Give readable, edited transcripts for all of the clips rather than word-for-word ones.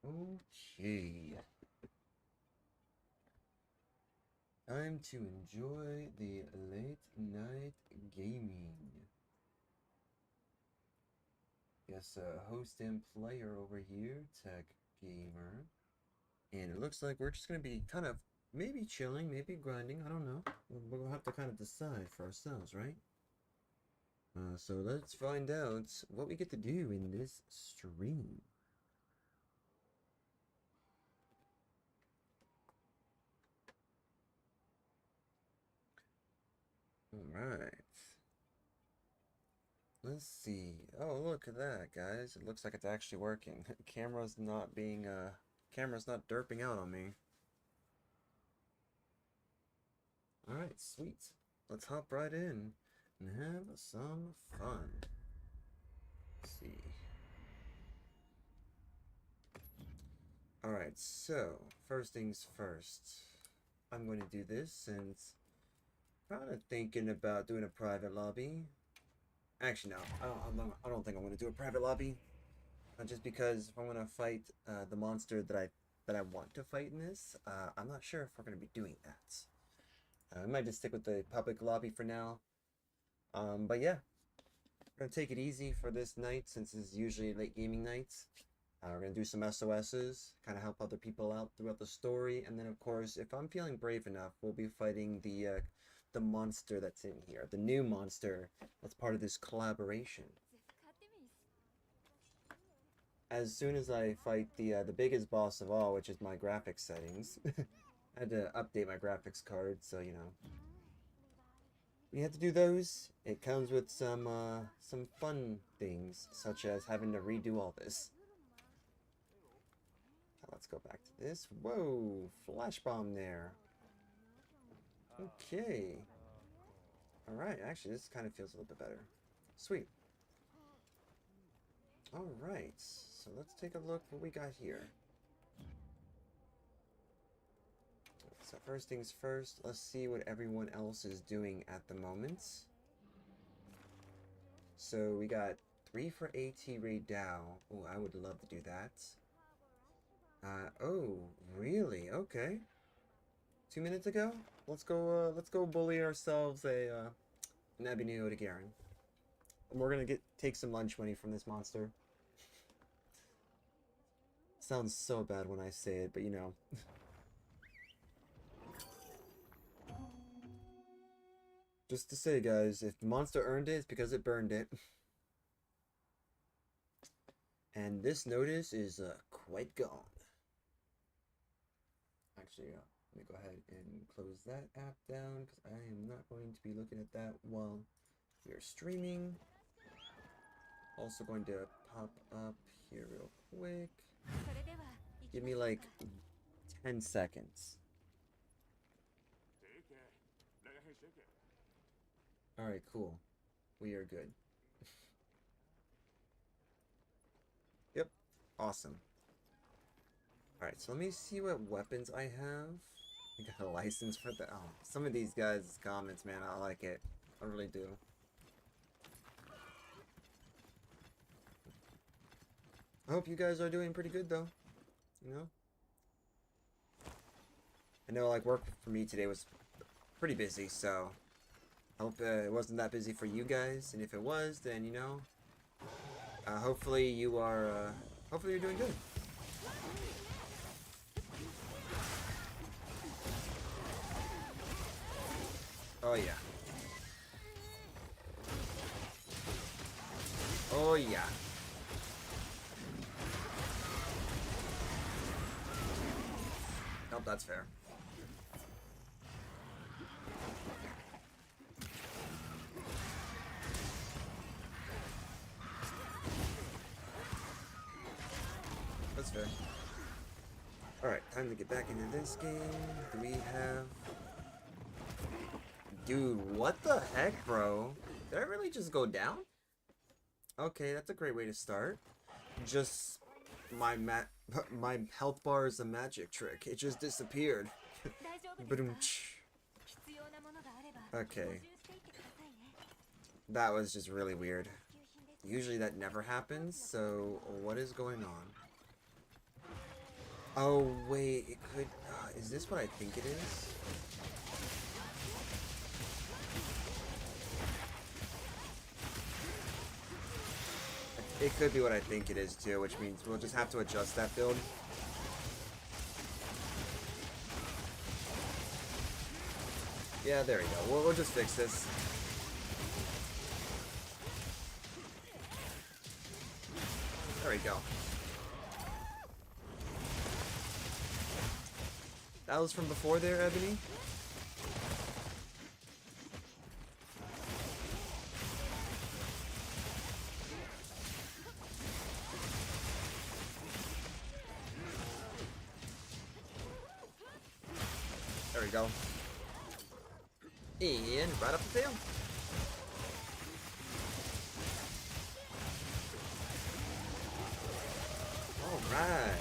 Okay. Time to enjoy the late night gaming. Yes, host and player over here, Tech Gamer. And it looks like we're just gonna be kind of maybe chilling, maybe grinding, I don't know. We'll have to kind of decide for ourselves, right? So let's find out what we get to do in this stream. Alright. Let's see. Oh, look at that, guys. It looks like it's actually working. Camera's not derping out on me. Alright, sweet. Let's hop right in and have some fun. Let's see. Alright, so, first things first. I'm going to do this since I'm kind of thinking about doing a private lobby. Actually, no. I don't think I'm going to do a private lobby. Just because if I'm going to fight the monster that I want to fight in this, I'm not sure if we're going to be doing that. I might just stick with the public lobby for now. But yeah, we're going to take it easy for this night since it's usually late gaming nights. We're going to do some SOSs, kind of help other people out throughout the story. And then, of course, if I'm feeling brave enough, we'll be fighting the monster that's in here. The new monster that's part of this collaboration. As soon as I fight the biggest boss of all, which is my graphics settings, I had to update my graphics card, so, you know. When you have to do those, it comes with some fun things, such as having to redo all this. Let's go back to this. Whoa, flash bomb there. Okay. Alright, actually, this kind of feels a little bit better. Sweet. Alright, so let's take a look what we got here. So first things first, let's see what everyone else is doing at the moment. So we got 3 for AT Ray Dow. Oh, I would love to do that. Oh, really? Okay. 2 minutes ago? Let's go bully ourselves an Ebony to Garen. And we're gonna take some lunch money from this monster. Sounds so bad when I say it, but you know. Just to say, guys, if the monster earned it, it's because it burned it. And this notice is quite gone. Actually, let me go ahead and close that app down because I am not going to be looking at that while we are streaming. Also going to pop up here real quick. Give me like 10 seconds. Alright, cool. We are good. Yep. Awesome. Alright, so let me see what weapons I have. I got a license for that. Oh, some of these guys' comments, man, I like it. I really do. I hope you guys are doing pretty good, though. You know? I know, like, work for me today was pretty busy, so I hope it wasn't that busy for you guys. And if it was, then, you know, hopefully you are, hopefully you're doing good. Oh, yeah. Oh, yeah. Nope, that's fair. That's fair. Alright, time to get back into this game. Do we have... Dude, what the heck, bro? Did I really just go down? Okay, that's a great way to start. Just... My health bar is a magic trick. It just disappeared. Okay. That was just really weird. Usually that never happens, so what is going on? Oh, wait, it could... is this what I think it is? It could be what I think it is, too, which means we'll just have to adjust that build. Yeah, there we go. We'll just fix this. There we go. That was from before there, Ebony? There we go. And right up the tail. Alright.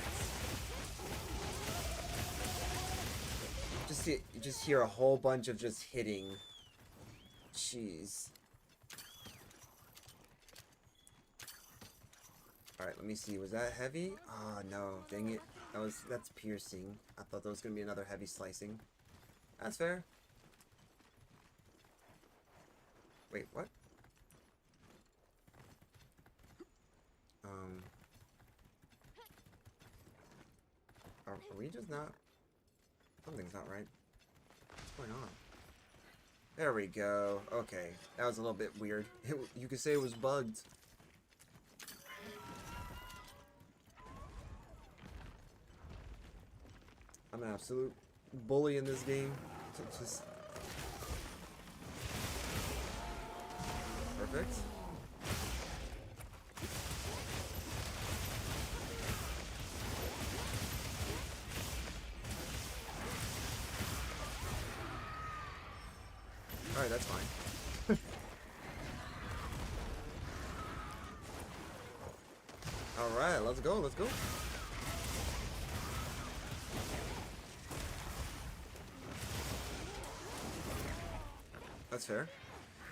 You just hear a whole bunch of just hitting. Jeez. Alright, let me see. Was that heavy? Oh no, dang it. That's piercing. I thought that was gonna be another heavy slicing. That's fair. Wait, what? Are we just not... Something's not right. What's going on? There we go. Okay. That was a little bit weird. You could say it was bugged. I'm an absolute bully in this game. Just... Perfect. Alright, that's fine. Alright, let's go, let's go. That's fair.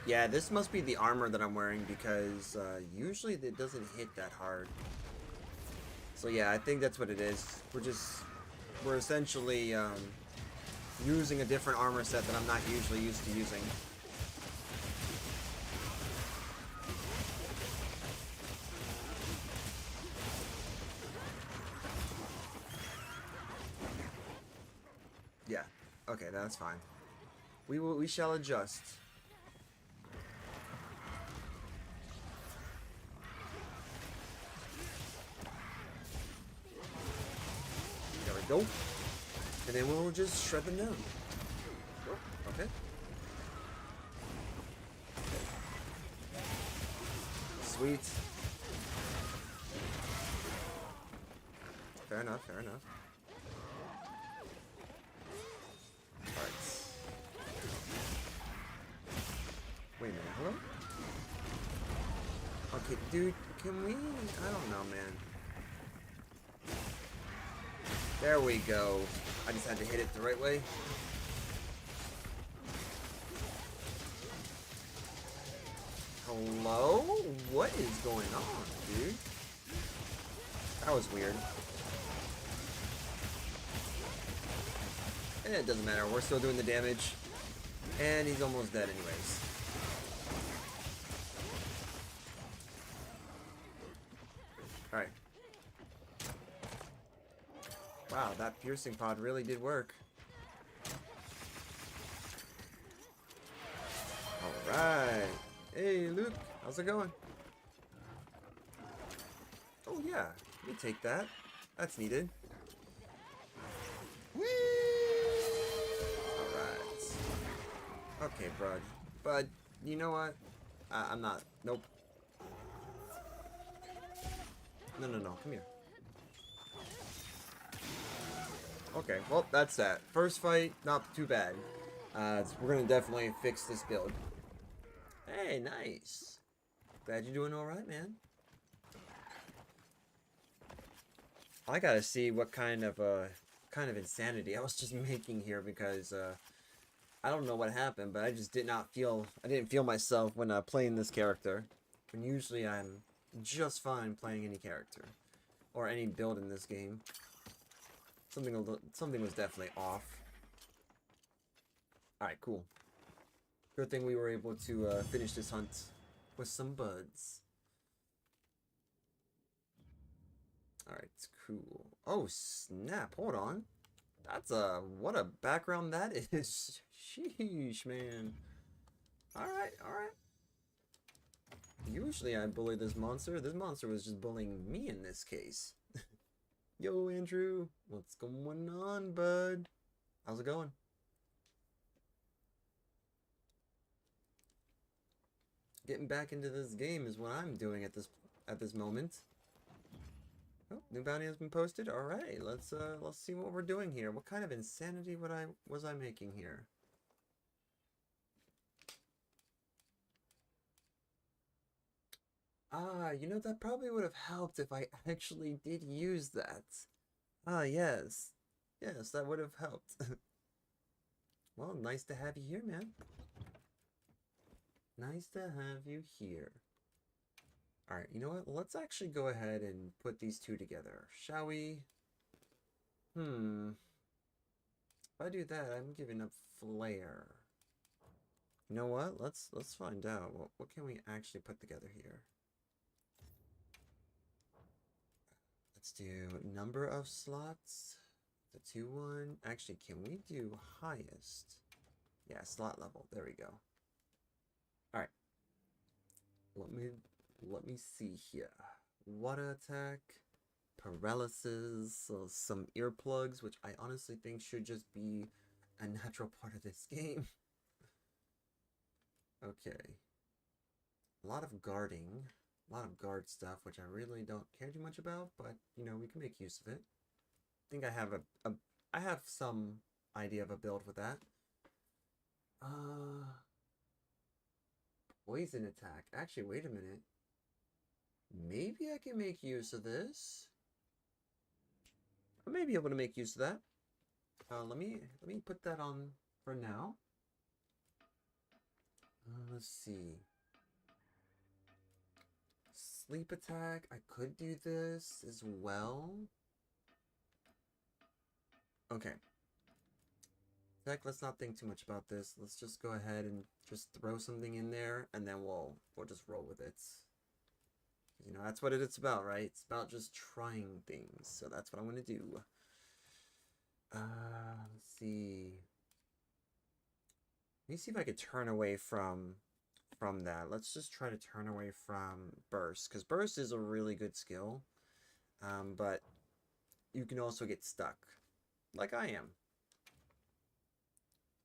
Yeah, this must be the armor that I'm wearing because usually it doesn't hit that hard. So yeah, I think that's what it is. We're essentially using a different armor set that I'm not usually used to using. Yeah, okay, that's fine. We shall adjust. There we go. And then we'll just shred them down. Oh, okay. Sweet. Fair enough, fair enough. Alright. Wait a minute, hello? Okay, dude, can we... I don't know, man. There we go. I just had to hit it the right way. Hello? What is going on, dude? That was weird. And it doesn't matter. We're still doing the damage. And he's almost dead anyways. Alright. Wow, that piercing pod really did work. Alright. Hey, Luke. How's it going? Oh, yeah. Let me take that. That's needed. Whee! Alright. Okay, bud. Bud, you know what? I'm not. Nope. No, no, no. Come here. Okay, well, that's that. First fight, not too bad. We're gonna definitely fix this build. Hey, nice. Glad you're doing alright, man. I gotta see what kind of insanity I was just making here because, I don't know what happened, but I just didn't feel myself when playing this character. And usually I'm just fine playing any character. Or any build in this game. Something was definitely off. Alright, cool. Good thing we were able to finish this hunt with some buds. Alright, cool. Oh, snap. Hold on. That's what a background that is. Sheesh, man. Alright, alright. Usually I bully this monster. This monster was just bullying me in this case. Yo, Andrew. What's going on, bud? How's it going? Getting back into this game is what I'm doing at this moment. Oh, new bounty has been posted. All right, let's see what we're doing here. What kind of insanity was I making here? Ah, you know, that probably would have helped if I actually did use that. Ah, yes. Yes, that would have helped. Well, nice to have you here, man. Nice to have you here. Alright, you know what? Let's actually go ahead and put these two together, shall we? If I do that, I'm giving up flare. You know what? Let's find out. What can we actually put together here? Let's do number of slots. The 2-1. Actually, can we do highest? Yeah, slot level. There we go. Alright. Let me see here. Water attack, paralysis, some earplugs, which I honestly think should just be a natural part of this game. Okay. A lot of guarding, a lot of guard stuff, which I really don't care too much about, but you know, we can make use of it. I think I have I have some idea of a build with that. Poison attack. Actually, wait a minute. Maybe I can make use of this. I may be able to make use of that. Let me put that on for now. Let's see. Sleep attack. I could do this as well. Okay. In fact, let's not think too much about this. Let's just go ahead and just throw something in there, and then we'll just roll with it. You know, that's what it's about, right? It's about just trying things. So that's what I'm going to do. Let's see. Let me see if I could turn away from that. Let's just try to turn away from burst, because burst is a really good skill. But you can also get stuck, like I am.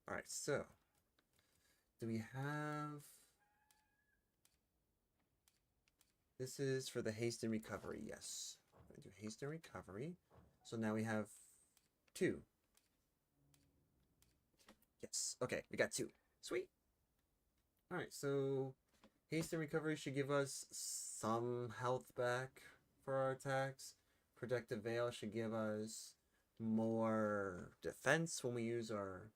Alright, so do we have... This is for the haste and recovery, yes. I'm going to do haste and recovery. So now we have 2. Yes, okay, we got 2. Sweet. Alright, so haste and recovery should give us some health back for our attacks. Protective veil should give us more defense when we use our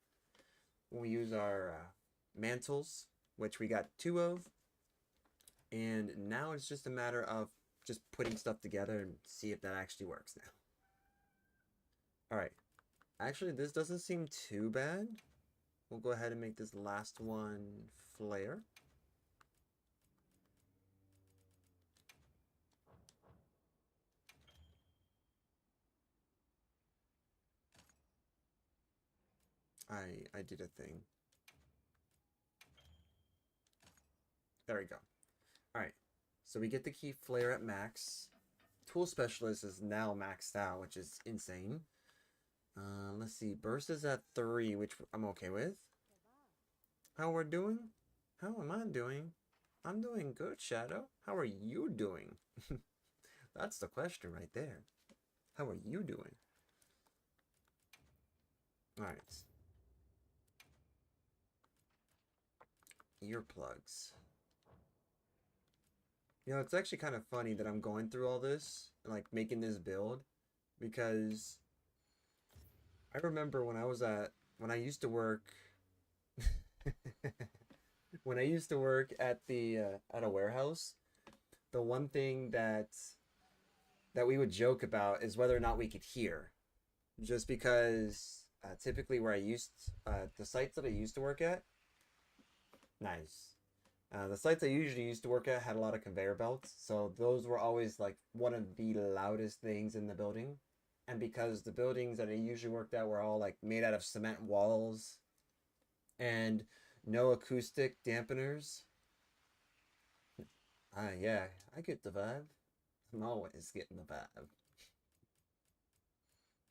mantles, which we got 2 of. And now it's just a matter of just putting stuff together and see if that actually works now. Alright. Actually, this doesn't seem too bad. We'll go ahead and make this last one flare. I did a thing. There we go. Alright, so we get to keep flare at max. Tool specialist is now maxed out, which is insane. Let's see, burst is at 3, which I'm okay with. How we're doing? How am I doing? I'm doing good, Shadow. How are you doing? That's the question right there. How are you doing? Alright. Earplugs. You know, it's actually kind of funny that I'm going through all this and like making this build, because I remember when I used to work when I used to work at a warehouse, the one thing that we would joke about is whether or not we could hear. just because typically where I used the sites that I used to work at, nice. The sites I usually used to work at had a lot of conveyor belts, so those were always like one of the loudest things in the building. And because the buildings that I usually worked at were all like made out of cement walls and no acoustic dampeners, yeah, I get the vibe. I'm always getting the vibe.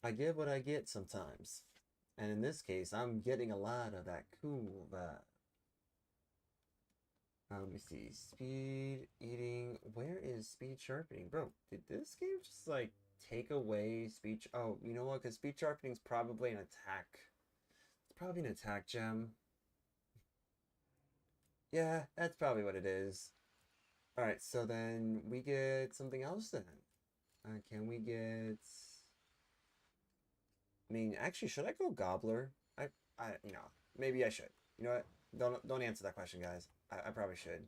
I get what I get sometimes. And in this case, I'm getting a lot of that cool vibe. Let me see. Speed eating. Where is speed sharpening? Bro, did this game just like take away speech? Oh, you know what? Because speed sharpening is probably an attack. It's probably an attack gem. Yeah, that's probably what it is. Alright, so then we get something else then. Can we get... I mean, actually, should I go Gobbler? You know, maybe I should. You know what? Don't answer that question, guys. I probably should.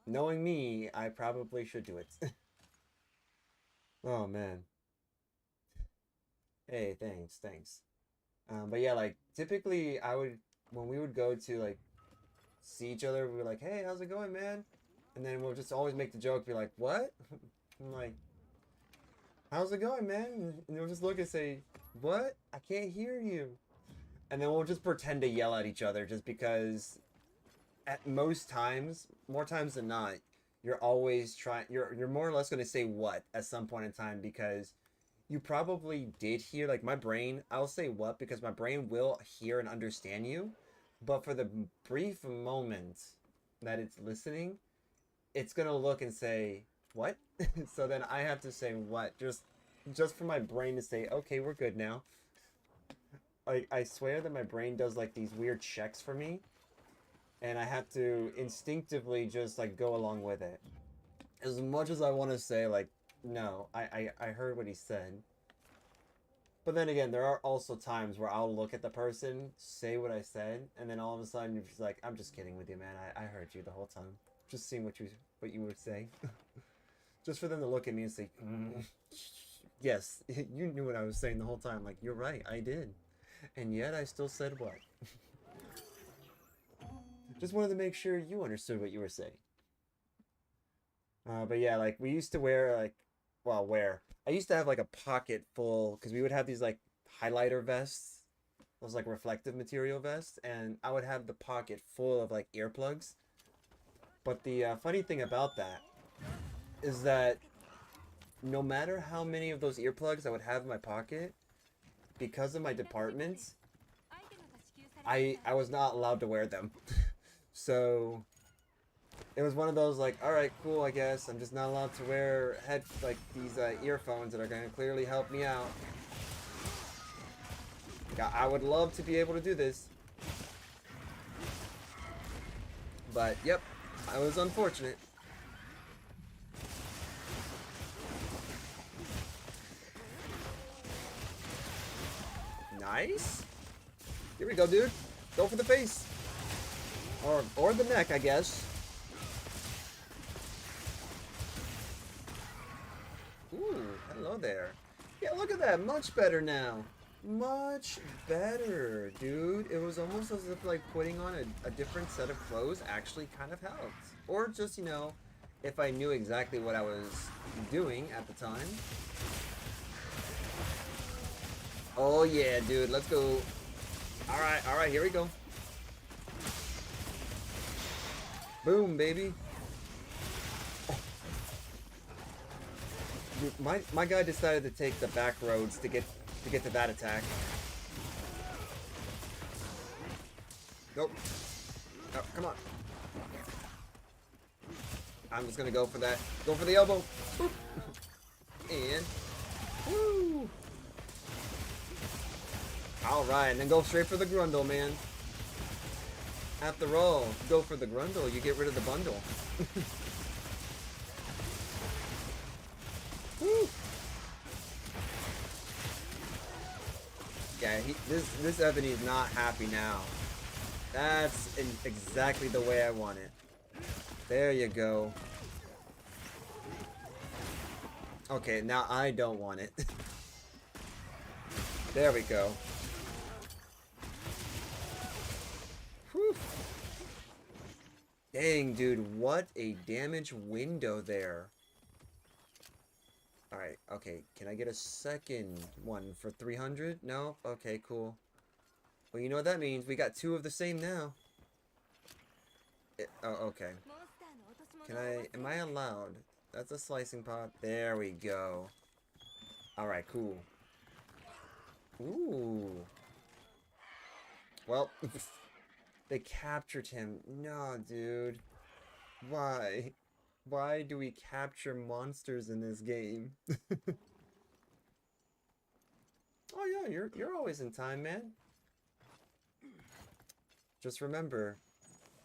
Knowing me, I probably should do it. Oh, man. Hey, thanks. But yeah, like, typically, when we would go to, like, see each other, we were like, hey, how's it going, man? And then we'll just always make the joke, be like, what? I'm like, how's it going, man? And they'll just look and say, what? I can't hear you. And then we'll just pretend to yell at each other just because at most times, more times than not, you're always you're more or less going to say what at some point in time because you probably did hear, like my brain, I'll say what because my brain will hear and understand you. But for the brief moment that it's listening, it's going to look and say, what? So then I have to say what? Just for my brain to say, okay, we're good now. Like, I swear that my brain does, like, these weird checks for me. And I have to instinctively just, like, go along with it. As much as I want to say, like, no, I heard what he said. But then again, there are also times where I'll look at the person, say what I said, and then all of a sudden you're just like, I'm just kidding with you, man. I heard you the whole time. Just seeing what you would say. Just for them to look at me and say, yes, you knew what I was saying the whole time. Like, you're right, I did. And yet I still said what? Just wanted to make sure you understood what you were saying. But yeah, like we used to wear like, well, I used to have like a pocket full because we would have these like highlighter vests, those like reflective material vests, and I would have the pocket full of like earplugs. But the funny thing about that is that no matter how many of those earplugs I would have in my pocket, because of my department, I was not allowed to wear them. So it was one of those like, all right, cool, I guess I'm just not allowed to wear these earphones that are going to clearly help me out. I would love to be able to do this, but yep, I was unfortunate. Nice. Here we go, dude. Go for the face. Or the neck, I guess. Ooh, hello there. Yeah, look at that. Much better now. Much better, dude. It was almost as if, like, putting on a different set of clothes actually kind of helped. Or just, you know, if I knew exactly what I was doing at the time. Oh, yeah, dude. Let's go. All right, here we go. Boom, baby. Oh. Dude, my guy decided to take the back roads to get to that attack. Nope. Oh, come on. I'm just gonna go for that. Go for the elbow. Boop. And woo. Alright, and then go straight for the grundle, man. After all, go for the grundle, you get rid of the bundle. Woo. Yeah, this Ebony's not happy now. That's exactly the way I want it. There you go. Okay, now I don't want it. There we go. Whew. Dang, dude, what a damage window there. Alright, okay, can I get a second one for 300? No? Okay, cool. Well, you know what that means. We got 2 of the same now. Oh, okay. Am I allowed? That's a slicing pot. There we go. Alright, cool. Ooh. Well, they captured him. No, dude. Why? Why do we capture monsters in this game? Oh yeah, you're always in time, man. Just remember,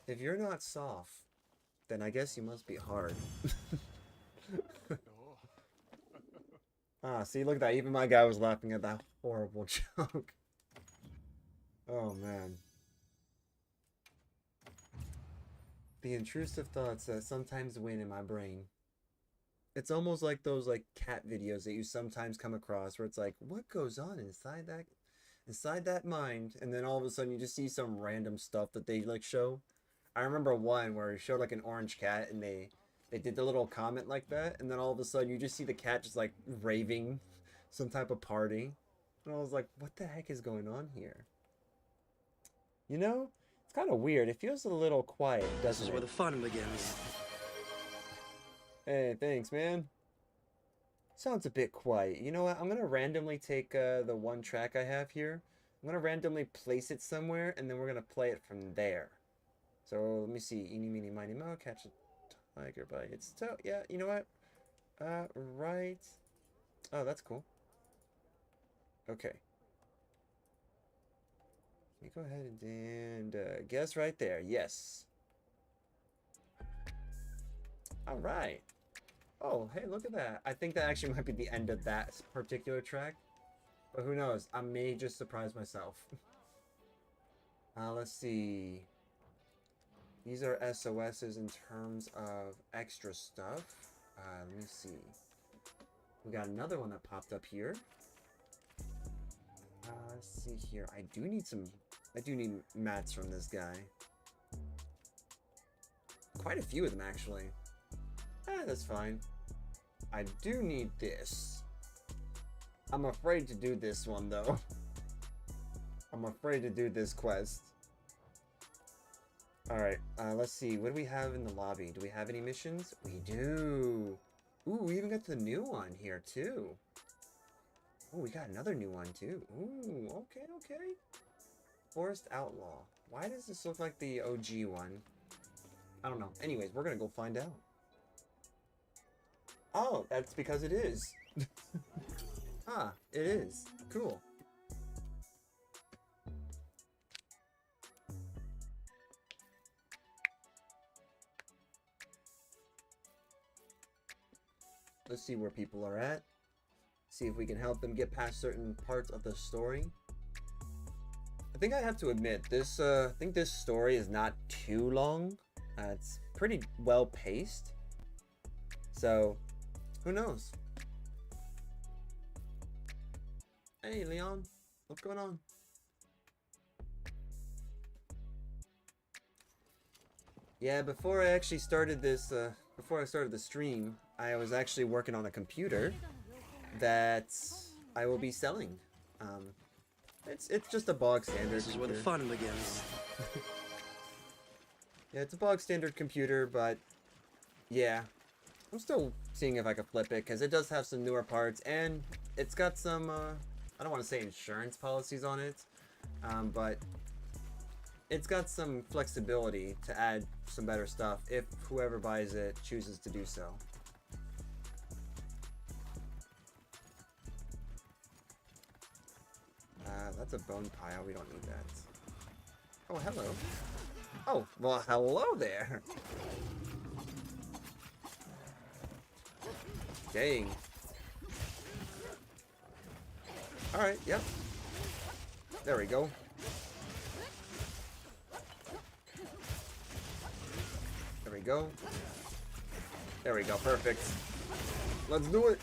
if you're not soft, then I guess you must be hard. Ah, see, look at that. Even my guy was laughing at that horrible joke. Oh, man. The intrusive thoughts that sometimes win in my brain. It's almost like those, like, cat videos that you sometimes come across where it's like, what goes on inside that mind? And then all of a sudden you just see some random stuff that they, like, show. I remember one where it showed, like, an orange cat and they did the little comment like that, and then all of a sudden you just see the cat just like raving some type of party. And I was like, what the heck is going on here? You know, it's kind of weird. It feels a little quiet, doesn't it? This is where the fun begins. Hey, thanks, man. Sounds a bit quiet. You know what? I'm gonna randomly take the one track I have here. I'm gonna randomly place it somewhere, and then we're gonna play it from there. So let me see. Eeny, meeny, miny, moe, catch it. Tiger by its toe. Yeah, you know what? Right. Oh, that's cool. Okay. Let me go ahead and guess right there. Yes. All right. Oh, hey, look at that. I think that actually might be the end of that particular track. But who knows? I may just surprise myself. Let's see. These are SOSs in terms of extra stuff. Let me see. We got another one that popped up here. Let's see here. I do need mats from this guy. Quite a few of them, actually. That's fine. I do need this. I'm afraid to do this one, though. I'm afraid to do this quest. Alright, let's see. What do we have in the lobby? Do we have any missions? We do. Ooh, we even got the new one here, too. Oh, we got another new one, too. Ooh, okay, okay. Forest Outlaw. Why does this look like the OG one? I don't know. Anyways, we're gonna go find out. Oh, that's because it is. Ah, it is. Cool. Let's see where people are at. See if we can help them get past certain parts of the story. I think I have to admit, I think this story is not too long. It's pretty well paced. So, who knows? Hey, Leon. What's going on? Yeah, before I actually started this, before I started the stream, I was actually working on a computer that I will be selling. It's just a bog standard. This is where the fun begins. Yeah, it's a bog standard computer, but yeah, I'm still seeing if I can flip it because it does have some newer parts and it's got some I don't want to say insurance policies on it, but it's got some flexibility to add some better stuff if whoever buys it chooses to do so. That's a bone pile. We don't need that. Oh, hello. Oh, well, hello there. Dang. Alright, yep. There we go. There we go. There we go, perfect. Let's do it.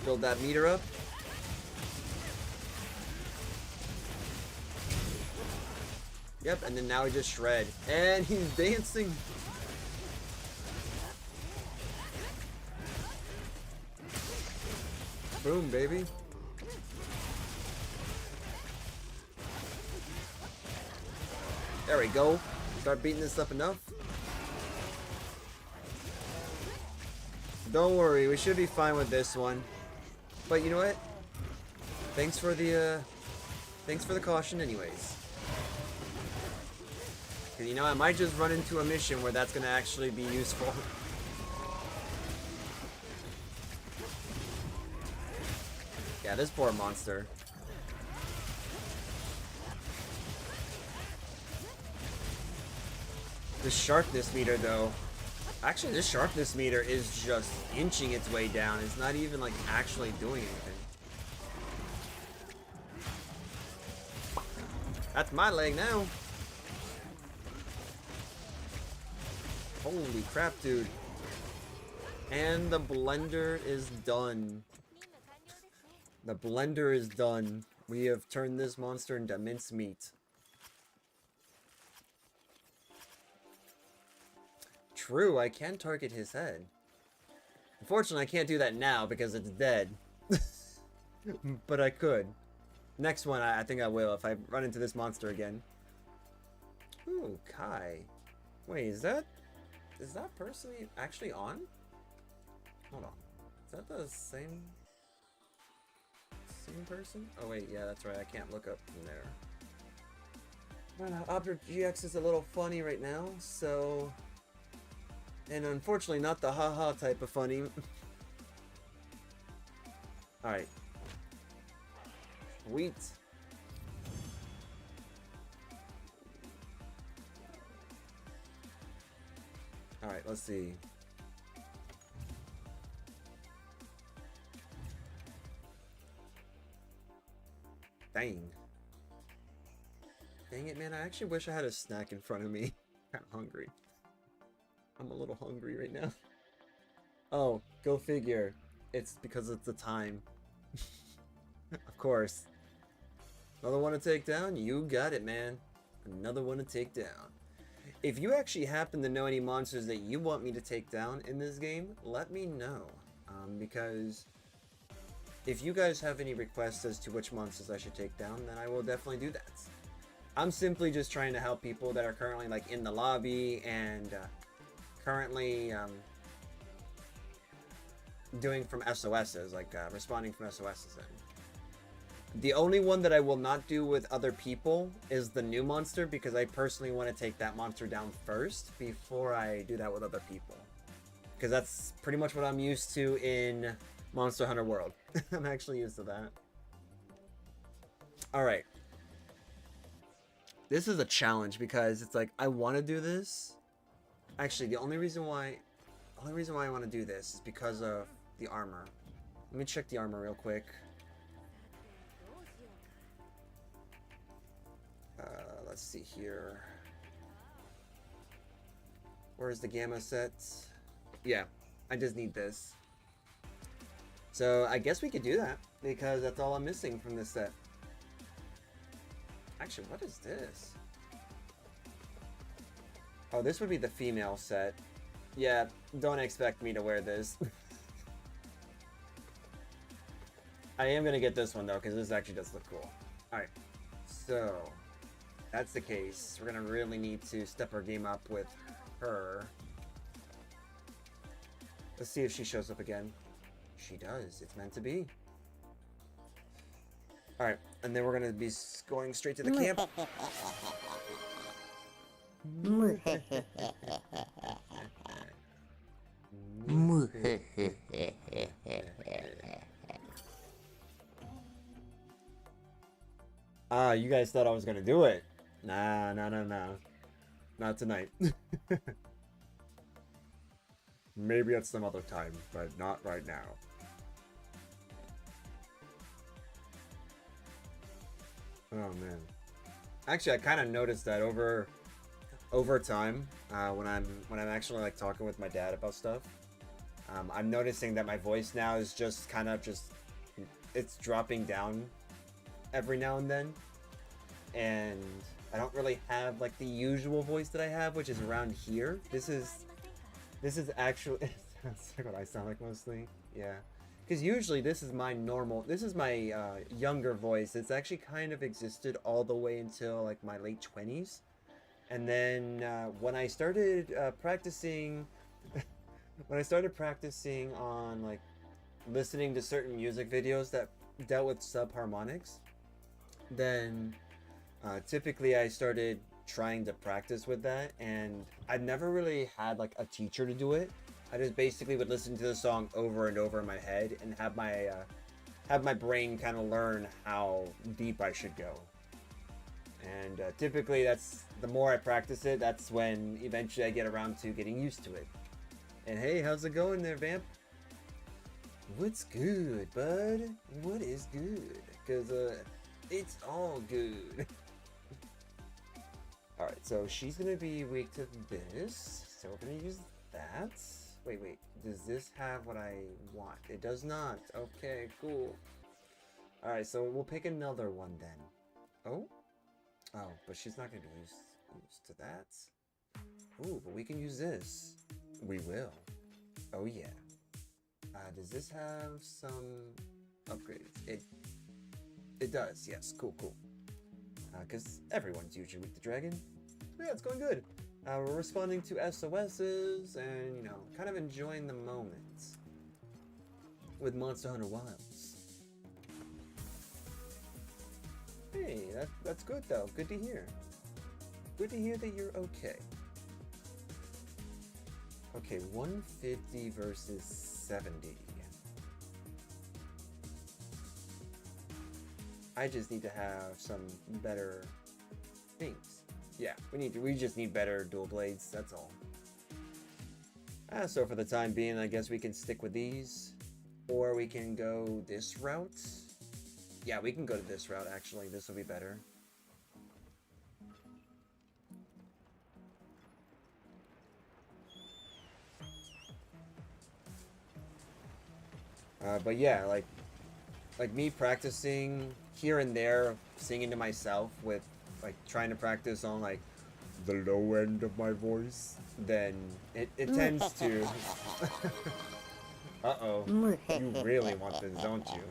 build that meter up. Yep, and then now he just shred. And he's dancing. Boom, baby. There we go. Start beating this up enough. Don't worry, we should be fine with this one. But you know what? Thanks for the caution anyways. Cause you know, I might just run into a mission where that's gonna actually be useful. Yeah, this poor monster. The sharpness meter though. Actually, this sharpness meter is just inching its way down. It's not even like actually doing anything. That's my leg now. Holy crap, dude. And the blender is done. The blender is done. We have turned this monster into mincemeat. True, I can target his head. Unfortunately, I can't do that now because it's dead. But I could. Next one, I think I will if I run into this monster again. Ooh, Kai. Wait, is that person actually on? Hold on. Is that the same person? Oh wait, yeah, that's right. I can't look up from there. Object GX is a little funny right now, so... And unfortunately, not the haha type of funny. Alright. Sweet. Alright, let's see. Dang. Dang it, man. I actually wish I had a snack in front of me. I'm hungry. I'm a little hungry right now. Oh, go figure. It's because it's the time. Of course. Another one to take down? You got it, man. Another one to take down. If you actually happen to know any monsters that you want me to take down in this game, let me know. Because if you guys have any requests as to which monsters I should take down, then I will definitely do that. I'm simply just trying to help people that are currently like in the lobby and currently doing from SOSs, like responding from SOSs in. The only one that I will not do with other people is the new monster, because I personally want to take that monster down first before I do that with other people. Because that's pretty much what I'm used to in Monster Hunter World. I'm actually used to that. Alright. This is a challenge because it's like, I want to do this. Actually, the only reason why I want to do this is because of the armor. Let me check the armor real quick. Let's see here. Where's the gamma set? Yeah, I just need this. So I guess we could do that because that's all I'm missing from this set. Actually, what is this? Oh, this would be the female set. Yeah, don't expect me to wear this. I am gonna get this one though, because this actually does look cool. Alright, so that's the case. We're gonna really need to step our game up with her. Let's see if she shows up again. She does. It's meant to be. Alright, and then we're gonna be going straight to the camp. Ah, you guys thought I was gonna do it. Nah. Not tonight. Maybe at some other time, but not right now. Oh man. Actually, I kind of noticed that over time, when I'm actually like talking with my dad about stuff, I'm noticing that my voice now is just kind of it's dropping down every now and then. And I don't really have like the usual voice that I have, which is around here. This is actually, that's what I sound like mostly. Yeah. Because usually this is my younger voice. It's actually kind of existed all the way until like my late 20s. And then when I started practicing, on like listening to certain music videos that dealt with subharmonics, then typically I started trying to practice with that, and I've never really had like a teacher to do it. I just basically would listen to the song over and over in my head and have my brain kind of learn how deep I should go. And typically that's, the more I practice it, that's when eventually I get around to getting used to it. And hey, how's it going there, Vamp? What's good, bud? What is good? Because it's all good. Alright, so she's gonna be weak to this, so we're gonna use that. Wait, does this have what I want? It does not. Okay, cool. Alright, so we'll pick another one then. Oh, but she's not gonna be used to that. Ooh, but we can use this. We will. Oh yeah. Does this have some upgrades? It does, yes. Cool. Because everyone's usually weak to dragon. Yeah, it's going good. We're responding to SOSs and, you know, kind of enjoying the moments with Monster Hunter Wilds. Hey, that's good though. Good to hear. Good to hear that you're okay. Okay, 150 versus 70. I just need to have some better things. Yeah, we just need better dual blades, that's all. So for the time being, I guess we can stick with these. Or we can go this route. Yeah, we can go to this route actually, this will be better. But yeah, like me practicing here and there, singing to myself with like trying to practice on like the low end of my voice, then it tends to uh-oh, you really want this, don't you?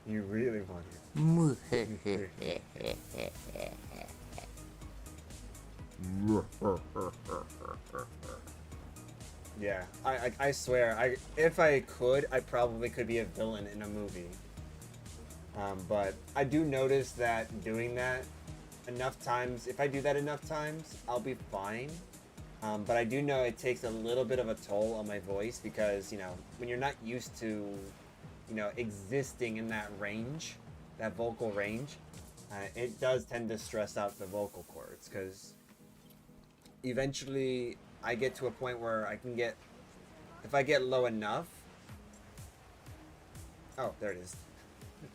You really want it. Yeah, I swear, if I could, I probably could be a villain in a movie. But I do notice that doing that enough times, if I do that enough times, I'll be fine. But I do know it takes a little bit of a toll on my voice because, you know, when you're not used to, you know, existing in that range, that vocal range, it does tend to stress out the vocal cords because eventually I get to a point where I can get, if I get low enough, oh, there it is.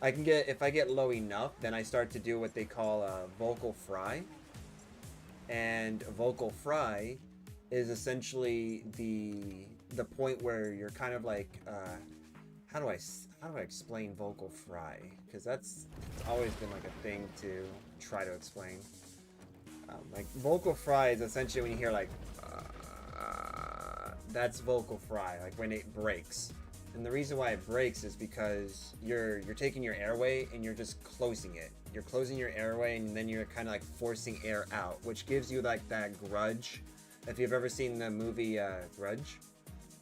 If I get low enough, then I start to do what they call a vocal fry. And vocal fry is essentially the point where you're kind of like, how do I explain vocal fry? Because it's always been like a thing to try to explain. Like vocal fry is essentially when you hear like, that's vocal fry, like when it breaks. And the reason why it breaks is because you're taking your airway and you're just closing it. You're closing your airway and then you're kind of like forcing air out, which gives you like that grudge. If you've ever seen the movie Grudge,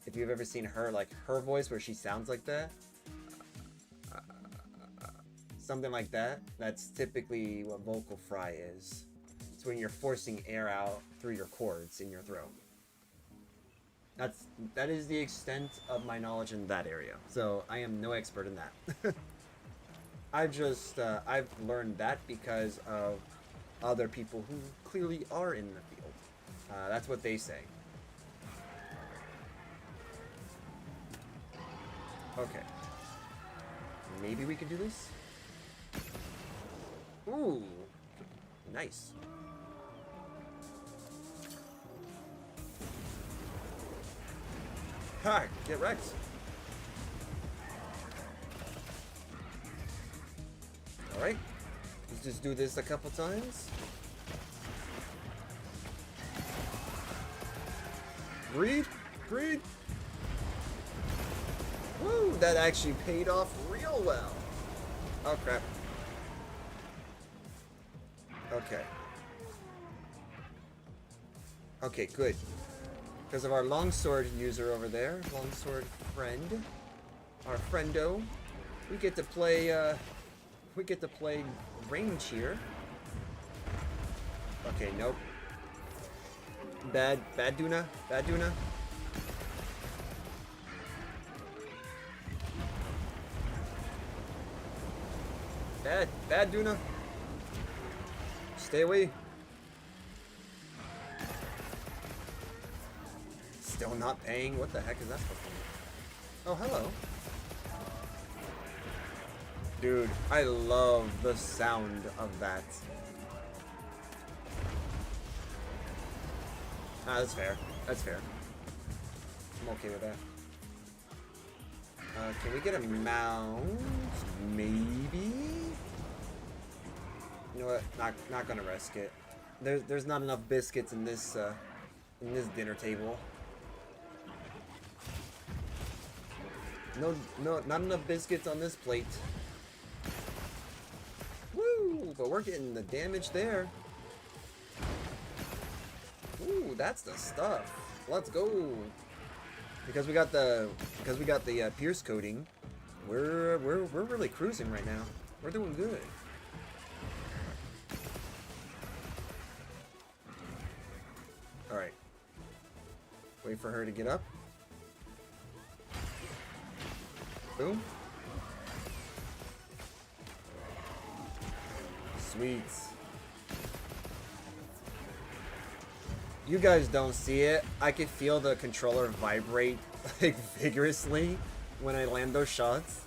if you've ever seen her voice where she sounds like that, something like that, that's typically what vocal fry is. It's when you're forcing air out through your cords in your throat. That is the extent of my knowledge in that area. So I am no expert in that. I've learned that because of other people who clearly are in the field. That's what they say. Okay. Maybe we can do this? Ooh. Nice. Ha! Get wrecked. Alright. Let's just do this a couple times. Greed! Greed! Woo! That actually paid off real well. Oh crap. Okay. Okay, good. Because of our longsword user over there, longsword friend, our friendo, we get to play range here. Okay, nope. Bad Duna. Bad Duna. Stay away. Still not paying? What the heck is that supposed to be? Oh, hello. Dude, I love the sound of that. Ah, that's fair. That's fair. I'm okay with that. Can we get a mount? Maybe? You know what? Not gonna risk it. There's not enough biscuits in this dinner table. No, not enough biscuits on this plate. Woo! But we're getting the damage there. Ooh, that's the stuff. Let's go. Because we got the pierce coating, we're really cruising right now. We're doing good. All right. Wait for her to get up. Boom. Sweet. You guys don't see it. I could feel the controller vibrate like vigorously when I land those shots,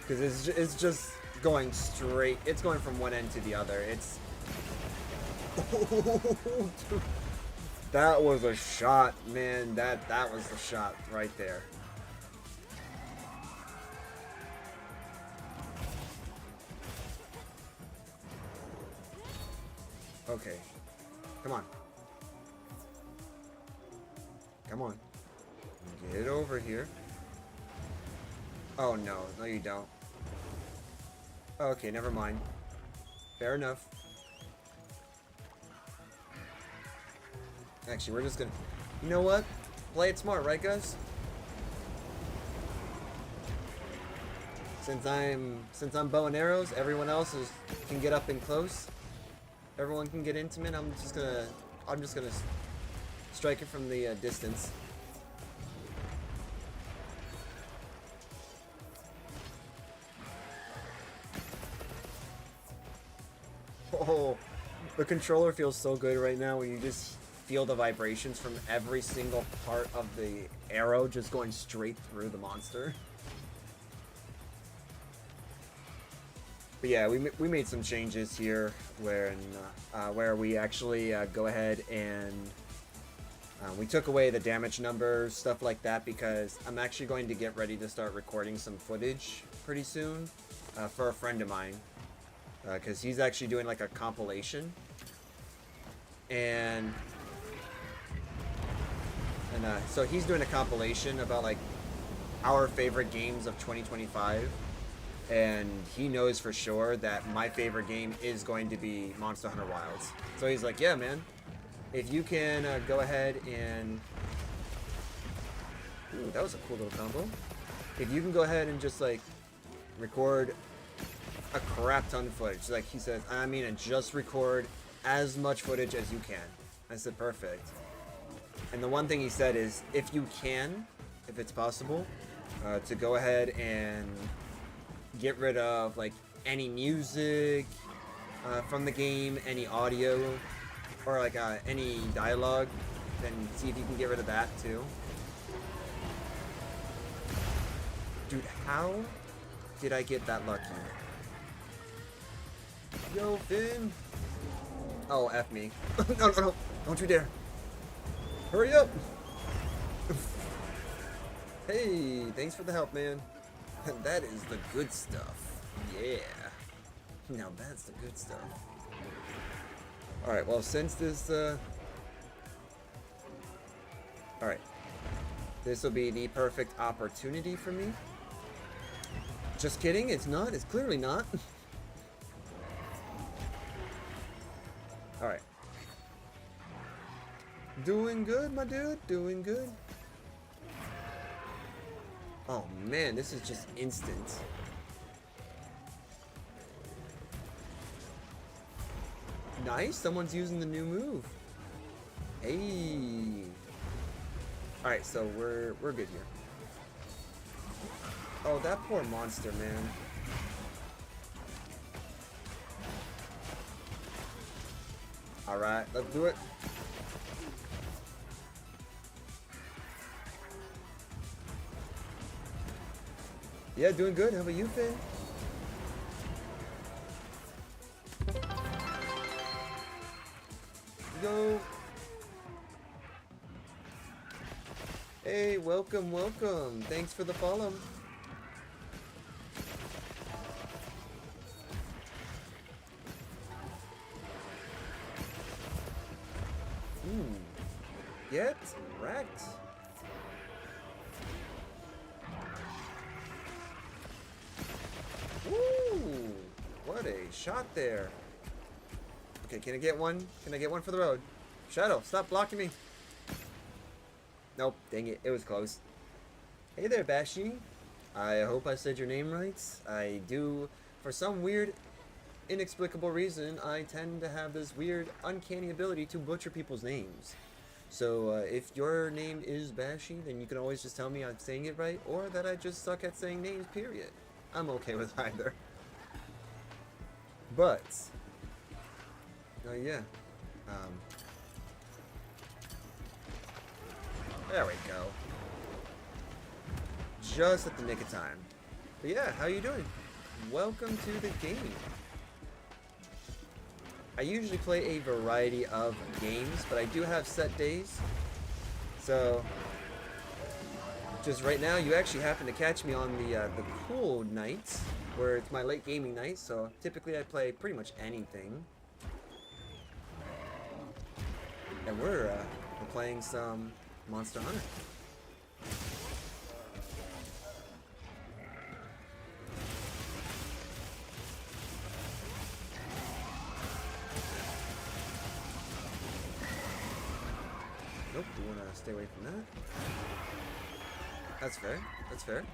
because it's just going straight. It's going from one end to the other. It's that was a shot, man. That was the shot right there. Okay, come on. Come on. Get over here. Oh, no. No, you don't. Okay, never mind. Fair enough. Actually, we're just gonna... You know what? Play it smart, right, guys? Since I'm bow and arrows, everyone else can get up and close. Everyone can get intimate. I'm just gonna strike it from the distance. Oh, the controller feels so good right now when you just feel the vibrations from every single part of the arrow just going straight through the monster. But yeah, we made some changes here where we actually go ahead and we took away the damage numbers, stuff like that, because I'm actually going to get ready to start recording some footage pretty soon for a friend of mine, because he's actually doing like a compilation, and so he's doing a compilation about like our favorite games of 2025. And he knows for sure that my favorite game is going to be Monster Hunter Wilds. So he's like, yeah, man, if you can go ahead and... Ooh, that was a cool little combo. If you can go ahead and just, like, record a crap ton of footage. Like he says, I mean, and just record as much footage as you can. I said, perfect. And the one thing he said is, if you can, if it's possible, to go ahead and... get rid of like any music from the game, any audio, or like any dialogue, then see if you can get rid of that too. Dude, how did I get that lucky? Yo, Finn! Oh, F me. No, don't you dare. Hurry up! Hey, thanks for the help, man. That is the good stuff. Yeah. Now that's the good stuff. Alright, well, since this, Alright. This will be the perfect opportunity for me. Just kidding, it's not. It's clearly not. Alright. Doing good, my dude. Doing good. Oh, man, this is just instant. Nice, someone's using the new move. Hey. Alright, so we're good here. Oh, that poor monster, man. Alright, let's do it. Yeah, doing good. How about you, Finn? Go. Hey, welcome, welcome. Thanks for the follow. Get wrecked. Woo! What a shot there. Okay, can I get one? Can I get one for the road? Shadow, stop blocking me. Nope, dang it. It was close. Hey there, Bashi. I hope I said your name right. I do. For some weird, inexplicable reason, I tend to have this weird, uncanny ability to butcher people's names. So, if your name is Bashi, then you can always just tell me I'm saying it right, or that I just suck at saying names, period. I'm okay with either. But, yeah. There we go. Just at the nick of time. But yeah, how you doing? Welcome to the game. I usually play a variety of games, but I do have set days. So, just right now, you actually happen to catch me on the cool nights, where it's my late gaming night. So typically, I play pretty much anything. And we're playing some Monster Hunter. Nope, we want to stay away from that. That's fair. That's fair.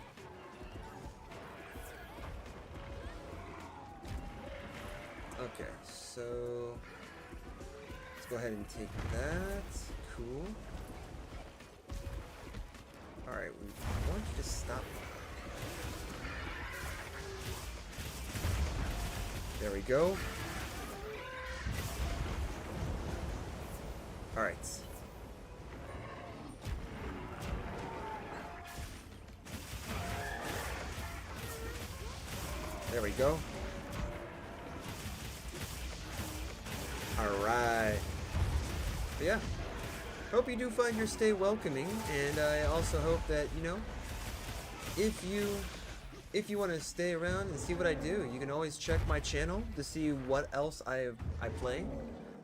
Okay, so let's go ahead and take that. Cool. Alright, we want you to stop. There we go. Alright. There we go. Alright. But yeah. Hope you do find your stay welcoming, and I also hope that, you know, if you want to stay around and see what I do, you can always check my channel to see what else I play.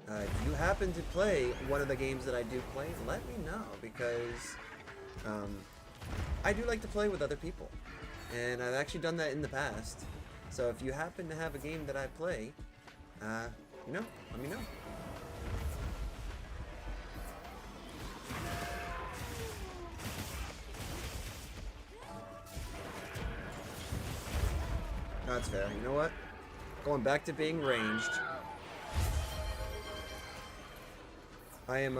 If you happen to play one of the games that I do play, let me know, because I do like to play with other people, and I've actually done that in the past. So if you happen to have a game that I play, you know, let me know. That's fair. You know what? Going back to being ranged. I am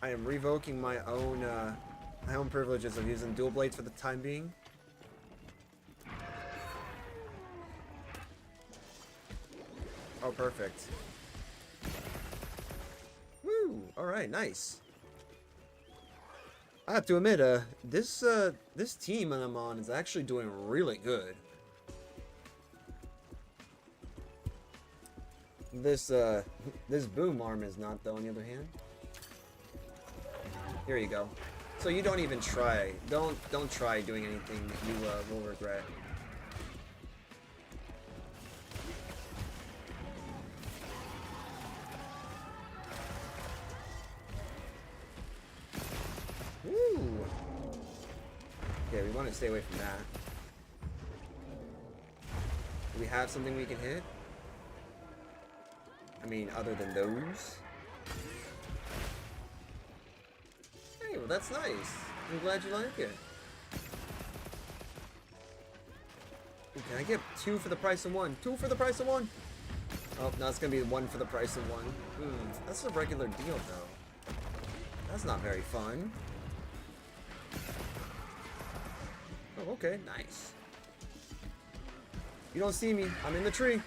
revoking my own privileges of using dual blades for the time being. Oh, perfect. Woo! All right, nice. I have to admit, this team I'm on is actually doing really good. This boom arm is not, though, on the other hand. Here you go. So you don't even try. Don't try doing anything that you will regret. Woo! Okay, we want to stay away from that. Do we have something we can hit? I mean, other than those? Hey, well that's nice. I'm glad you like it. Ooh, can I get 2 for the price of 1? 2 for the price of 1? Oh, no, it's gonna be 1 for the price of 1. That's a regular deal, though. That's not very fun. Oh, okay, nice. You don't see me. I'm in the tree.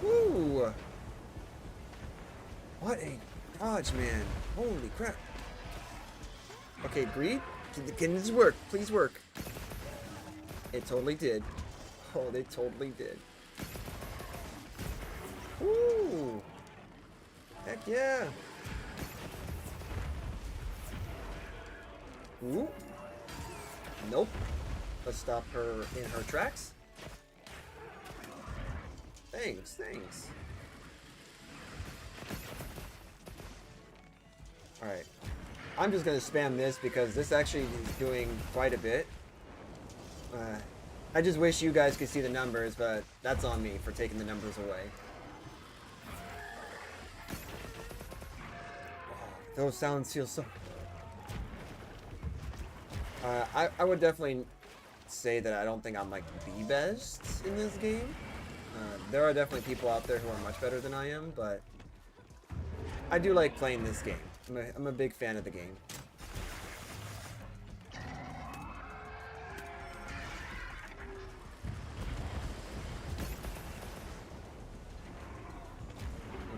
Woo! What a dodge, man. Holy crap. Okay, Greed, can this work? Please work. It totally did. Oh, they totally did. Woo! Heck yeah! Ooh. Nope. Let's stop her in her tracks. Thanks, thanks. Alright. I'm just gonna spam this because this actually is doing quite a bit. I just wish you guys could see the numbers, but that's on me for taking the numbers away. Oh, those sounds feel so... I would definitely say that I don't think I'm like the best in this game. There are definitely people out there who are much better than I am, but I do like playing this game. I'm a big fan of the game.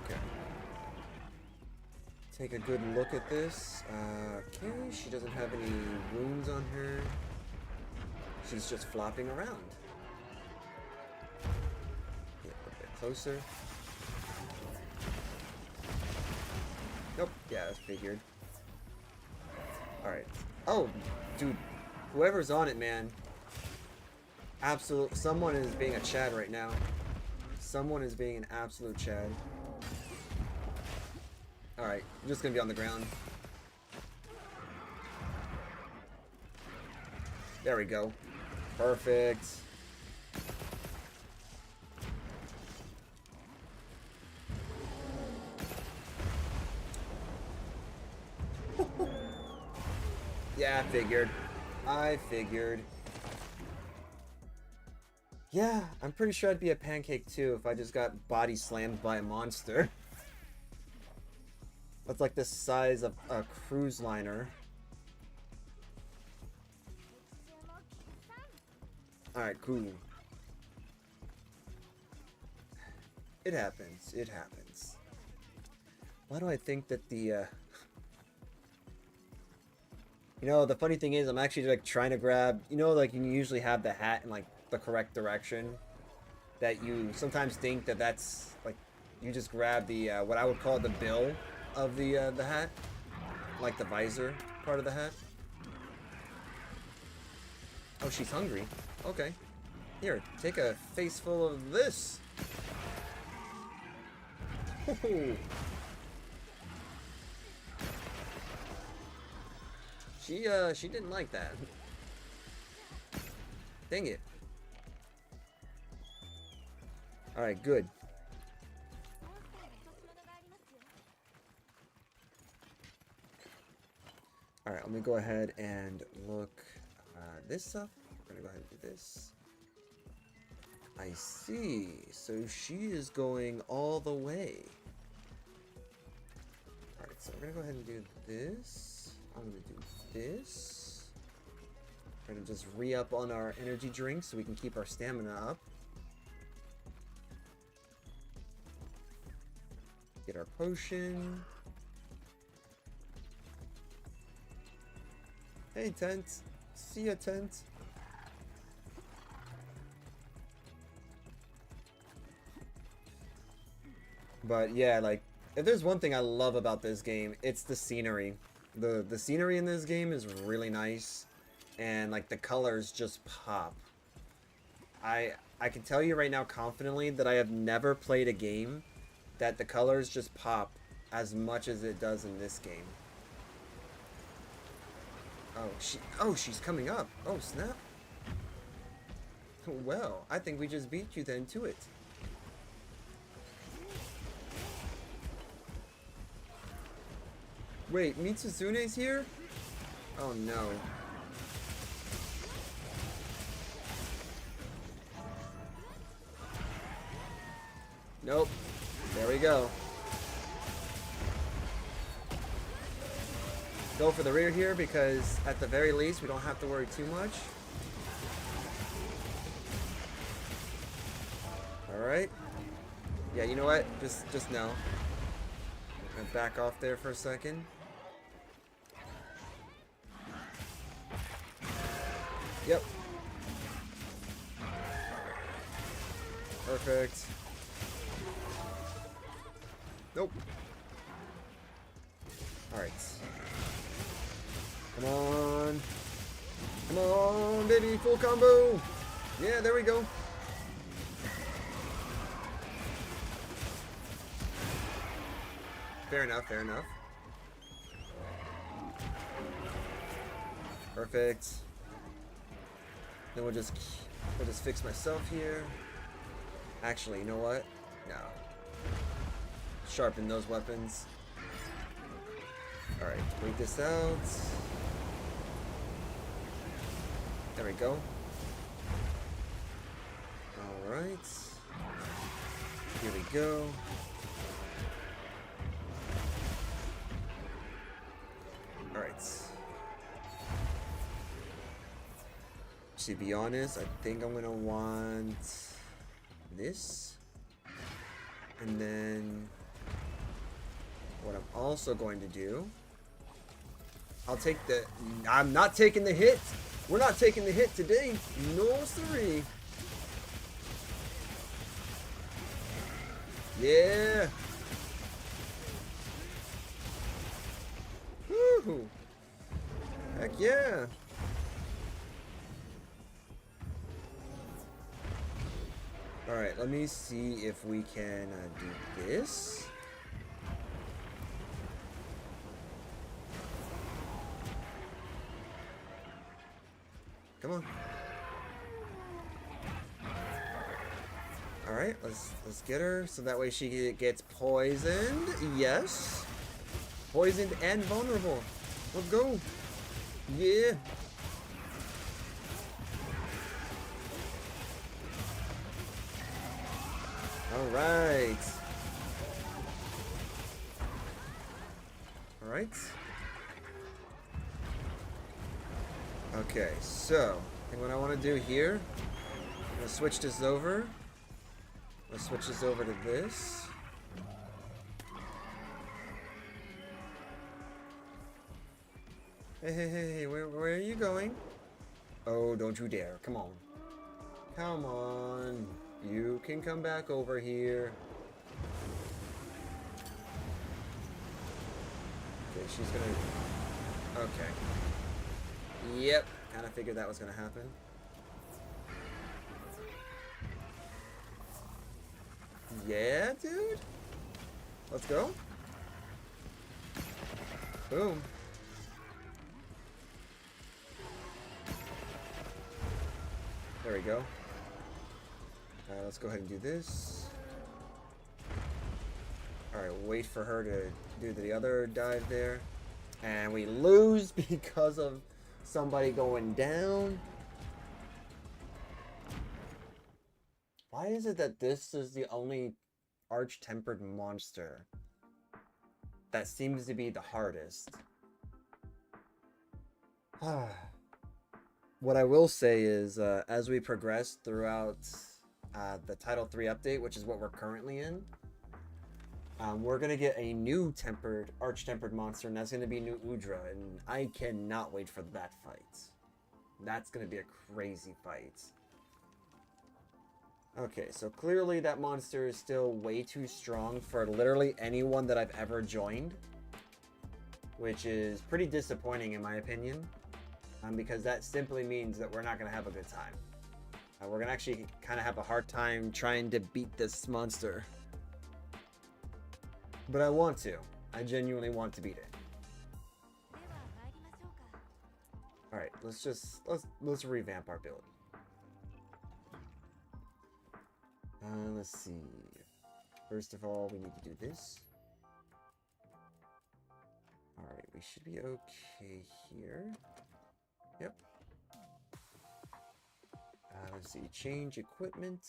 Okay. Take a good look at this. Okay, she doesn't have any wounds on her. She's just flopping around. Get a little bit closer. Nope. Yeah, that's figured. Alright. Oh, dude. Whoever's on it, man. Absolute. Someone is being a Chad right now. Someone is being an absolute Chad. Alright. I'm just gonna be on the ground. There we go. Perfect. Yeah, I figured. Yeah, I'm pretty sure I'd be a pancake too if I just got body slammed by a monster. That's like the size of a cruise liner. Alright, cool. It happens. It happens. Why do I think that the, You know, the funny thing is, I'm actually, like, trying to grab... You know, like, you usually have the hat in, like, the correct direction. That you sometimes think that that's, like... You just grab the, what I would call the bill of the hat. Like, the visor part of the hat. Oh, she's hungry. Okay. Here, take a face full of this. Woohoo! She didn't like that. Dang it. Alright, good. Alright, let me go ahead and look this up. We're gonna go ahead and do this. I see. So she is going all the way. Alright, so we're gonna go ahead and do this. I'm gonna do this. We're gonna just re-up on our energy drinks so we can keep our stamina up. Get our potion. Hey, Tent. See ya, Tent. But yeah, like, If there's one thing I love about this game, it's the scenery. The scenery in this game is really nice, and like the colors just pop. I can tell you right now confidently that I have never played a game that the colors just pop as much as it does in this game. Oh, she's coming up. Oh, snap. Well, I think we just beat you then to it. Wait, Mitsuzune's here? Oh no. Nope. There we go. Go for the rear here because at the very least we don't have to worry too much. Alright. Yeah, you know what? Just no. I'm gonna back off there for a second. Yep. Perfect. Nope. Alright. Come on. Come on, baby. Full combo. Yeah, there we go. Fair enough, fair enough. Perfect. Then we'll just fix myself here. Actually, you know what? No. Sharpen those weapons. Alright, wait this out. There we go. Alright. Here we go. Alright. To be honest, I think I'm gonna want this. And then what I'm also going to do, I'm not taking the hit. We're not taking the hit today. No siree. Yeah. Woo. Heck yeah. Alright, let me see if we can do this. Come on. Alright, let's get her so that way she gets poisoned. Yes. Poisoned and vulnerable. Let's go. Yeah. Alright. Alright. Okay, so I think what I want to do here, I'm going to switch this over. Let's switch this over to this. Hey, where are you going? Oh, don't you dare. Come on. Come on. You can come back over here. Okay, she's gonna... Okay. Yep, kind of figured that was gonna happen. Yeah, dude. Let's go. Boom. There we go. Let's go ahead and do this. Alright, wait for her to do the other dive there. And we lose because of somebody going down. Why is it that this is the only arch-tempered monster that seems to be the hardest? What I will say is, as we progress throughout the Title 3 update, which is what we're currently in, we're going to get a new arch-tempered monster, and that's going to be New Udra, and I cannot wait for that fight. That's going to be a crazy fight. Okay, so clearly that monster is still way too strong for literally anyone that I've ever joined, which is pretty disappointing in my opinion, because that simply means that we're not going to have a good time. We're going to actually kind of have a hard time trying to beat this monster. But I want to. I genuinely want to beat it. Alright, let's revamp our build. Let's see. First of all, we need to do this. Alright, we should be okay here. Yep. Let's see. Change equipment.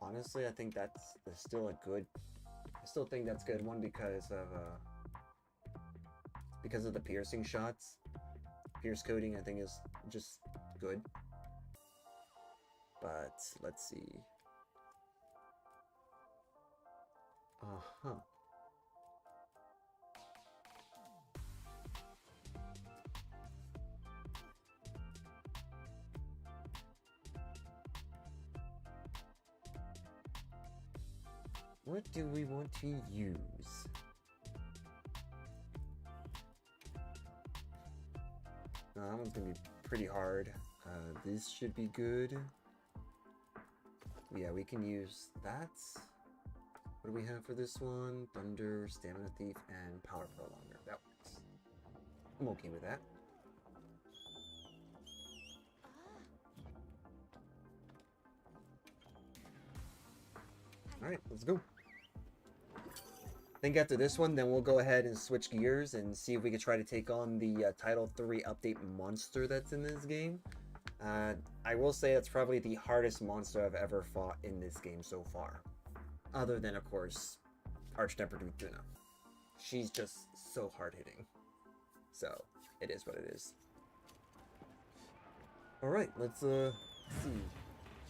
Honestly, I think that's still a good... I still think that's good. One, because of the piercing shots. Pierce coating, I think, is just good. But let's see. Uh-huh. What do we want to use? That one's gonna be pretty hard. This should be good. Yeah, we can use that. What do we have for this one? Thunder, Stamina Thief, and Power Prolonger. That works. I'm okay with that. Alright, let's go. I think after this one, then we'll go ahead and switch gears and see if we can try to take on the Title 3 update monster that's in this game. I will say that's probably the hardest monster I've ever fought in this game so far. Other than, of course, Arch-Tempered Tuna. She's just so hard-hitting. So, it is what it is. Alright, let's see.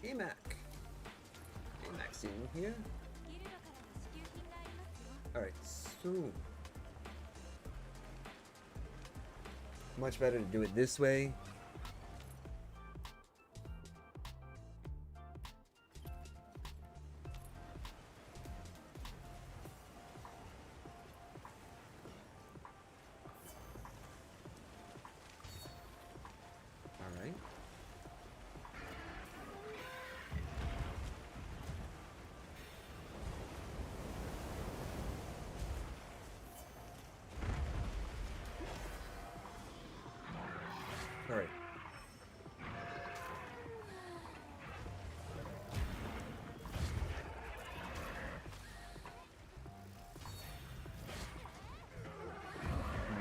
AMAC. AMAC's in here. Alright, so... much better to do it this way. Alright. Alright.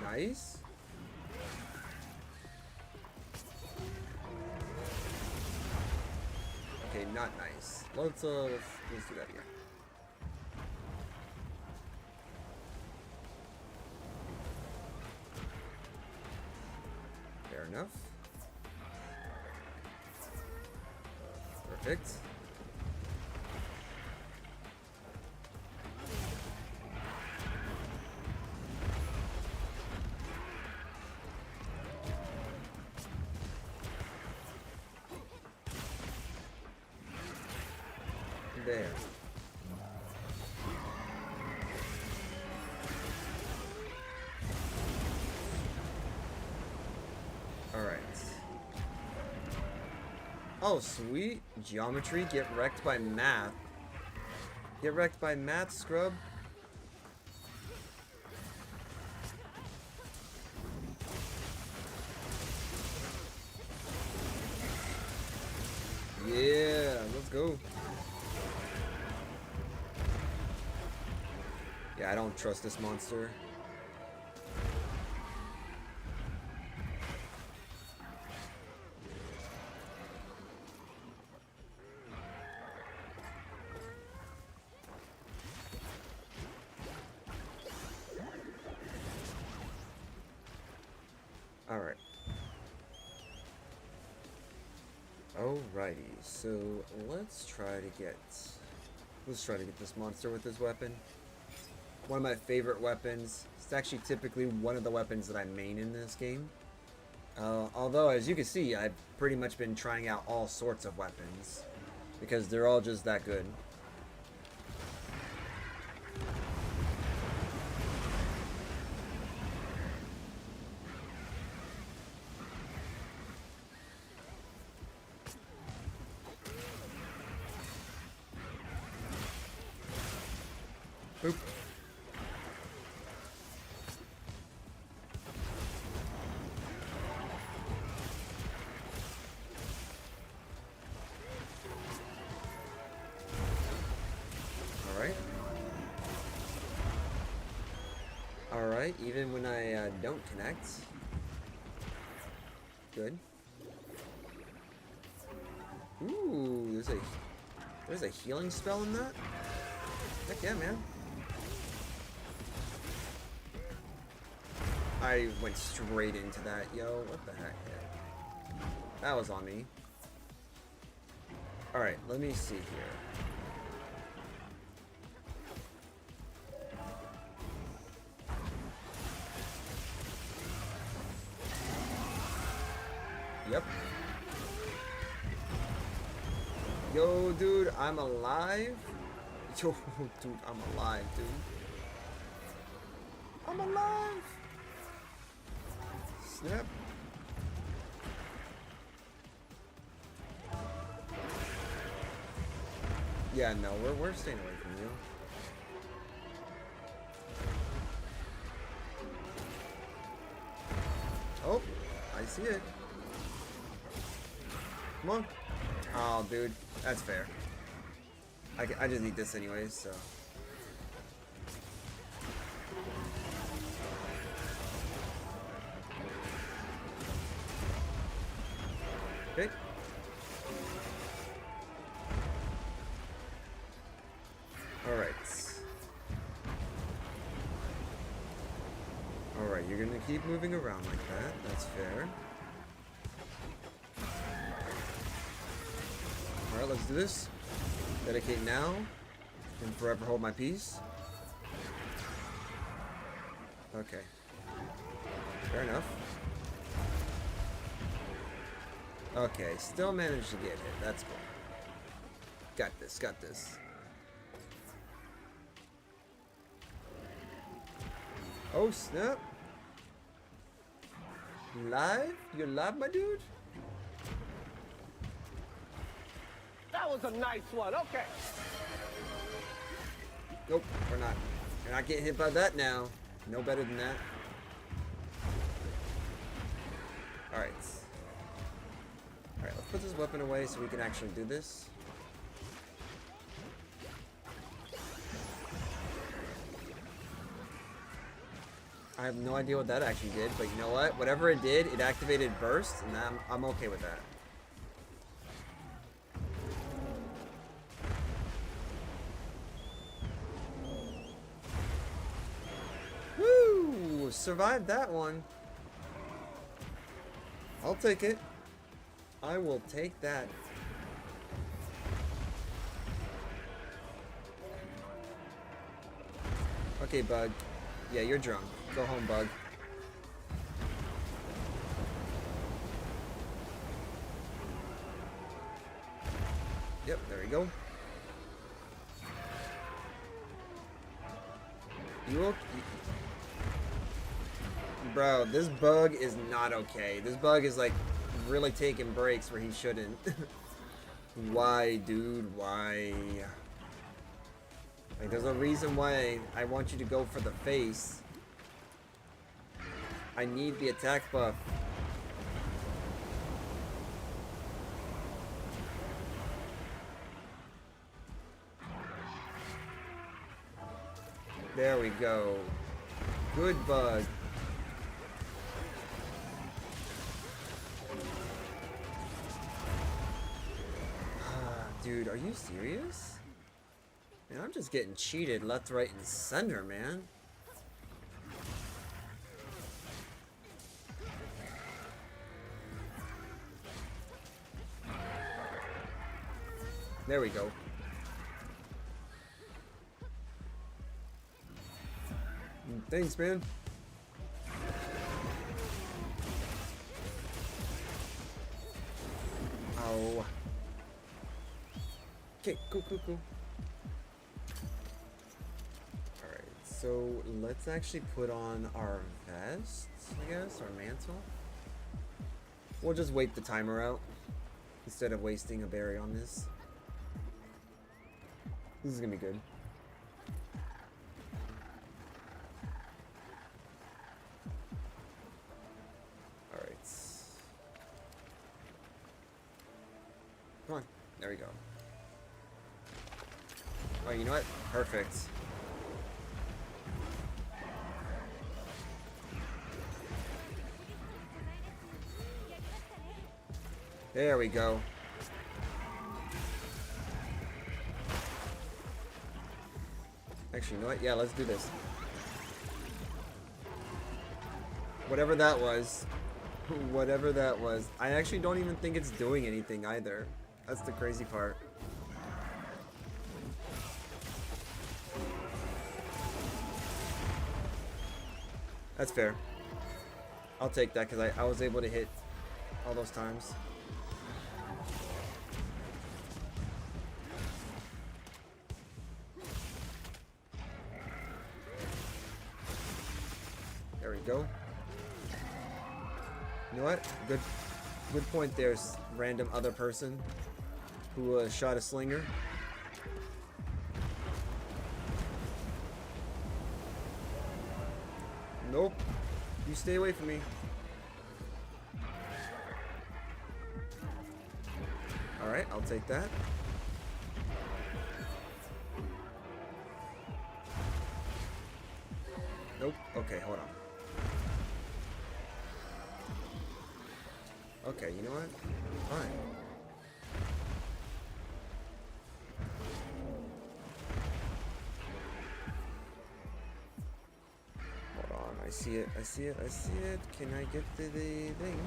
Nice. Okay, not nice. Let's do that again. Fair enough. Perfect. There. Alright. Oh, sweet. Geometry, get wrecked by math. Get wrecked by math, scrub. Yeah, let's go. Yeah, I don't trust this monster. Alright. Alrighty, so let's try to get this monster with this weapon. One of my favorite weapons. It's actually typically one of the weapons that I main in this game. Although, as you can see, I've pretty much been trying out all sorts of weapons. Because they're all just that good. Boop. Alright, even when I don't connect. Good. Ooh, there's a healing spell in that? Heck yeah, man. I went straight into that, yo. What the heck? Yeah. That was on me. Alright, let me see here. Yep. Yo, dude, I'm alive. Yo, dude, I'm alive, dude. I'm alive. Snap. Yeah, no, we're staying away from you. Oh, I see it. Come on. Oh, dude. That's fair. I just need this anyways, so. Okay. Alright. Alright, you're gonna keep moving around like that. That's fair. Alright, let's do this. Dedicate now and forever hold my peace. Okay. Fair enough. Okay, still managed to get hit. That's cool. Got this, got this. Oh, snap. Live? You're live, my dude? That was a nice one. Okay. Nope, we're not. You're not getting hit by that now. No better than that. Alright. Alright, let's put this weapon away so we can actually do this. I have no idea what that actually did, but you know what? Whatever it did, it activated burst, and I'm okay with that. Woo! Survived that one. I'll take it. I will take that. Okay, Bug. Yeah, you're drunk. Go home, Bug. Yep, there we go. You okay? Bro, this Bug is not okay. This Bug is like really taking breaks where he shouldn't. Why, dude? Why? Like, there's a reason why I want you to go for the face. I need the attack buff. There we go. Good Bug. Dude, are you serious? Man, I'm just getting cheated left, right, and center, man. There we go. Thanks, man. go. Okay, cool. Alright, so let's actually put on our vests, I guess, our mantle. We'll just wait the timer out instead of wasting a berry on this. This is gonna be good. Alright. Come on. There we go. Oh, you know what? Perfect. There we go. Actually, you know what? Yeah, let's do this. Whatever that was. Whatever that was. I actually don't even think it's doing anything either. That's the crazy part. That's fair. I'll take that because I was able to hit all those times. There we go. You know what? Good point there, random other person who shot a slinger. Nope. You stay away from me. Alright, I'll take that. Nope. Okay, hold on. Okay, you know what? Fine. Hold on, I see it. Can I get to the thing?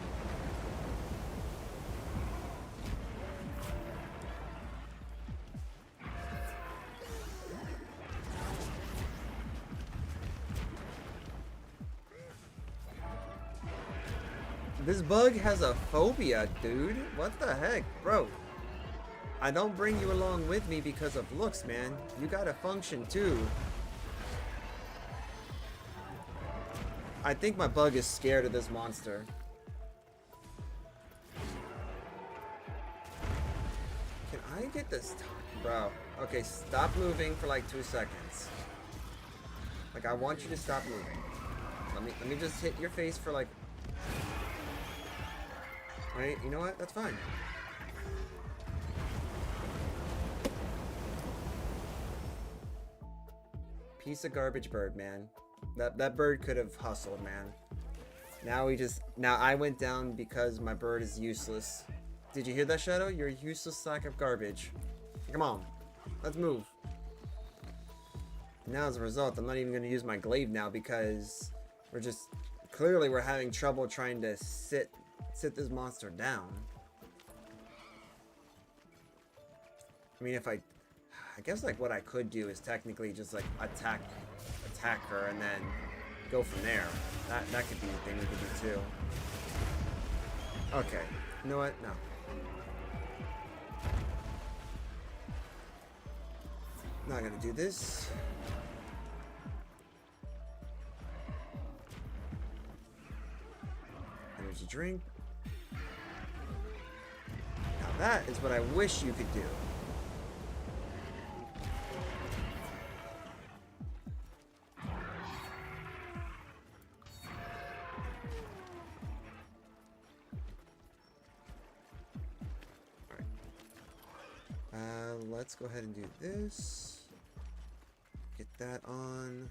This bug has a phobia, dude. What the heck, bro? I don't bring you along with me because of looks, man. You gotta function too. I think my bug is scared of this monster. Can I get this? Bro. Okay, stop moving for like 2 seconds. Like, I want you to stop moving. Let me just hit your face for like... Right, you know what? That's fine. Piece of garbage bird, man. That bird could have hustled, man. Now I went down because my bird is useless. Did you hear that, Shadow? You're a useless sack of garbage. Come on. Let's move. Now as a result, I'm not even going to use my glaive now because we're having trouble trying to sit this monster down. I mean, I guess like what I could do is technically just like attack her and then go from there. That could be a thing we could do too. Okay, you know what? No. Not gonna do this. Energy drink. Now that is what I wish you could do. Let's go ahead and do this. Get that on.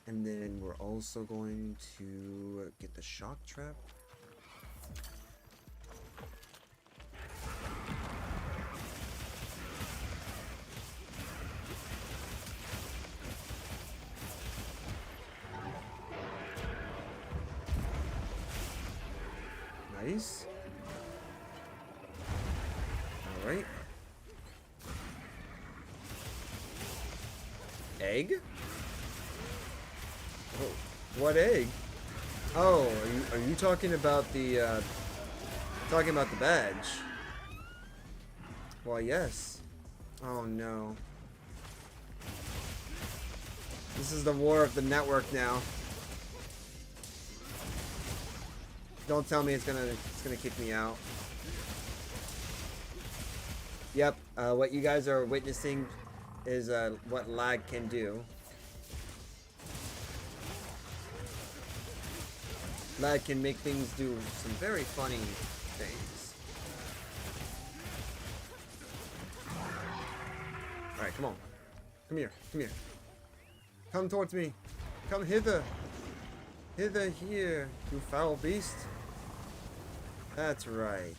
And then we're also going to get the shock trap. Nice. All right. Egg? Oh, what egg? Oh, are you talking about the badge? Well, yes. Oh no. This is the war of the network now. Don't tell me it's gonna kick me out. Yep, what you guys are witnessing is what lag can do. Lag can make things do some very funny things. Alright, come on. Come here, come here. Come towards me. Come hither. Hither here, you foul beast. That's right.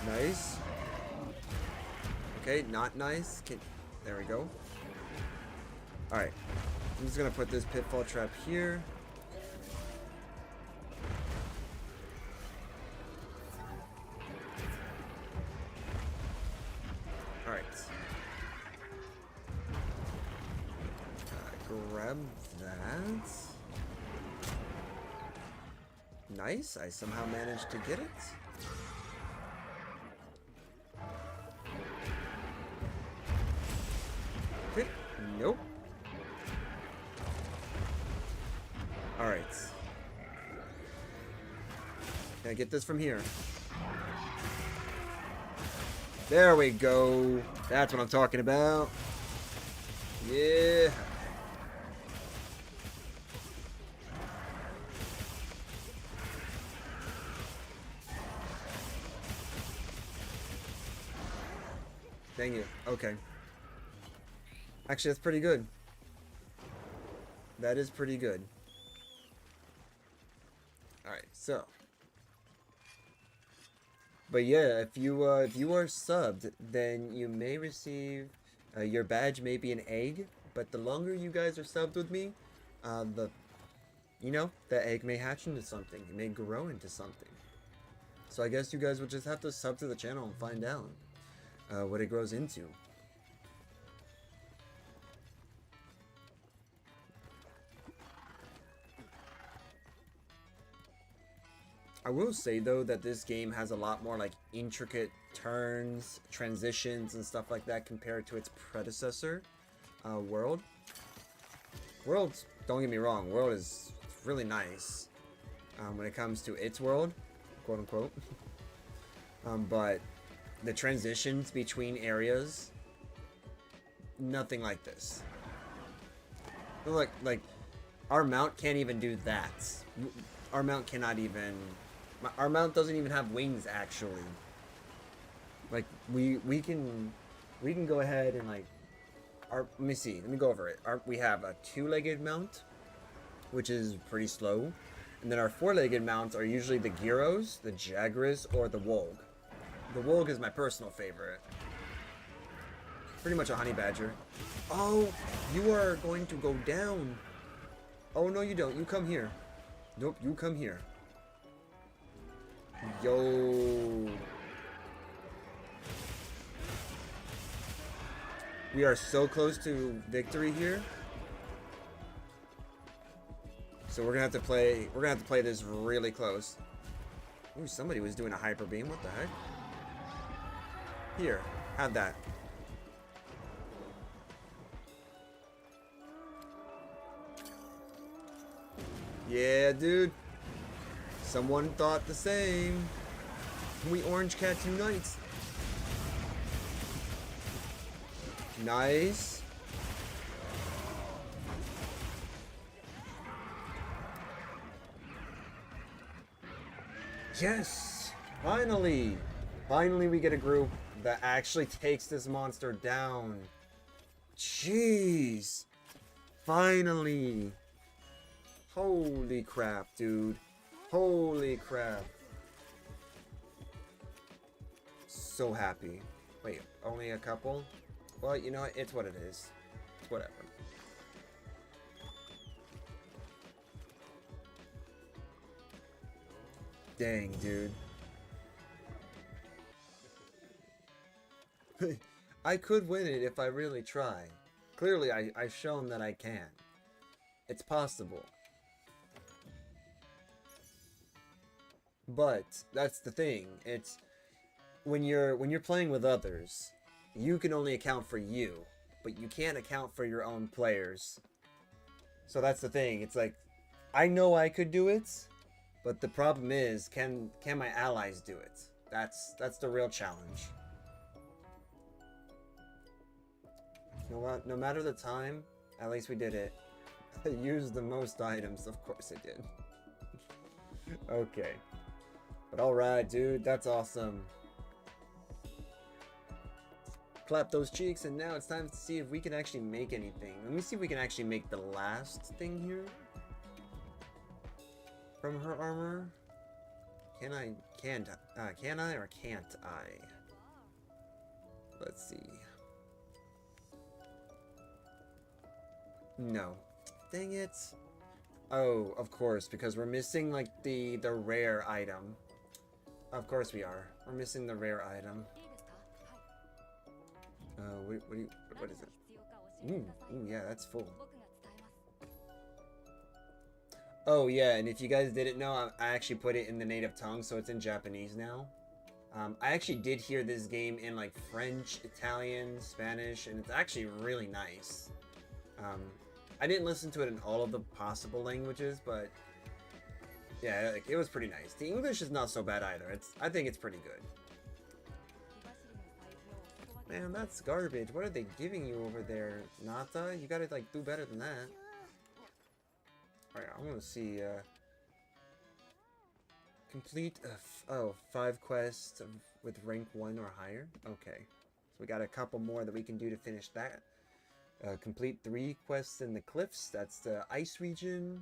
Nice. Okay, not nice. There we go. Alright. I'm just gonna put this pitfall trap here. Alright. Grab that. Nice. I somehow managed to get it. Okay. Nope. Alright. Can I get this from here? There we go. That's what I'm talking about. Yeah. Dang it. Okay. Actually, that's pretty good. That is pretty good. Alright, so. But yeah, if you are subbed, then you may receive your badge may be an egg, but the longer you guys are subbed with me, the egg may hatch into something. It may grow into something. So I guess you guys will just have to sub to the channel and find out what it grows into. I will say though that this game has a lot more like intricate turns, transitions, and stuff like that compared to its predecessor, World. World's, don't get me wrong, World is really nice when it comes to its world, quote unquote. But the transitions between areas, nothing like this. Like our mount can't even do that. Our mount cannot even. Our mount doesn't even have wings, actually. Like we can go ahead and like let me see. Let me go over it. We have a two-legged mount, which is pretty slow, and then our four-legged mounts are usually the Gyros, the Jagras, or the Wolg. The Wolg is my personal favorite. Pretty much a honey badger. Oh, you are going to go down. Oh no, you don't. You come here. Nope, you come here. Yo. We are so close to victory here. So we're gonna have to play this really close. Ooh, somebody was doing a hyper beam. What the heck? Here, have that. Yeah, dude. Someone thought the same. We Orange Cats unite. Nice. Yes! Finally! Finally we get a group that actually takes this monster down. Jeez! Finally! Holy crap, dude. Holy crap. So happy. Wait, only a couple? Well, you know what? It's what it is. It's whatever. Dang, dude. I could win it if I really try. Clearly, I've shown that I can. It's possible. But that's the thing. It's when you're playing with others, you can only account for you, but you can't account for your own players. So that's the thing. It's like I know I could do it, but the problem is can my allies do it? That's the real challenge. No matter the time, at least we did it. I used the most items, of course I did. Okay. But alright, dude, that's awesome. Clap those cheeks, and now it's time to see if we can actually make anything. Let me see if we can actually make the last thing here. From her armor. Can I or can't I? Let's see. No. Dang it. Oh, of course, because we're missing like the rare item. Of course we are. We're missing the rare item. What is it? Ooh, yeah, that's full. Oh yeah, and if you guys didn't know, I actually put it in the native tongue, so it's in Japanese now. I actually did hear this game in like French, Italian, Spanish, and it's actually really nice. I didn't listen to it in all of the possible languages, but yeah, like, it was pretty nice. The English is not so bad either. I think it's pretty good. Man, that's garbage. What are they giving you over there, Nata? You gotta like do better than that. Alright, I want to see, complete, 5 quests with rank 1 or higher. Okay. So we got a couple more that we can do to finish that. Complete 3 quests in the cliffs. That's the ice region.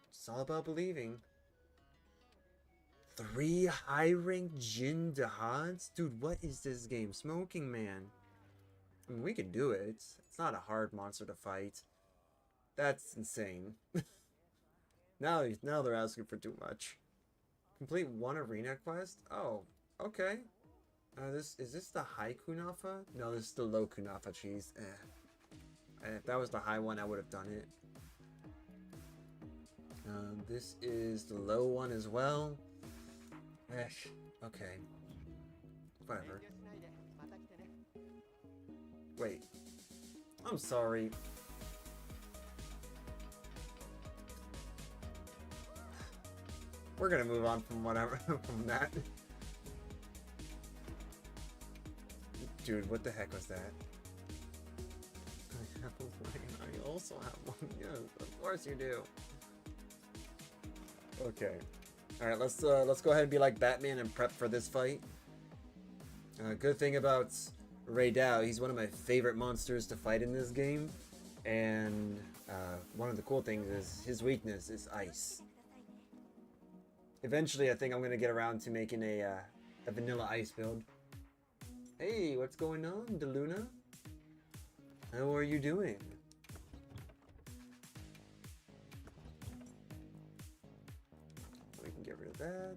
It's all about believing. 3 high rank Jin Dahads? Dude, what is this game? Smoking Man. I mean, we can do it. It's not a hard monster to fight. That's insane. Now they're asking for too much. Complete 1 arena quest? Oh, okay. Is this the high Kunafa? No, this is the low Kunafa cheese. If that was the high one, I would have done it. This is the low one as well. Okay. Whatever. Wait. I'm sorry. We're gonna move on from whatever from that. Dude, what the heck was that? I have one. I also have one. Yes, of course you do. Okay. All right, let's go ahead and be like Batman and prep for this fight. Good thing about Ray Dao, he's one of my favorite monsters to fight in this game, and one of the cool things is his weakness is ice. Eventually, I think I'm gonna get around to making a vanilla ice build. Hey, what's going on, DeLuna? How are you doing? We can get rid of that.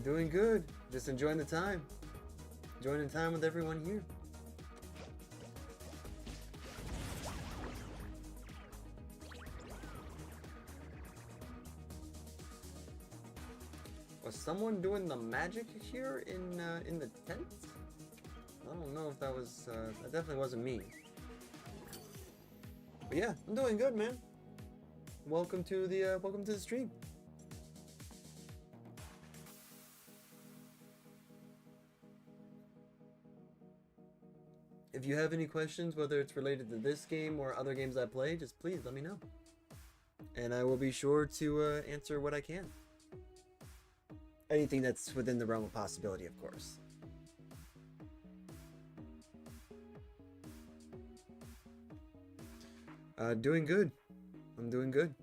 Doing good. Just enjoying the time. Enjoying the time with everyone here. Was someone doing the magic here in the tent? I don't know if that was that definitely wasn't me. But yeah, I'm doing good, man. Welcome to the stream. If you have any questions, whether it's related to this game or other games I play, just please let me know. And I will be sure to answer what I can. Anything that's within the realm of possibility, of course. Doing good. I'm doing good.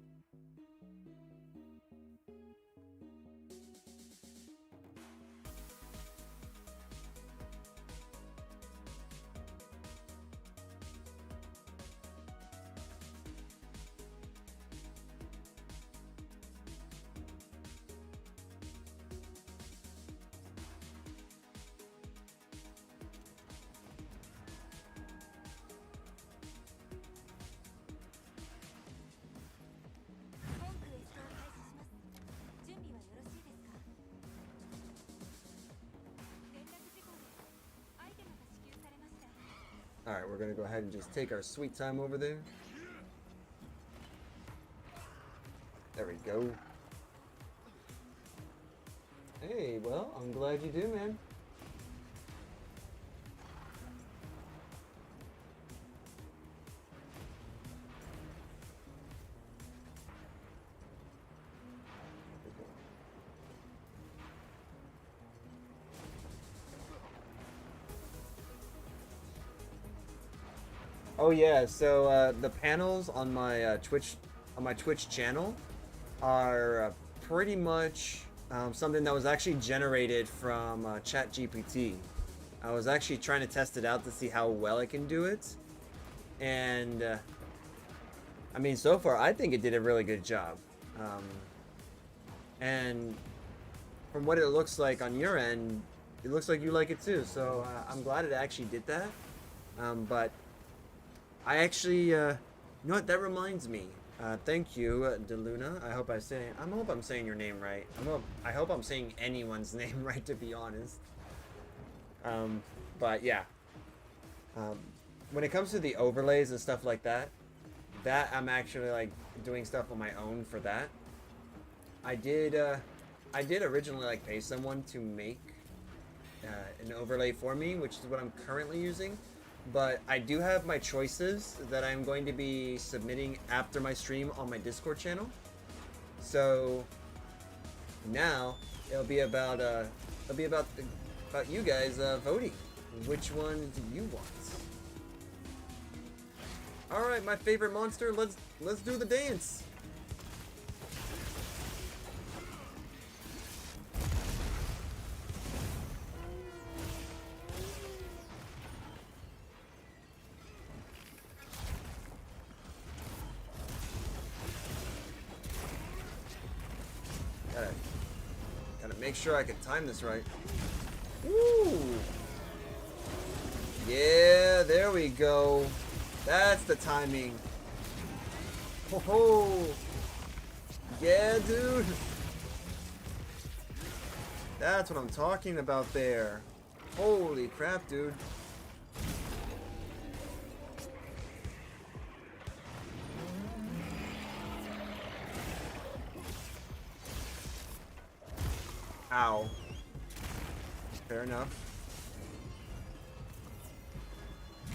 Alright, we're gonna go ahead and just take our sweet time over there. There we go. Hey, well, I'm glad you do, man. Oh yeah, so the panels on my Twitch channel are pretty much something that was actually generated from ChatGPT. I was actually trying to test it out to see how well I can do it, and I mean, so far I think it did a really good job. And from what it looks like on your end, it looks like you like it too. So I'm glad it actually did that. But I actually, you know what? That reminds me. Thank you, DeLuna. I hope I'm saying your name right. I hope I'm saying anyone's name right, to be honest. But yeah. When it comes to the overlays and stuff like that, I'm actually like doing stuff on my own for that. I did originally like pay someone to make an overlay for me, which is what I'm currently using. But I do have my choices that I'm going to be submitting after my stream on my Discord channel. So now it'll be about you guys voting. Which one do you want? All right, my favorite monster. Let's do the dance. Gotta make sure I can time this right. Woo! Yeah, there we go. That's the timing. Ho ho! Yeah, dude. That's what I'm talking about there. Holy crap, dude. Ow. Fair enough.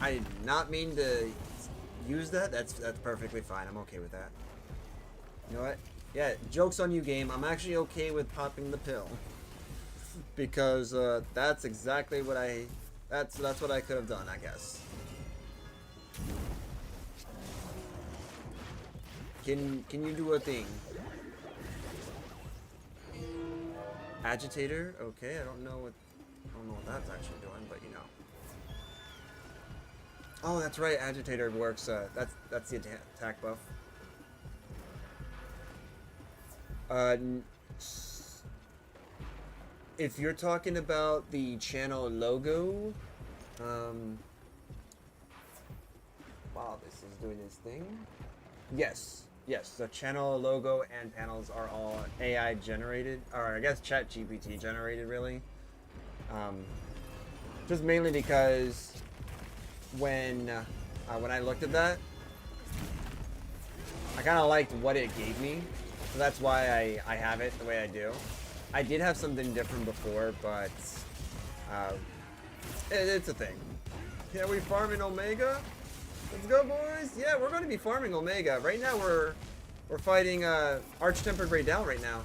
I did not mean to use that. That's perfectly fine. I'm okay with that. You know what? Yeah, joke's on you, game. I'm actually okay with popping the pill. Because that's exactly what that's what I could have done, I guess. Can you do a thing? Agitator? Okay, I don't know what that's actually doing, but you know. Oh, that's right. Agitator works. That's the attack buff. If you're talking about the channel logo, wow, this is doing its thing. Yes, the channel logo and panels are all AI generated, or I guess ChatGPT generated, really. Just mainly because when I looked at that, I kind of liked what it gave me, so that's why I have it the way I do. I did have something different before, but it's a thing. Yeah, we farming Omega. Let's go, boys. Yeah, we're going to be farming Omega. Right now, we're fighting Arch-Tempered Raydell right now.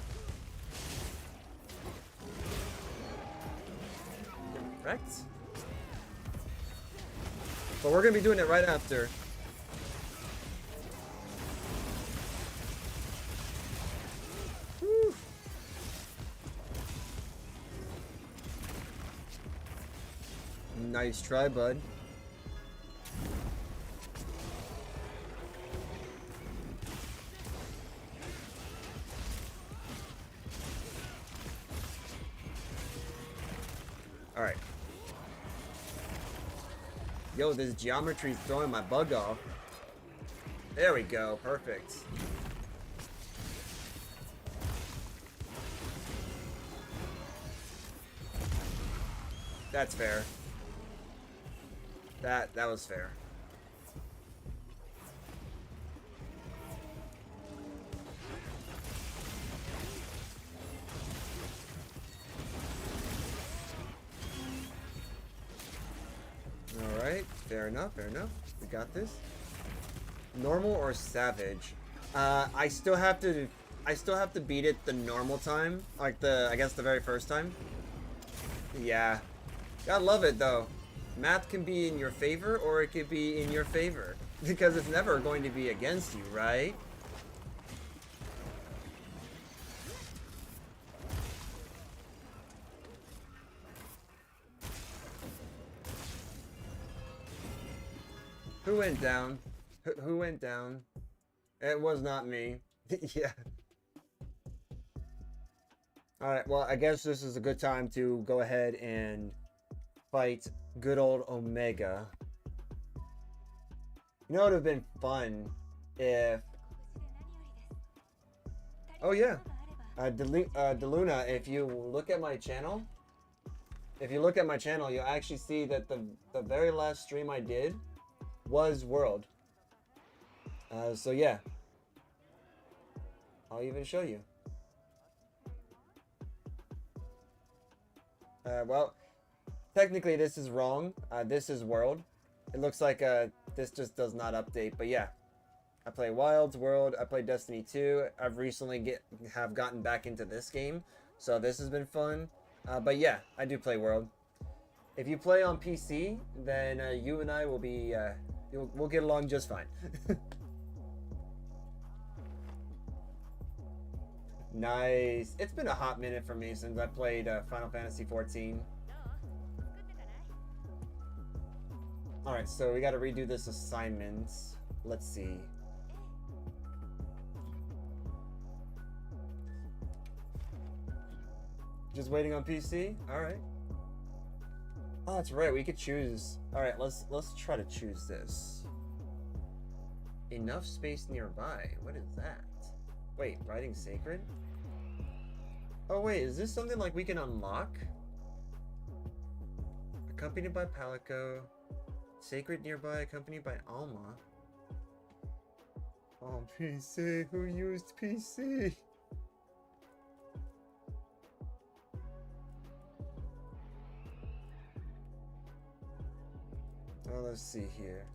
Correct? But we're going to be doing it right after. Woo. Nice try, bud. Alright. Yo, this geometry's throwing my bug off. There we go. Perfect. That's fair. That was fair. Alright, fair enough, fair enough. We got this. Normal or savage? I still have to beat it the normal time. Like I guess the very first time. Yeah. Gotta love it though. Math can be in your favor or it could be in your favor. Because it's never going to be against you, right? Who went down? Who went down? It was not me. Yeah. Alright, well, I guess this is a good time to go ahead and fight good old Omega. You know, it would have been fun if... Oh, yeah. DeLuna, if you look at my channel... you'll actually see that the very last stream I did was World. So yeah. I'll even show you. Well, technically this is wrong. This is World. It looks like this just does not update, but yeah. I play Wilds, World, I play Destiny 2. I've recently have gotten back into this game, so this has been fun. But yeah, I do play World. If you play on PC, then you and I will be, we'll get along just fine. Nice. It's been a hot minute for me since I played Final Fantasy 14. Alright, so we gotta redo this assignment. Let's see. Just waiting on PC? Alright. Oh, that's right, we could choose. Alright, let's try to choose this. Enough space nearby. What is that? Wait, Riding Sacred? Oh wait, is this something like we can unlock? Accompanied by Palico. Sacred nearby, accompanied by Alma. Oh, PC. Who used PC? Oh, let's see here.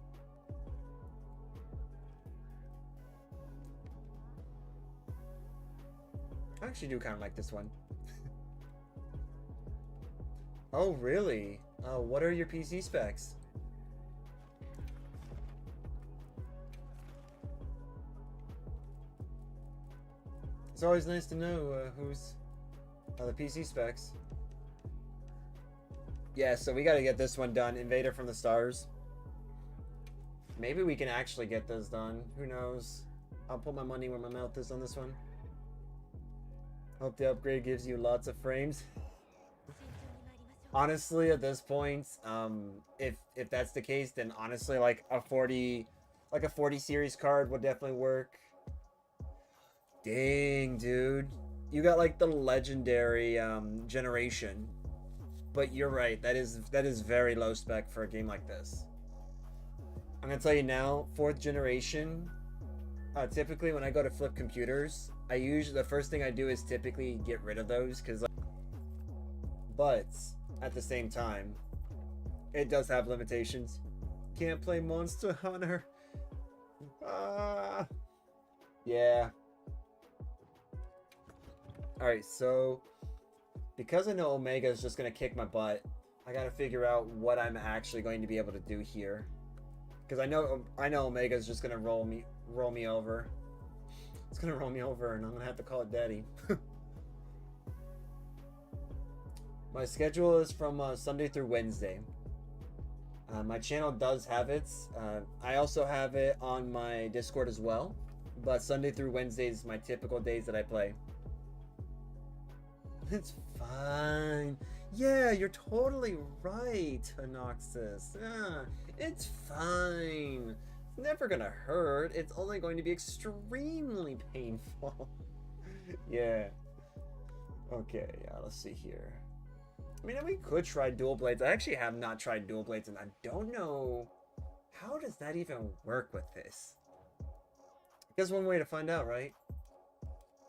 I actually do kind of like this one. Oh, really? What are your PC specs? It's always nice to know who's the PC specs. Yeah, so we gotta get this one done. Invader from the Stars. Maybe we can actually get this done. Who knows? I'll put my money where my mouth is on this one. Hope the upgrade gives you lots of frames. Honestly, at this point, if that's the case, then honestly, like a 40 series card would definitely work. Dang, dude, you got like the legendary generation, but you're right. That is very low spec for a game like this. I'm gonna tell you now, 4th generation. Typically, when I go to flip computers, the first thing I do is typically get rid of those, but at the same time, it does have limitations. Can't play Monster Hunter. Yeah. Alright, so because I know Omega is just gonna kick my butt, I gotta figure out what I'm actually going to be able to do here. Because I know Omega is just gonna roll me over. It's gonna roll me over, and I'm gonna have to call it daddy. My schedule is from Sunday through Wednesday. My channel does have it. I also have it on my Discord as well. But Sunday through Wednesday is my typical days that I play. It's fine. Yeah, you're totally right, Anoxis. Yeah, it's fine. It's never gonna hurt. It's only going to be extremely painful. Yeah. Okay, let's see here. I mean, we could try dual blades. I actually have not tried dual blades, and I don't know how does that even work with this. There's one way to find out, right?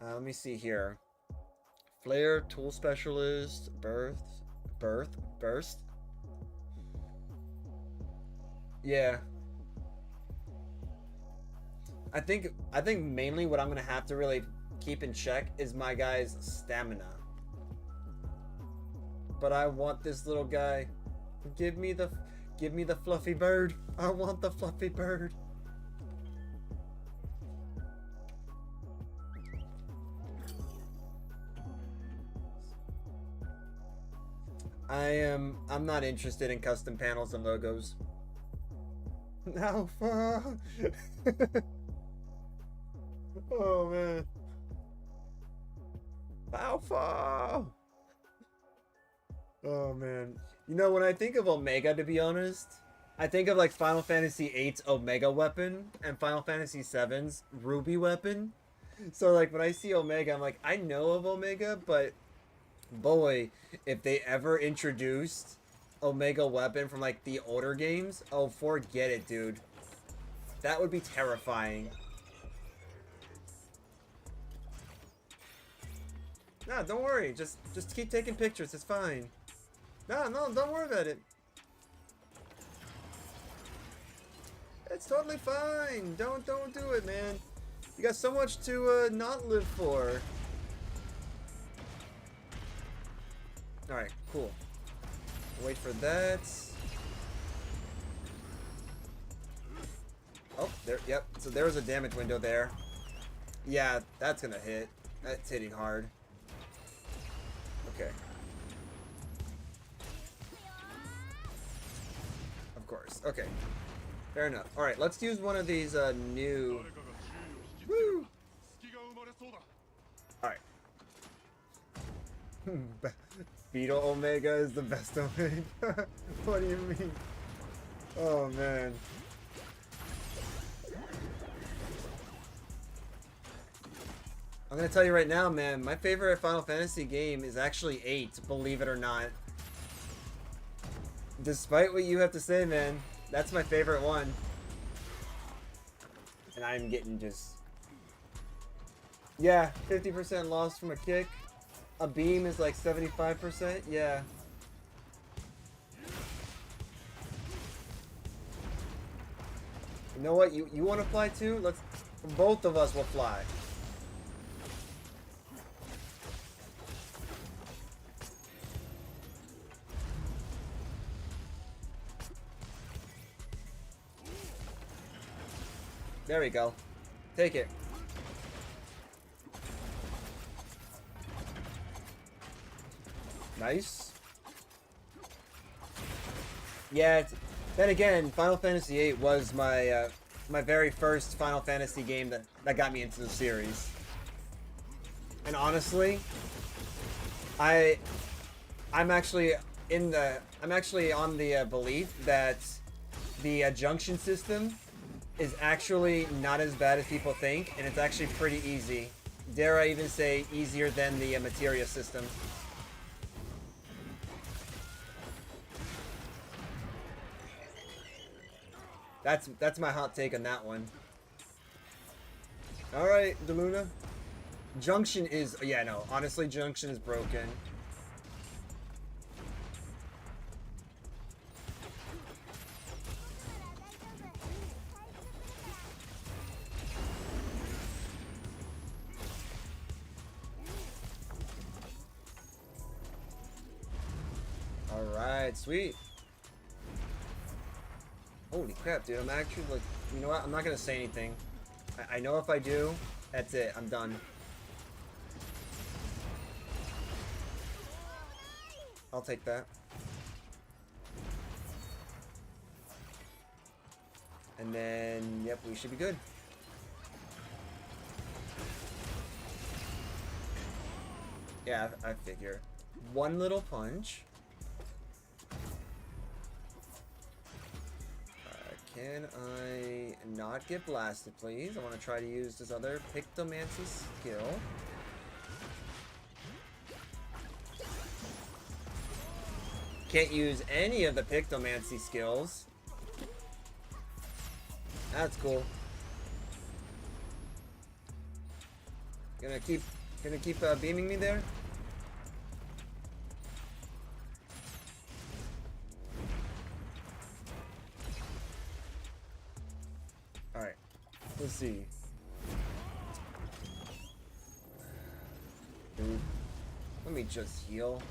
Let me see here. Flare, tool specialist, burst. Yeah. I think mainly what I'm gonna have to really keep in check is my guy's stamina. But I want this little guy. Give me the fluffy bird. I want the fluffy bird. I'm not interested in custom panels and logos. Alpha. Oh man. Alpha. Oh man. You know, when I think of Omega, to be honest, I think of like Final Fantasy VIII's Omega weapon and Final Fantasy VII's Ruby weapon. So like when I see Omega, I'm like, I know of Omega, but boy, if they ever introduced Omega weapon from like the older games, oh forget it, dude. That would be terrifying. Nah, don't worry. Just keep taking pictures. It's fine. No, don't worry about it. It's totally fine. Don't do it, man. You got so much to not live for. All right, cool. Wait for that. Oh, there. Yep. So there was a damage window there. Yeah, that's gonna hit. That's hitting hard. Okay. Of course. Okay. Fair enough. All right, let's use one of these new. Woo! All right. Beetle Omega is the best Omega. What do you mean? Oh man. I'm gonna tell you right now, man, my favorite Final Fantasy game is actually 8, believe it or not. Despite what you have to say, man, that's my favorite one. And I'm getting just... Yeah, 50% lost from a kick. A beam is like 75%, yeah. You know what, you want to fly too? Let's... Both of us will fly. There we go. Take it. Nice. Yeah, then again, Final Fantasy VIII was my my very first Final Fantasy game that got me into the series. And honestly, I'm actually on the belief that the junction system is actually not as bad as people think, and it's actually pretty easy. Dare I even say easier than the materia system. That's my hot take on that one. All right, DeLuna. Junction is, yeah, no, honestly, Junction is broken. Alright, sweet. Holy crap, dude. I'm actually like, you know what? I'm not gonna say anything. I know if I do, that's it. I'm done. I'll take that. And then, yep, we should be good. Yeah, I figure. One little punch. Can I not get blasted, please? I want to try to use this other Pictomancy skill. can't use any of the Pictomancy skills. That's cool. Gonna keep beaming me there. All right, let's see. Dude, let me just heal.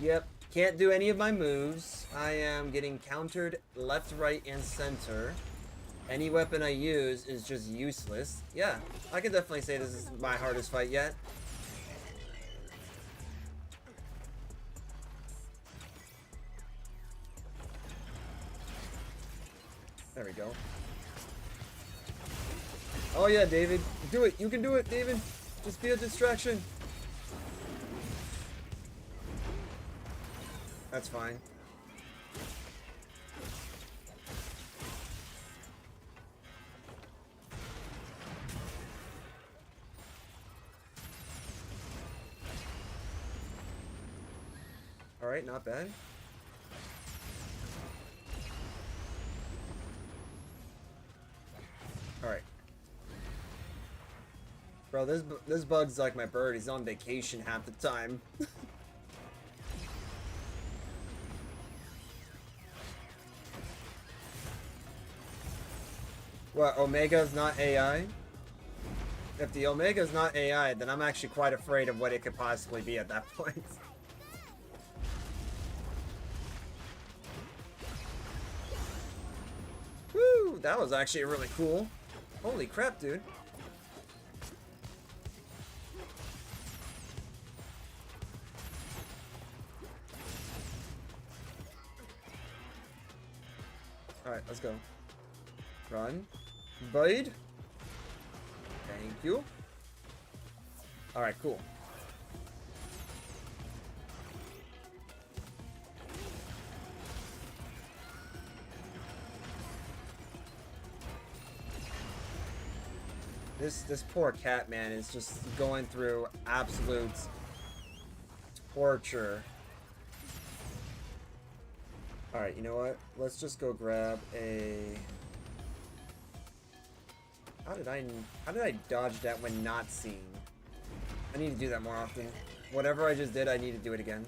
Yep, can't do any of my moves. I am getting countered left, right, and center. Any weapon I use is just useless. Yeah, I can definitely say this is my hardest fight yet. There we go. Oh yeah, David. Do it. You can do it, David. Just be a distraction. That's fine. Alright, not bad. Alright. Bro, this bug's like my bird. He's on vacation half the time. What, Omega's not AI? If the Omega's not AI, then I'm actually quite afraid of what it could possibly be at that point. Woo! That was actually really cool. Holy crap, dude. Alright, let's go. Run. Bide. Thank you. Alright, cool. This poor cat, man, is just going through absolute torture. Alright, you know what? Let's just go grab a... How did I dodge that when not seen? I need to do that more often. Whatever I just did, I need to do it again.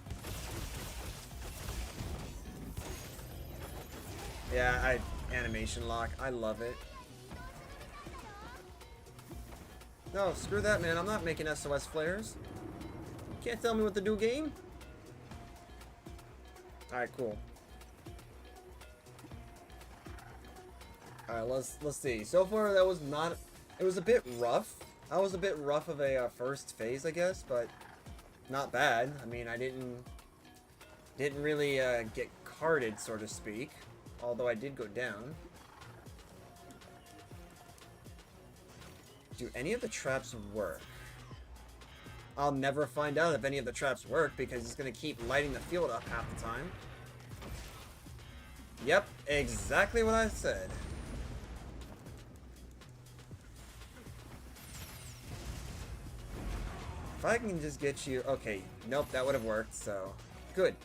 Yeah, animation lock. I love it. No, screw that, man. I'm not making SOS flares. You can't tell me what to do, game. Alright, cool. Alright, let's see. So far, that was not... It was a bit rough. That was a bit rough of a first phase, I guess, but not bad. I mean, I didn't really get carded, so to speak. Although I did go down. Do any of the traps work? I'll never find out if any of the traps work because he's going to keep lighting the field up half the time. Yep, exactly what I said. If I can just get you... Okay, nope, that would have worked, so... Good.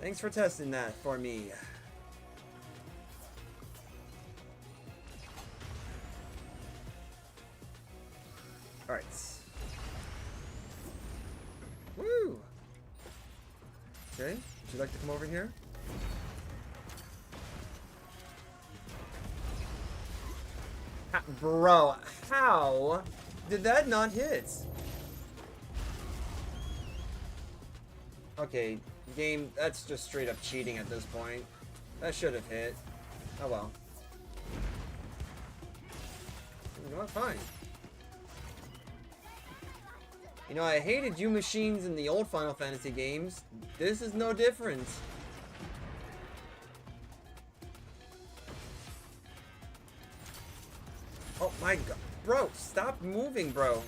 Thanks for testing that for me. Alright. Woo! Okay, would you like to come over here? Bro, how did that not hit? Okay, game, that's just straight up cheating at this point. That should have hit. Oh well. You know what? Fine. You know, I hated you machines in the old Final Fantasy games. This is no different. Oh my god. Bro, stop moving, bro.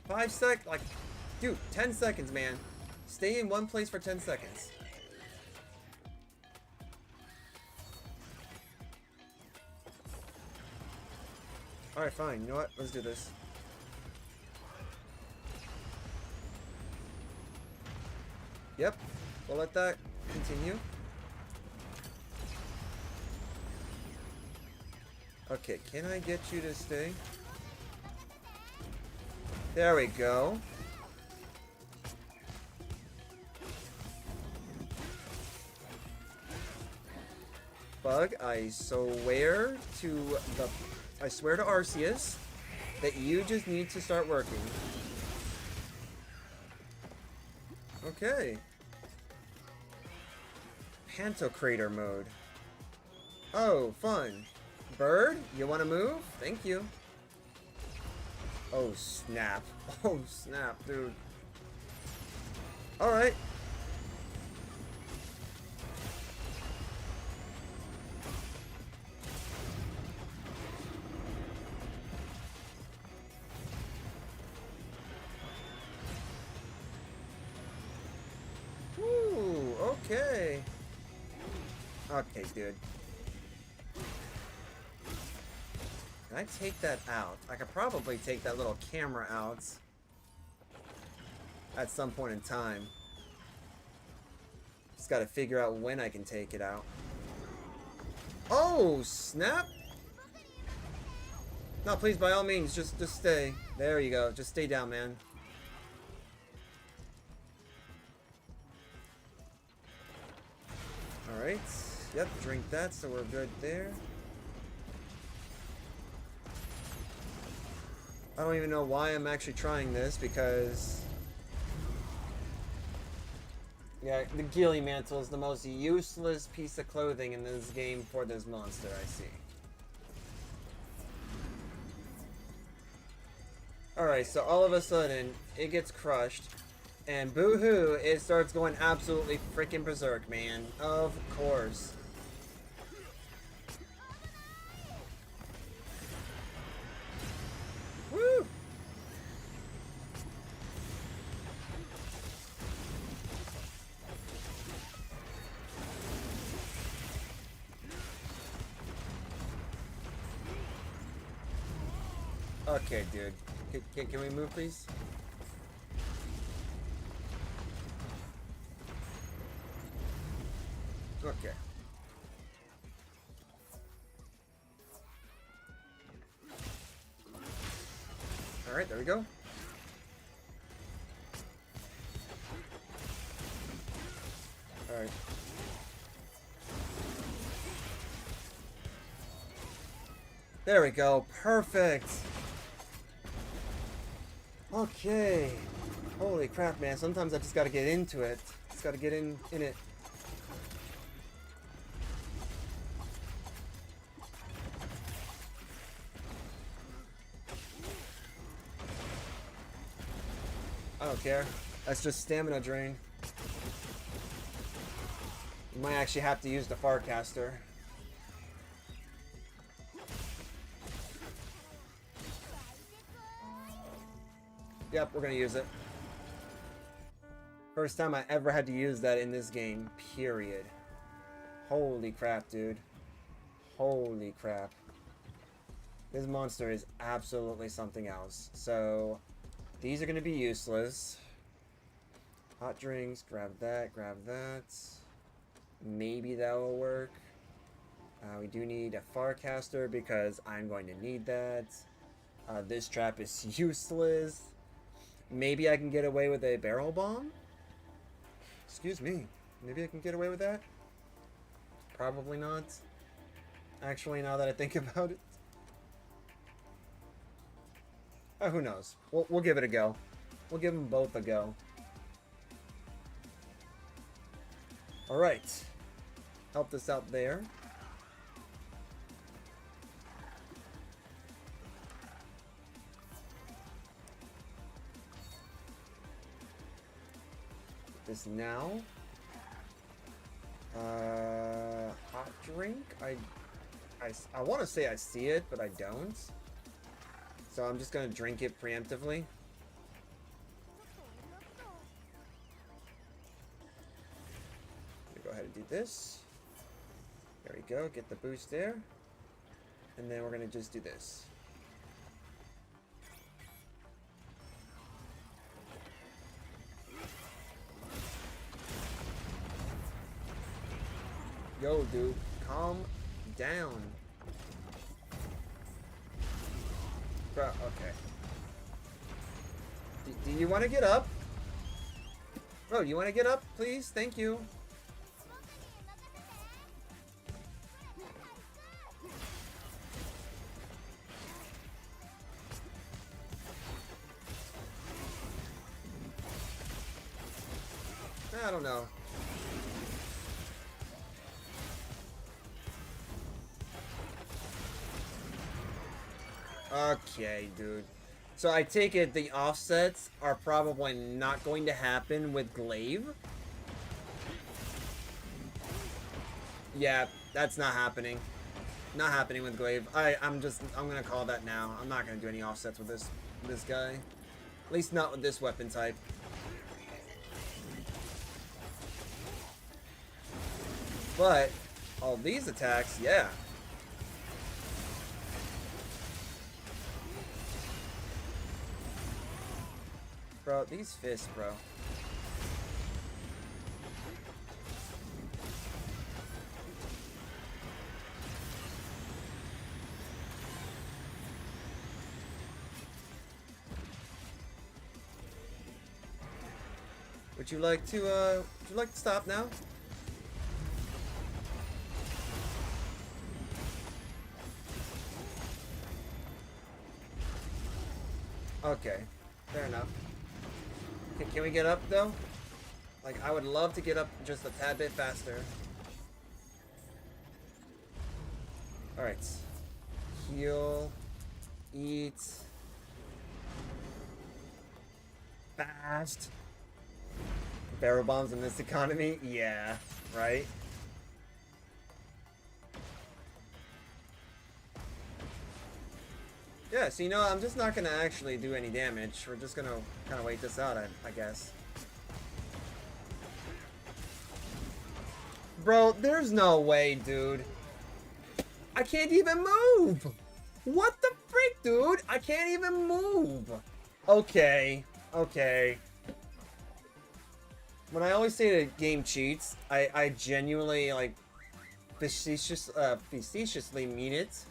5 sec, like, dude, 10 seconds, man. Stay in one place for 10 seconds. Alright, fine. You know what? Let's do this. Yep. We'll let that continue. Okay, can I get you to stay? There we go. Bug, I swear to Arceus that you just need to start working. Okay. Pantocrator mode. Oh, fun. Bird, you want to move? Thank you. Oh, snap. Oh, snap, dude. Alright. Ooh, okay. Okay, dude. Can I take that out? I could probably take that little camera out at some point in time. Just gotta figure out when I can take it out. Oh, snap! No, please, by all means, just stay. There you go. Just stay down, man. Alright. Yep, drink that, so we're good there. I don't even know why I'm actually trying this, because... yeah, the Ghillie Mantle is the most useless piece of clothing in this game for this monster, I see. Alright, so all of a sudden, it gets crushed, and boo-hoo, it starts going absolutely freaking berserk, man. Of course. Woo! Okay, dude. Can we move, please? Okay. Alright, there we go. Alright. There we go. Perfect. Okay. Holy crap, man. Sometimes I just gotta get into it. Just gotta get in it. I don't care. That's just stamina drain. You might actually have to use the Farcaster. Yep, we're gonna use it. First time I ever had to use that in this game, period. Holy crap, dude. Holy crap. This monster is absolutely something else. So, these are gonna be useless. Hot drinks, grab that, grab that. Maybe that will work. We do need a Farcaster because I'm going to need that. This trap is useless. Maybe I can get away with a barrel bomb? Excuse me. Maybe I can get away with that? Probably not. Actually, now that I think about it. Oh, who knows? We'll give it a go. We'll give them both a go. Alright. Help us out there. This now. Hot drink? I want to say I see it, but I don't. So I'm just going to drink it preemptively. Go ahead and do this. There we go. Get the boost there. And then we're going to just do this. Yo, dude, calm down. Bro, okay. Do you want to get up? Bro, do you want to get up, please? Thank you. I don't know. Okay, dude. So I take it the offsets are probably not going to happen with Glaive? Yeah, that's not happening. Not happening with Glaive. I'm gonna call that now. I'm not gonna do any offsets with this guy. At least not with this weapon type. But all these attacks, yeah. Bro, these fists, bro. Would you like to stop now? Okay, fair enough. Can we get up, though? Like, I would love to get up just a tad bit faster. Alright. Heal. Eat. Fast. Barrel bombs in this economy? Yeah, right? Yeah, so you know, I'm just not gonna actually do any damage. We're just gonna kind of wait this out, I guess. Bro, there's no way, dude. I can't even move! What the freak, dude? I can't even move! Okay, okay. When I always say the game cheats, I genuinely, like, facetiously mean it.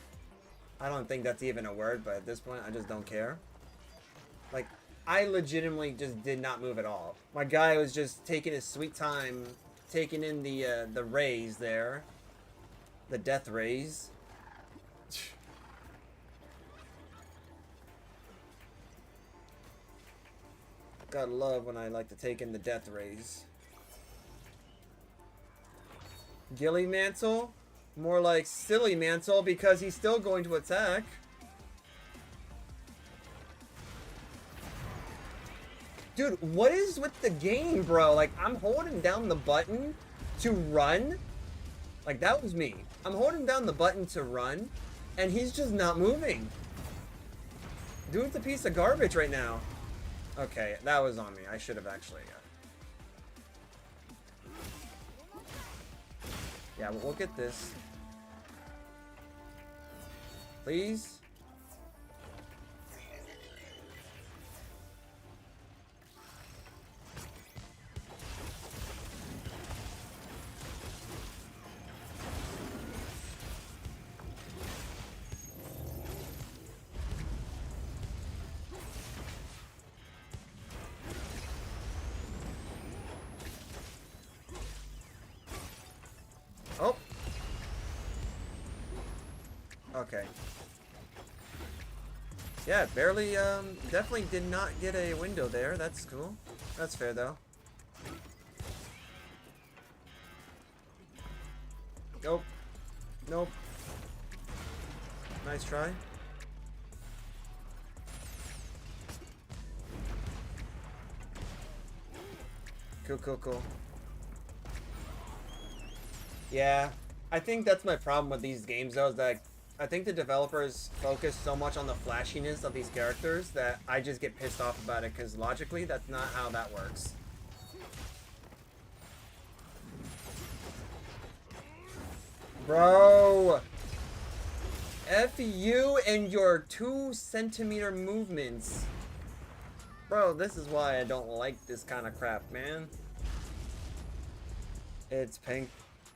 I don't think that's even a word, but at this point, I just don't care. Like, I legitimately just did not move at all. My guy was just taking his sweet time, taking in the rays there. The death rays. Gotta love when I like to take in the death rays. Gilly Mantle? More like Silly Mantle because he's still going to attack. Dude, what is with the game, bro? Like, I'm holding down the button to run. Like, that was me. I'm holding down the button to run, and he's just not moving. Dude's a piece of garbage right now. Okay, that was on me. I should have actually... yeah, we'll get this. Please? Oh. Okay. Yeah, barely, definitely did not get a window there. That's cool. That's fair, though. Nope. Nope. Nice try. Cool, cool, cool. Yeah, I think that's my problem with these games, though, is that I think the developers focus so much on the flashiness of these characters that I just get pissed off about it, because logically, that's not how that works. Bro! F you and your 2-centimeter movements. Bro, this is why I don't like this kind of crap, man. It's pink.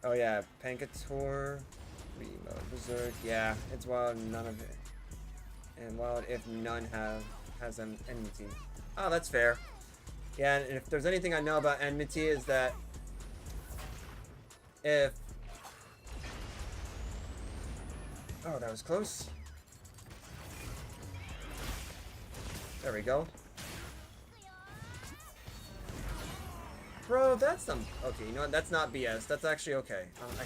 Oh yeah, Pankator, Remote Berserk. Yeah, it's wild. None of it, and wild if none has an enmity. Oh, that's fair. Yeah, and if there's anything I know about enmity is that if oh, that was close. There we go. Bro, that's some... Okay, you know what? That's not BS. That's actually okay.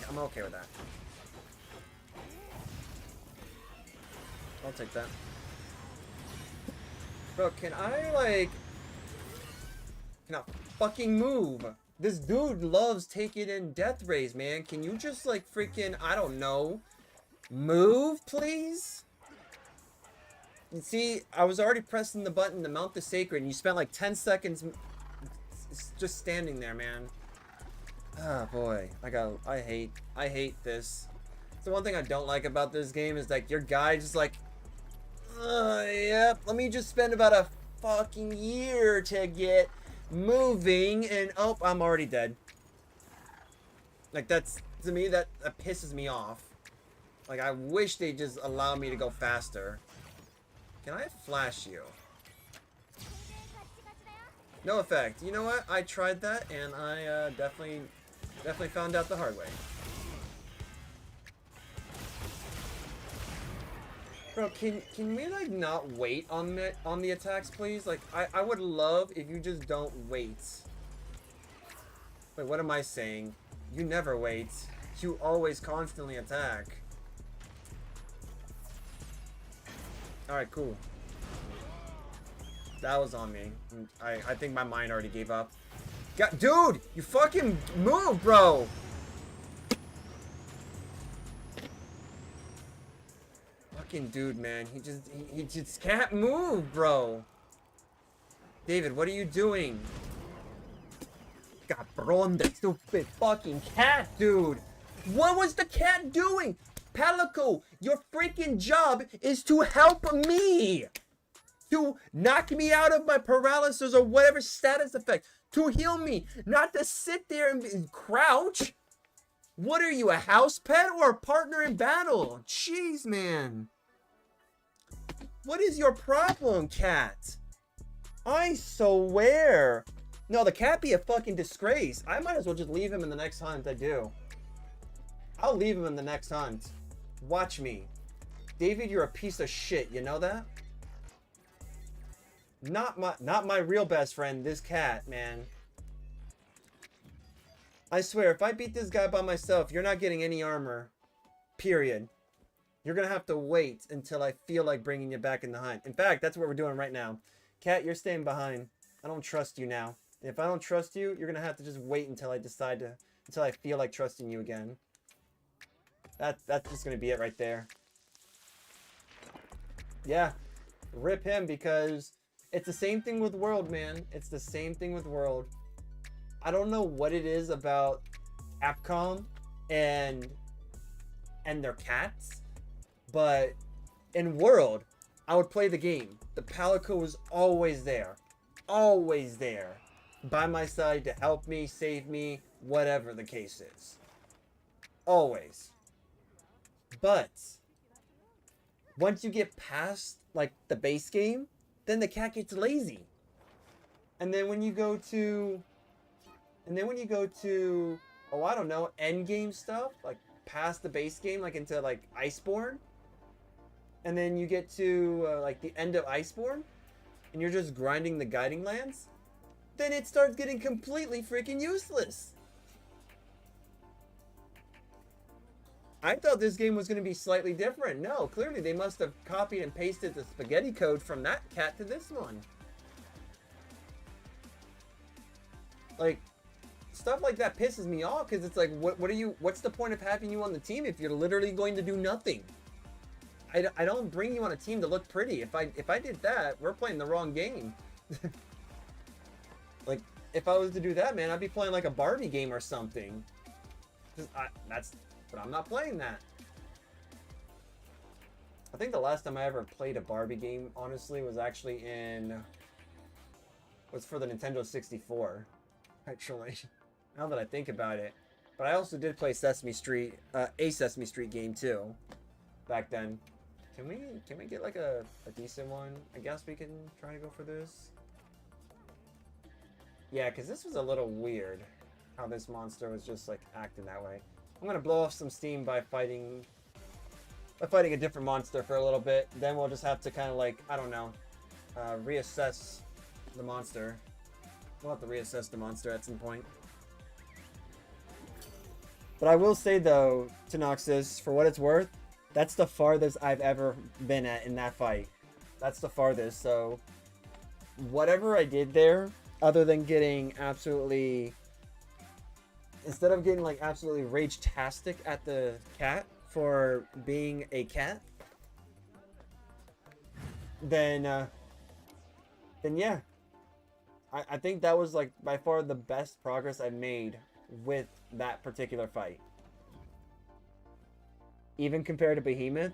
I'm okay with that. I'll take that. Bro, can I, like... Can I fucking move? This dude loves taking in death rays, man. Can you just, like, freaking... I don't know. Move, please? You see, I was already pressing the button to mount the sacred, and you spent, like, 10 seconds... just standing there, man. Ah, boy. I hate this. So one thing I don't like about this game is like your guy just like, yep, let me just spend about a fucking year to get moving and oh, I'm already dead. Like that's, to me, that pisses me off. Like I wish they just allow me to go faster. Can I flash you? No effect. You know what? I tried that, and I definitely found out the hard way. Bro, can we like not wait on the attacks, please? Like, I would love if you just don't wait. Wait, what am I saying? You never wait. You always constantly attack. All right, cool. That was on me. I think my mind already gave up. God, dude, you fucking move, bro. Fucking dude, man. He just can't move, bro. David, what are you doing? Cabron, that stupid fucking cat, dude. What was the cat doing? Palico, your freaking job is to help me. To knock me out of my paralysis or whatever status effect. To heal me. Not to sit there and crouch. What are you, a house pet or a partner in battle? Jeez, man. What is your problem, cat? I swear. No, the cat be a fucking disgrace. I might as well just leave him in the next hunt I do. I'll leave him in the next hunt. Watch me. David, you're a piece of shit. You know that? Not my real best friend, this cat, man. I swear, if I beat this guy by myself, you're not getting any armor. Period. You're gonna have to wait until I feel like bringing you back in the hunt. In fact, that's what we're doing right now. Cat, you're staying behind. I don't trust you now. If I don't trust you, you're gonna have to just wait until I decide to, until I feel like trusting you again. That's just gonna be it right there. Yeah. Rip him because it's the same thing with World, man. It's the same thing with World. I don't know what it is about Capcom and their cats, but in World, I would play the game. The Palico was always there. Always there. By my side to help me, save me, whatever the case is. Always. But once you get past like the base game, then the cat gets lazy. And then when you go to oh, I don't know, end game stuff, like past the base game, like into like Iceborne, and then you get to like the end of Iceborne, and you're just grinding the guiding lands, then it starts getting completely freaking useless. I thought this game was going to be slightly different. No, clearly they must have copied and pasted the spaghetti code from that cat to this one. Like, stuff like that pisses me off because it's like, what's the point of having you on the team if you're literally going to do nothing? I don't bring you on a team to look pretty. If I did that, we're playing the wrong game. Like, if I was to do that, man, I'd be playing like a Barbie game or something. But I'm not playing that. I think the last time I ever played a Barbie game, honestly, was actually was for the Nintendo 64. Actually, now that I think about it, But I also did play Sesame Street, a Sesame Street game too, back then. Can we get like a decent one? I guess we can try to go for this. Yeah, because this was a little weird, how this monster was just like acting that way. I'm gonna blow off some steam by fighting a different monster for a little bit. Then we'll just have to kind of like, I don't know, reassess the monster. We'll have to reassess the monster at some point. But I will say though, Tanoxis, for what it's worth, that's the farthest I've ever been at in that fight. That's the farthest, so whatever I did there, other than getting absolutely, instead of getting like absolutely rage-tastic at the cat for being a cat, then yeah. I think that was like by far the best progress I've made with that particular fight. Even compared to Behemoth.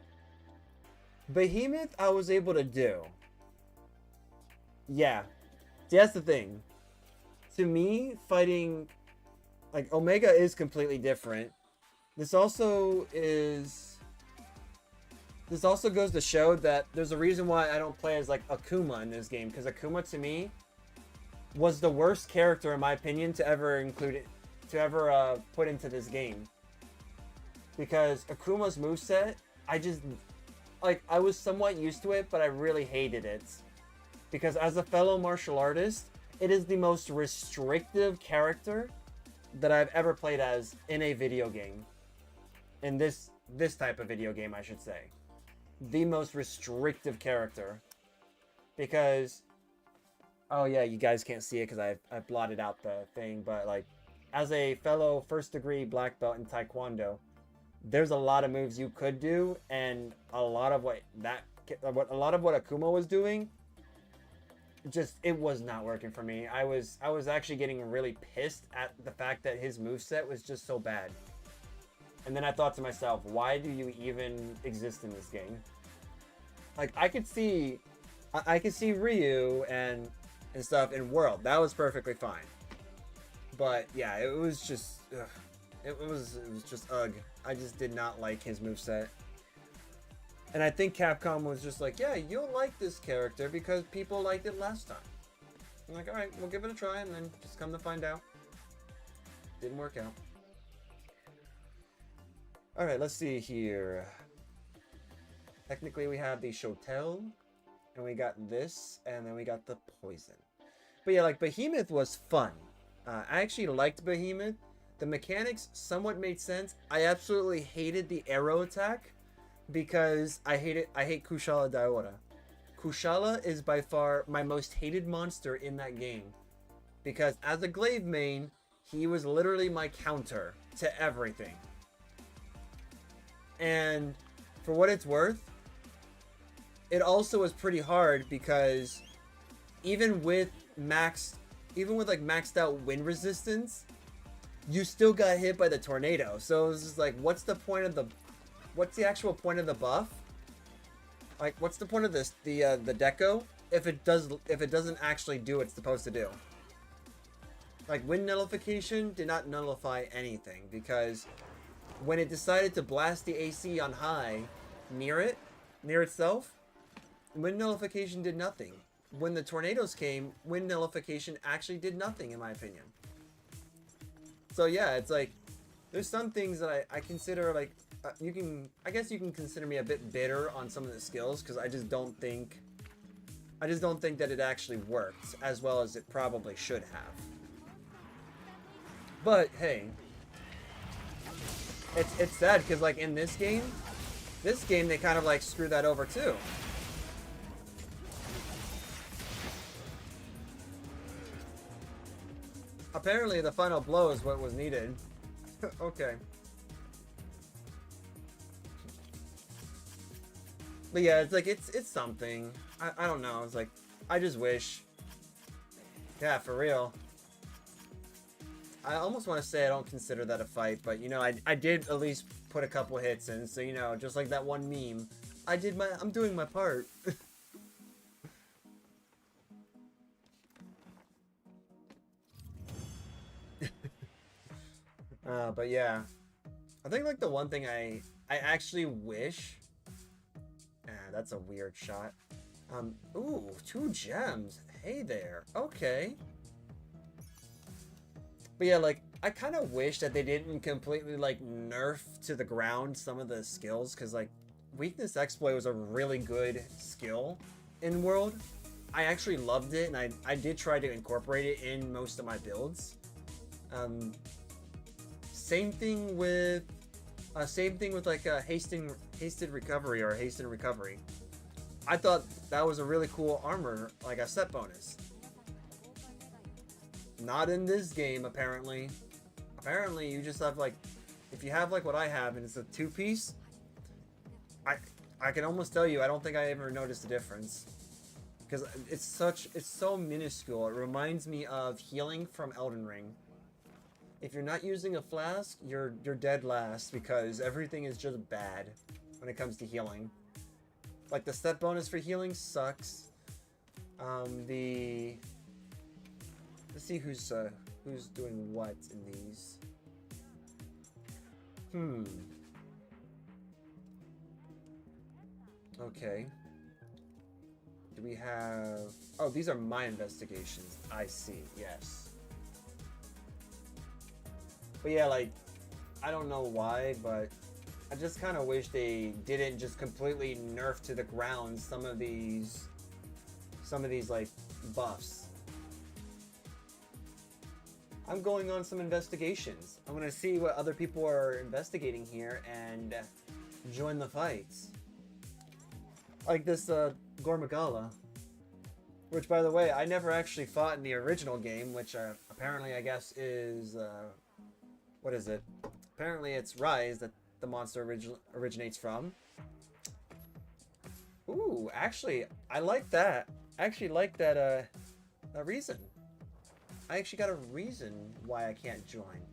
Behemoth I was able to do. Yeah. See, that's the thing. To me, fighting like Omega is completely different. This also goes to show that there's a reason why I don't play as like Akuma in this game, because Akuma to me was the worst character in my opinion to ever put into this game. Because Akuma's moveset, I was somewhat used to it, but I really hated it. Because as a fellow martial artist, it is the most restrictive character that I've ever played as in a video game. In this type of video game, I should say. The most restrictive character. Because, oh yeah, you guys can't see it because I've blotted out the thing, but like, as a fellow first degree black belt in Taekwondo, there's a lot of moves you could do, and a lot of what Akuma was doing, just, it was not working for me. I was actually getting really pissed at the fact that his moveset was just so bad. And then I thought to myself, why do you even exist in this game? Like, I could see Ryu and stuff in World. That was perfectly fine. But yeah, it was just, ugh. It was just ugh. I just did not like his moveset. And I think Capcom was just like, yeah, you'll like this character because people liked it last time. I'm like, alright, we'll give it a try, and then just come to find out, didn't work out. Alright, let's see here. Technically we have the Shotel, and we got this, and then we got the Poison. But yeah, like, Behemoth was fun. I actually liked Behemoth. The mechanics somewhat made sense. I absolutely hated the arrow attack because I hate Kushala Daora. Kushala is by far my most hated monster in that game because as a glaive main, he was literally my counter to everything. And for what it's worth, it also was pretty hard because even with like maxed out wind resistance, you still got hit by the tornado. So it was just like, what's the actual point of the buff? Like, what's the point of this, the deco, if it doesn't actually do what it's supposed to do? Like, wind nullification did not nullify anything because when it decided to blast the AC on high near itself, wind nullification did nothing. When the tornadoes came, wind nullification actually did nothing, in my opinion. So yeah, it's like, there's some things that I consider like, I guess you can consider me a bit bitter on some of the skills because I just don't think that it actually worked as well as it probably should have. But hey, it's sad because like in this game they kind of like screw that over too. Apparently the final blow is what was needed. Okay. But yeah, it's like, it's something. I don't know. It's like, I just wish. Yeah, for real. I almost want to say I don't consider that a fight, but you know, I did at least put a couple hits in, so you know, just like that one meme. I'm doing my part. But yeah, I think like the one thing I actually wish. That's a weird shot. Ooh, 2 gems. Hey there. Okay. But yeah, like, I kind of wish that they didn't completely, like, nerf to the ground some of the skills, because, like, Weakness Exploit was a really good skill in World. I actually loved it, and I did try to incorporate it in most of my builds. Same thing with like hasted recovery or hastened recovery. I thought that was a really cool armor, like a set bonus. Not in this game, apparently. Apparently, you just have like, if you have like what I have, and it's a 2-piece. I can almost tell you, I don't think I ever noticed a difference, because it's so minuscule. It reminds me of healing from Elden Ring. If you're not using a flask, you're dead last, because everything is just bad when it comes to healing. Like, the step bonus for healing sucks. Let's see who's doing what in these. Okay. Do we have... Oh, these are my investigations. I see, yes. But yeah, like, I don't know why, but I just kind of wish they didn't just completely nerf to the ground some of these like buffs. I'm going on some investigations. I'm gonna see what other people are investigating here and join the fights. Like this Gormagala, which, by the way, I never actually fought in the original game, which apparently I guess is what is it? Apparently it's Rise that the monster originates from. Ooh, actually, I like that. I actually like that a reason. I actually got a reason why I can't join.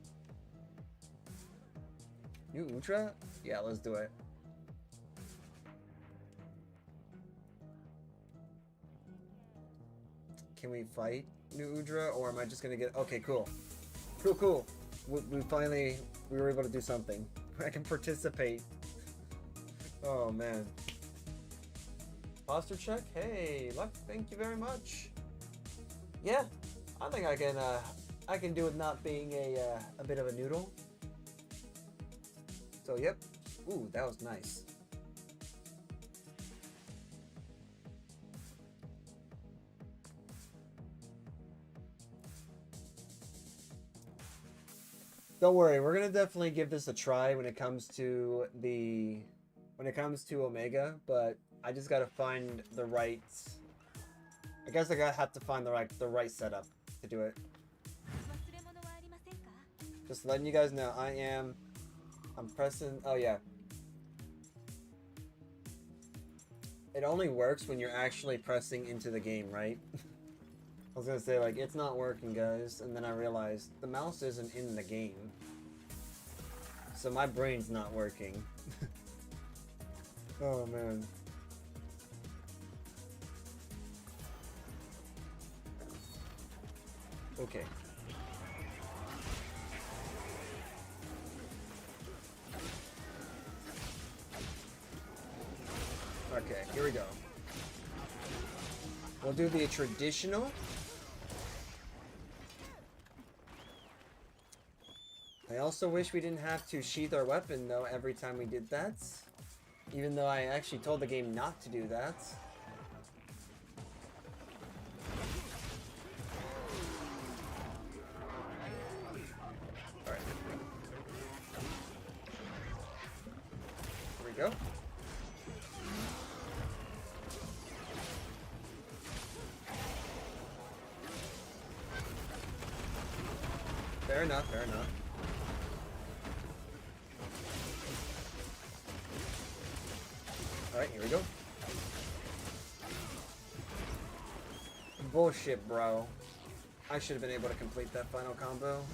New Ultra? Yeah, let's do it. Can we fight New Udra, or am I just gonna get... Okay, cool. Cool. We were able to do something. I can participate. Oh, man. Posture check? Hey, luck, thank you very much. Yeah, I think I can do with not being a bit of a noodle. So, yep. Ooh, that was nice. Don't worry, we're gonna definitely give this a try when it comes to Omega, but I just gotta find the right. I guess I have to find the right setup to do it. Just letting you guys know, I'm pressing. Oh yeah. It only works when you're actually pressing into the game, right? I was gonna say, like, it's not working, guys, and then I realized the mouse isn't in the game. So my brain's not working. Oh, man. Okay. Okay, here we go. We'll do the traditional. I also wish we didn't have to sheath our weapon, though, every time we did that. Even though I actually told the game not to do that. Alright. Here we go. Fair enough, fair enough. Alright, here we go. Bullshit, bro. I should have been able to complete that final combo.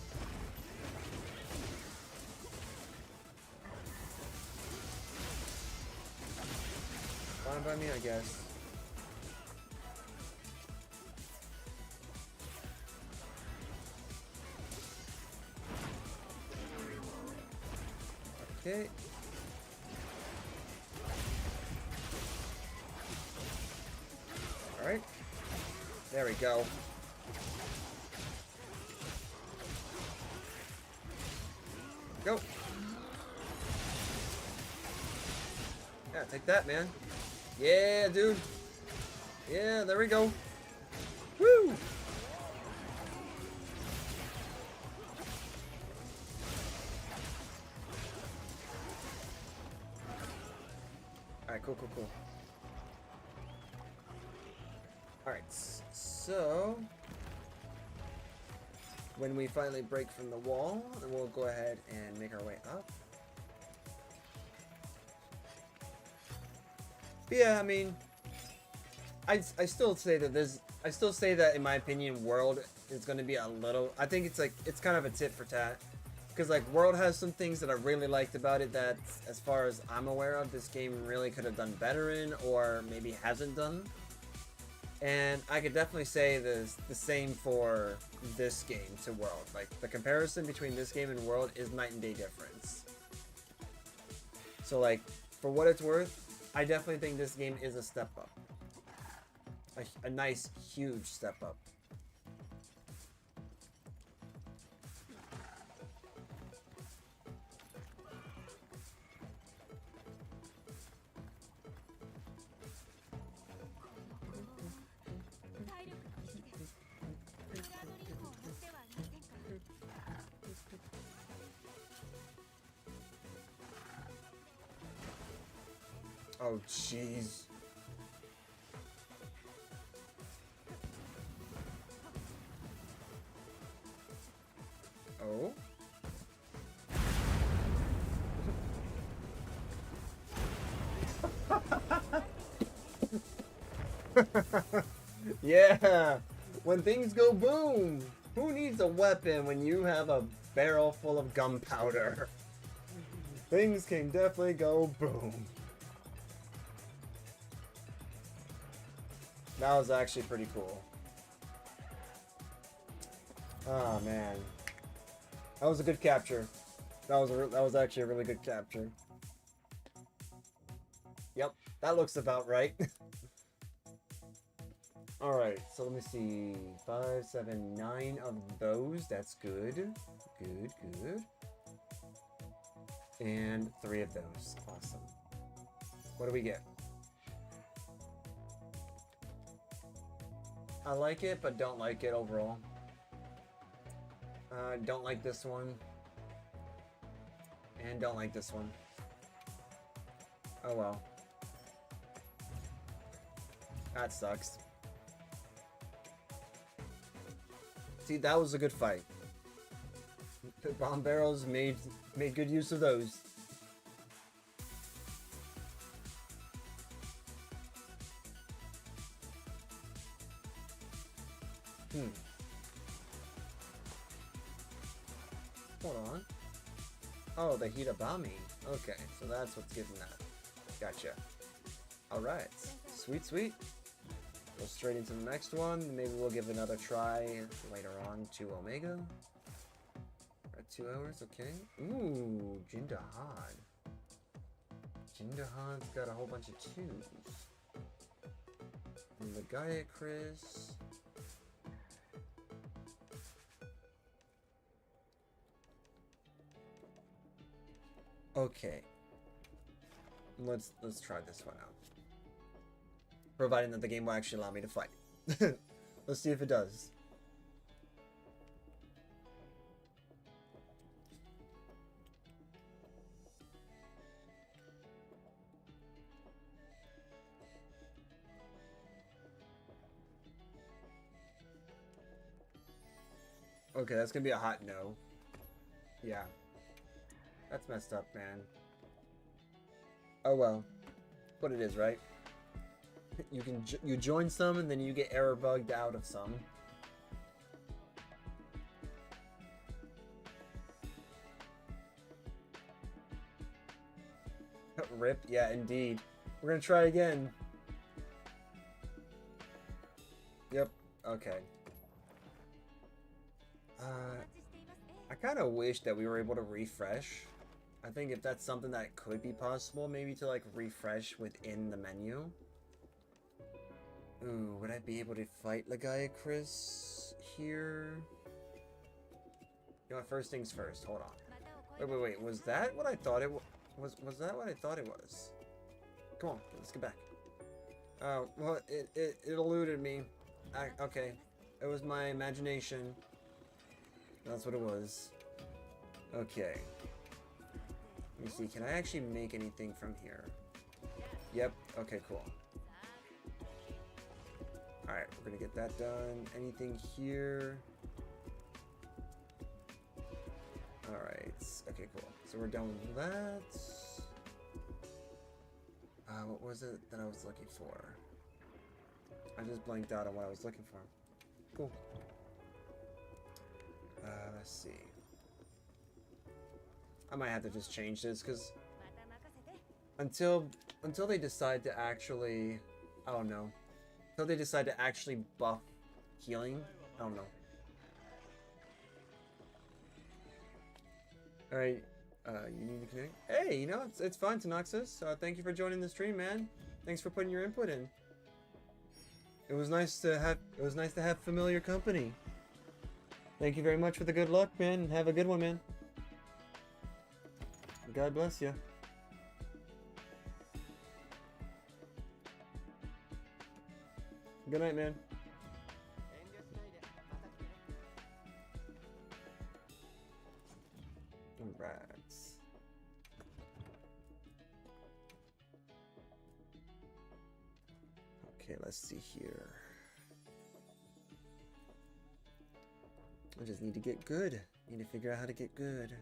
Fine by me, I guess. Okay. Alright. There we go. Go. Yeah, take that, man. Yeah, dude. Yeah, there we go. Woo! Alright, cool, cool, cool. Alright, so when we finally break from the wall, then we'll go ahead and make our way up. But yeah, I mean, I still say that I still say that in my opinion, World is going to be a little, I think it's like, it's kind of a tit for tat. Because like World has some things that I really liked about it that, as far as I'm aware of, this game really could have done better in, or maybe hasn't done. And I could definitely say the same for this game to World. Like, the comparison between this game and World is night and day difference. So like, for what it's worth, I definitely think this game is a step up. A nice, huge step up. Oh, jeez. Oh? Yeah! When things go boom! Who needs a weapon when you have a barrel full of gunpowder? Things can definitely go boom. That was actually pretty cool. Oh man, that was a good capture. That was actually a really good capture. Yep, that looks about right. All right, so let me see. 5, 7, 9 of those. That's good. Good, good. And 3 of those. Awesome. What do we get? I like it, but don't like it overall. Don't like this one. And don't like this one. Oh well. That sucks. See, that was a good fight. The bomb barrels made good use of those. Hold on. Oh, the Hitabami. Okay, so that's what's giving that. Gotcha. Alright. Sweet, sweet. Go straight into the next one. Maybe we'll give another try later on to Omega. 2 hours, okay. Ooh, Jindahan. Jindahan's got a whole bunch of 2s. And the Gaia Chris. Okay. Let's try this one out. Providing that the game will actually allow me to fight. Let's see if it does. Okay, that's gonna be a hot no. Yeah. That's messed up, man. Oh well. What it is, right? You join some and then you get error bugged out of some. Rip, yeah, indeed. We're gonna try again. Yep, okay. I kind of wish that we were able to refresh I think if that's something that could be possible, maybe to like refresh within the menu. Ooh, would I be able to fight Lagaya Chris here? You know what, first things first, hold on. Wait, was that what I thought it was? Was that what I thought it was? Come on, let's get back. Oh, well, it eluded me. Okay, it was my imagination. That's what it was. Okay. Let me see, can I actually make anything from here? Yep, okay, cool. Alright, we're gonna get that done. Anything here? Alright, okay, cool. So we're done with that. What was it that I was looking for? I just blanked out on what I was looking for. Cool. Let's see. I might have to just change this because until they decide to actually, I don't know, until they decide to actually buff healing, I don't know. All right, you need to connect. Hey, you know it's fine, Tanoxus. Thank you for joining the stream, man. Thanks for putting your input in. It was nice to have familiar company. Thank you very much for the good luck, man. Have a good one, man. God bless you. Good night, man. Alright. Okay, let's see here. I just need to get good. Need to figure out how to get good.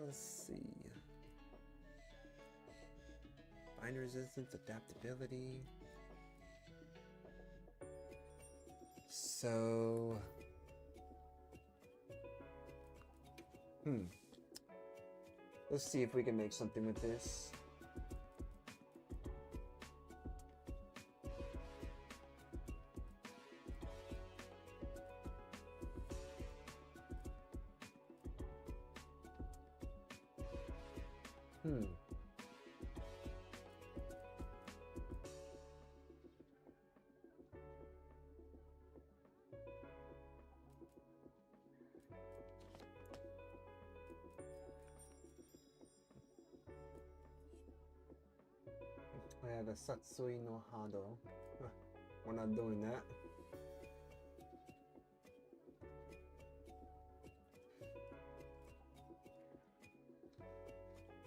Let's see. Bind resistance, adaptability. So... Let's see if we can make something with this. I have a Satsui no Hado. We're not doing that.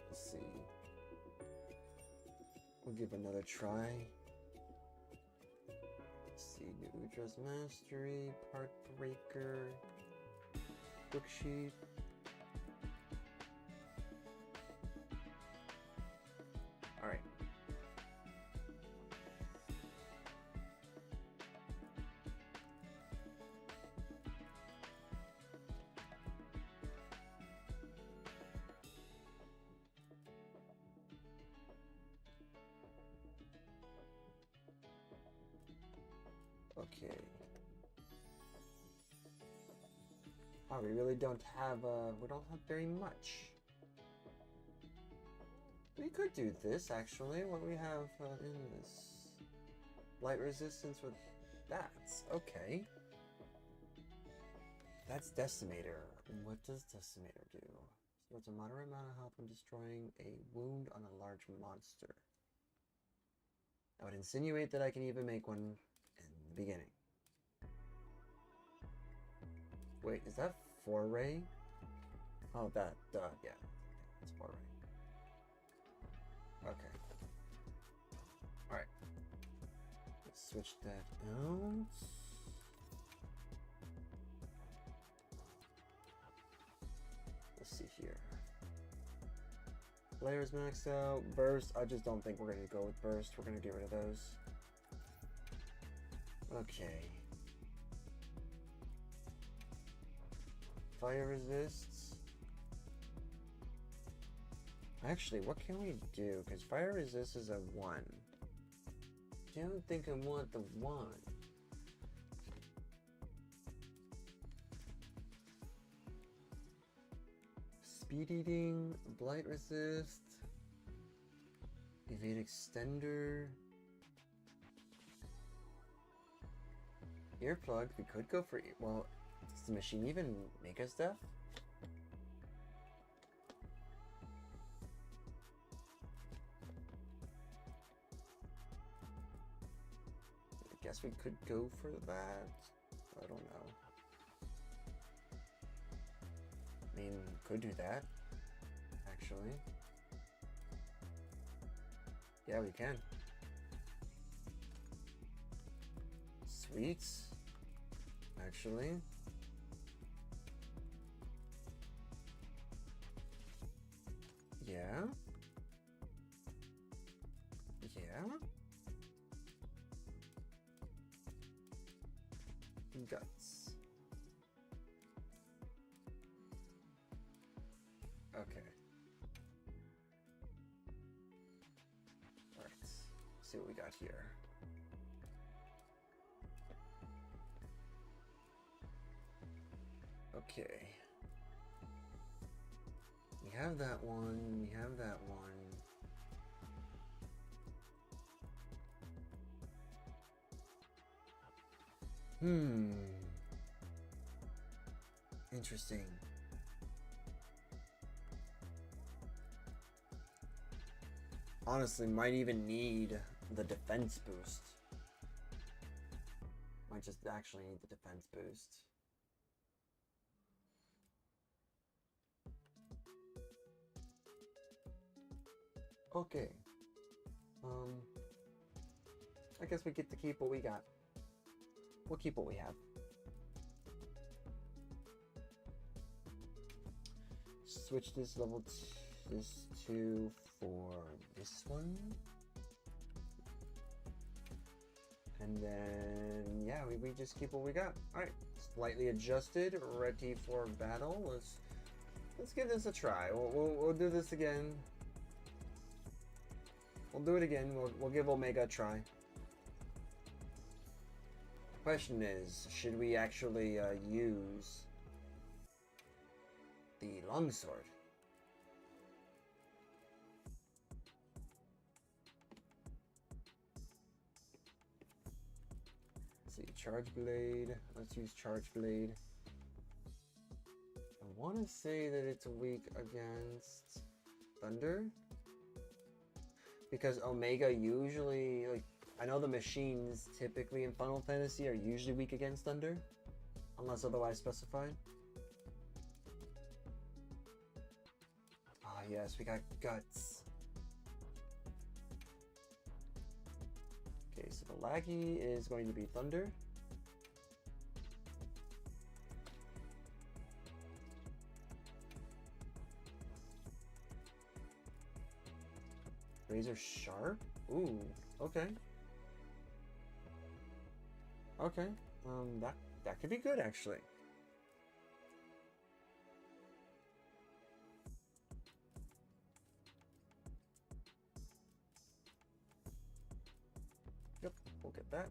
Let's see. We'll give another try. Let's see. New Udra's Mastery, Part Breaker, Book Sheet. Alright. Okay. Oh, we really don't have, we don't have very much. We could do this, actually. What do we have in this? Light resistance with that. Okay. That's Decimator. What does Decimator do? So it's a moderate amount of health when destroying a wound on a large monster. I would insinuate that I can even make one in the beginning. Wait, is that Foray? Oh, that, yeah. It's Foray. Okay. Alright. Let's switch that out. Let's see here. Players maxed out. Burst. I just don't think we're going to go with Burst. We're going to get rid of those. Okay. Fire resists. Actually, what can we do? Because fire resist is a 1. I don't think I want the 1. Speed eating, blight resist, evade extender, earplug. We could go for well. Does the machine even make us deaf? I guess we could go for that. I don't know. I mean, could do that, actually. Yeah, we can. Sweet. Actually. Yeah. Yeah. Guts. Okay. Alright. See what we got here. Okay. We have that one. We have that one. Interesting. Honestly, might even need the defense boost. Might just actually need the defense boost. Okay. I guess we get to keep what we got. We'll keep what we have. Switch this level this to for this one. And then yeah, we just keep what we got. Alright. Slightly adjusted, ready for battle. Let's give this a try. We'll do this again. We'll do it again. We'll give Omega a try. Question is, should we actually use the longsword? Let's see, charge blade. Let's use charge blade. I want to say that it's weak against thunder, because Omega usually, like, I know the machines typically in Final Fantasy are usually weak against thunder, unless otherwise specified. Ah, yes, we got guts. Okay, so the laggy is going to be thunder. Razor sharp? Ooh, okay. Okay, that could be good actually. Yep, we'll get that.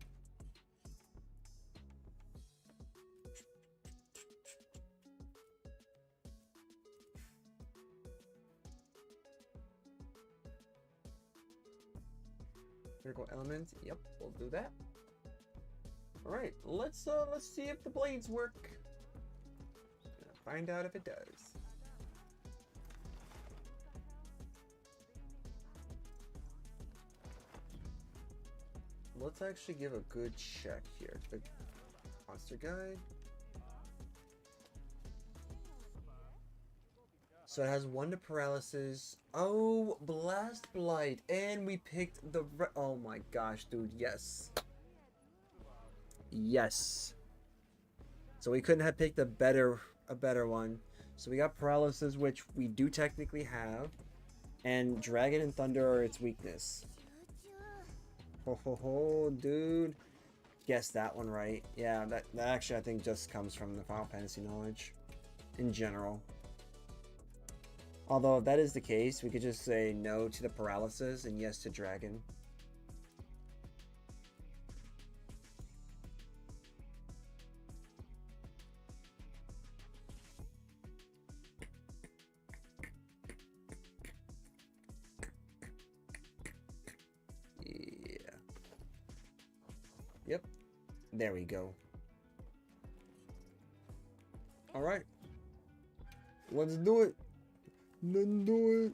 Critical element. Yep, we'll do that. All right, let's see if the blades work. Gonna find out if it does. Let's actually give a good check here. The monster guide. So it has 1 to paralysis. Oh, blast blight, and we picked the. Oh my gosh, dude! Yes. Yes. So we couldn't have picked a better one. So we got paralysis, which we do technically have, and dragon and thunder are its weakness. Ho ho ho, dude. Guessed that one right. Yeah, that actually I think just comes from the Final Fantasy knowledge in general. Although if that is the case, we could just say no to the paralysis and yes to dragon. There we go. Alright. Let's do it. Let's do it.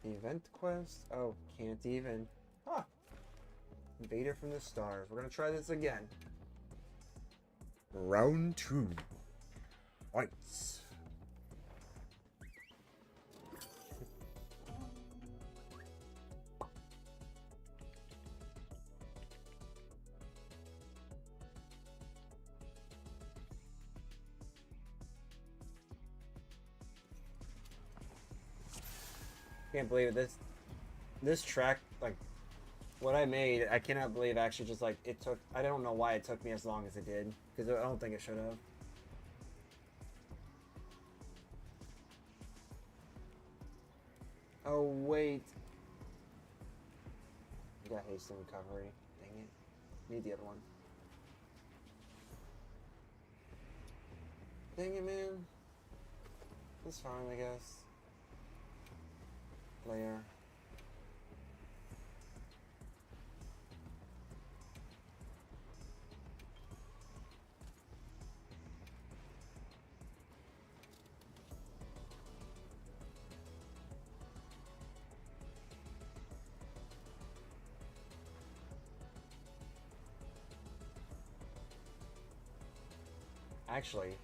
Event quest? Oh, can't even. Huh. Invader from the stars. We're gonna try this again. Round 2. Fights. Can't believe it. This track, like, what I made, I cannot believe actually just like it took. I don't know why it took me as long as it did, because I don't think it should have. Oh wait, I got haste and recovery. Dang it, need the other one. Dang it, man. That's fine, I guess. Player. Actually,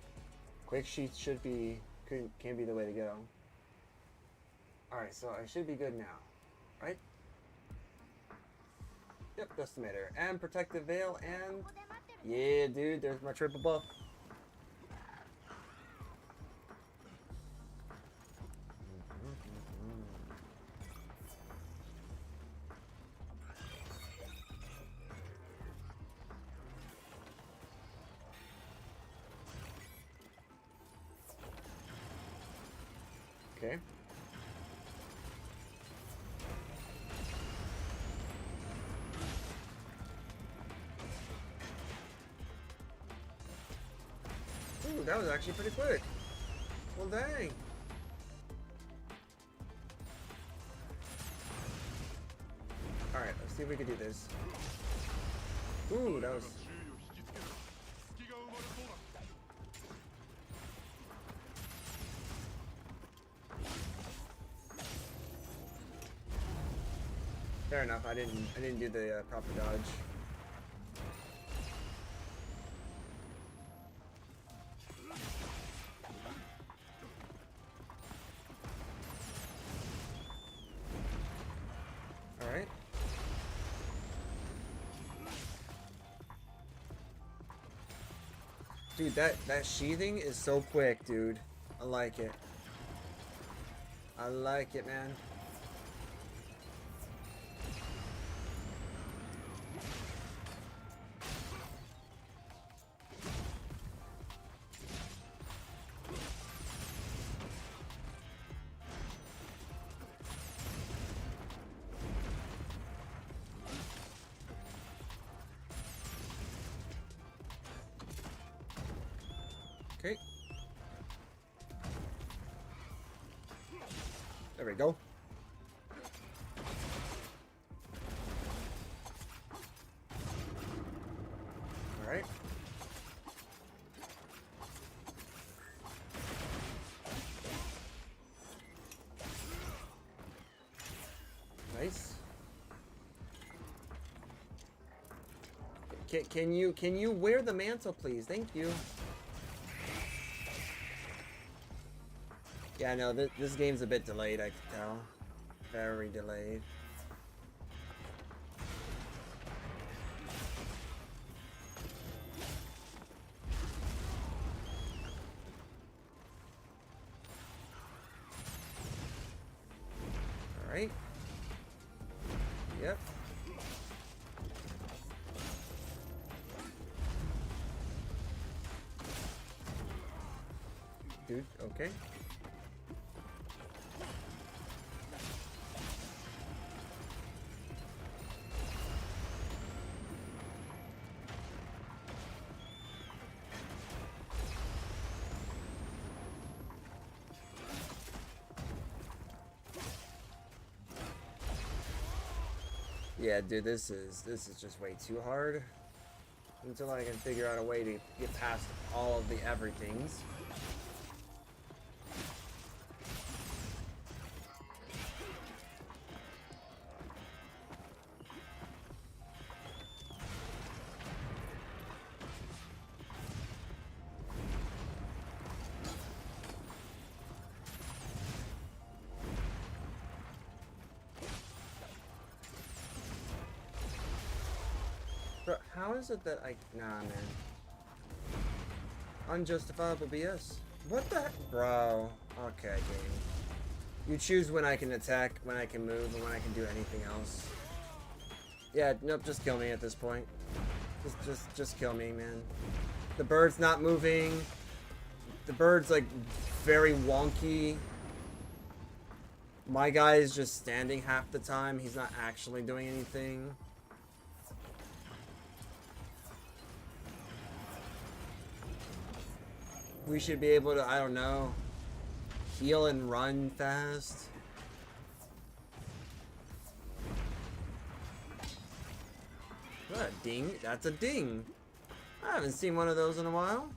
quick sheets should be can be the way to go. Alright, so I should be good now, right? Yep, Decimator. And Protective Veil, and... Yeah, dude, there's my triple buff. Okay. Ooh, that was actually pretty quick. Well, dang. Alright, let's see if we can do this. Ooh, that was... Fair enough, I didn't do the proper dodge. Alright. Dude, that sheathing is so quick, dude. I like it. I like it, man. Okay. There we go. All right. Nice. Can you wear the mantle, please? Thank you. Yeah, no, this game's a bit delayed, I can tell. Very delayed. Alright. Yep. Dude, okay. Yeah, dude, this is just way too hard. Until I can figure out a way to get past all of the everythings. Bro, how is it that I... Nah, man. Unjustifiable BS. What the heck? Bro. Okay, game. You choose when I can attack, when I can move, and when I can do anything else. Yeah, nope, just kill me at this point. Just kill me, man. The bird's not moving. The bird's, like, very wonky. My guy is just standing half the time. He's not actually doing anything. We should be able to, I don't know, heal and run fast. What a ding. That's a ding. I haven't seen one of those in a while.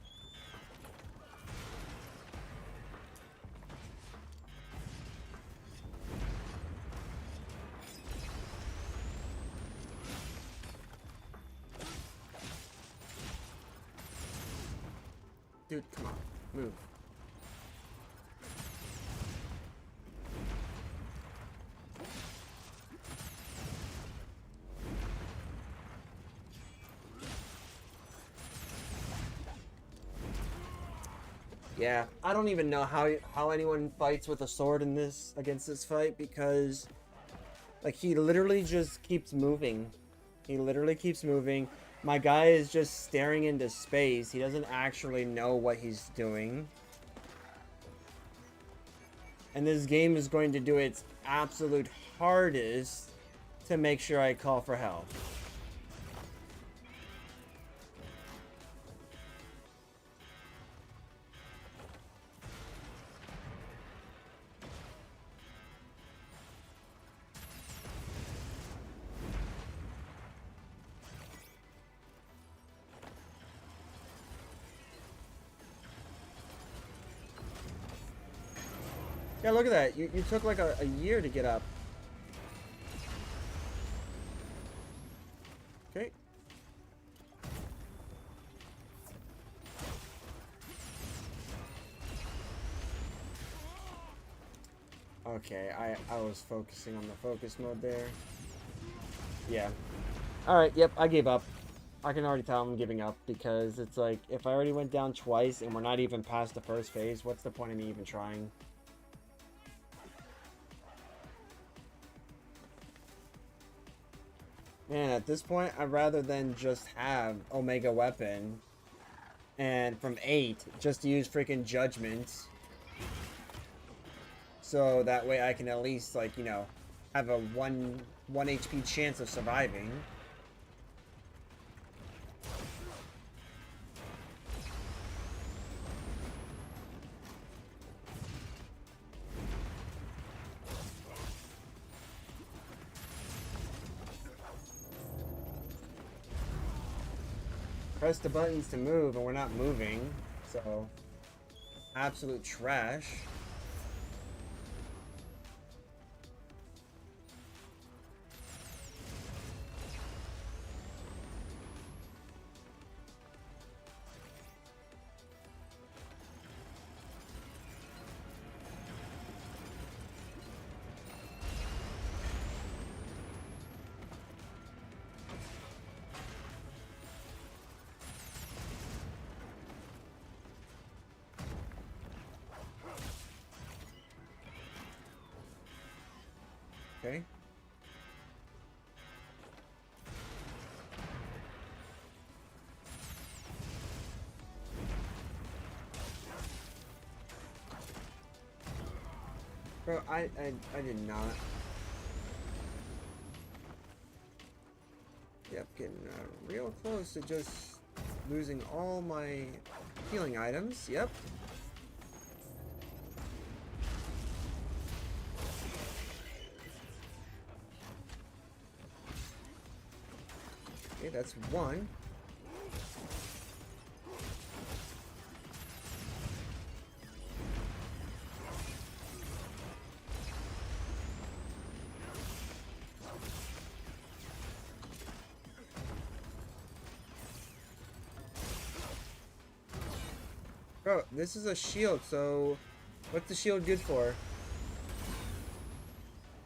Dude, come on. Move. Yeah, I don't even know how anyone fights with a sword in this against this fight because like he literally just keeps moving. He literally keeps moving. My guy is just staring into space. He doesn't actually know what he's doing. And this game is going to do its absolute hardest to make sure I call for help. Yeah, look at that. You took like a year to get up. Okay. Okay, I was focusing on the focus mode there. Yeah. Alright, yep, I gave up. I can already tell I'm giving up because it's like, if I already went down twice and we're not even past the first phase, what's the point of me even trying? Man, at this point, I'd rather than just have Omega Weapon and from 8, just use freaking Judgment. So that way I can at least, like, you know, have a 1 HP chance of surviving. Press the buttons to move and we're not moving, so absolute trash. Okay. Bro, I did not. Yep, getting real close to just losing all my healing items. Yep. Okay, that's one. Bro, this is a shield, so what's the shield good for?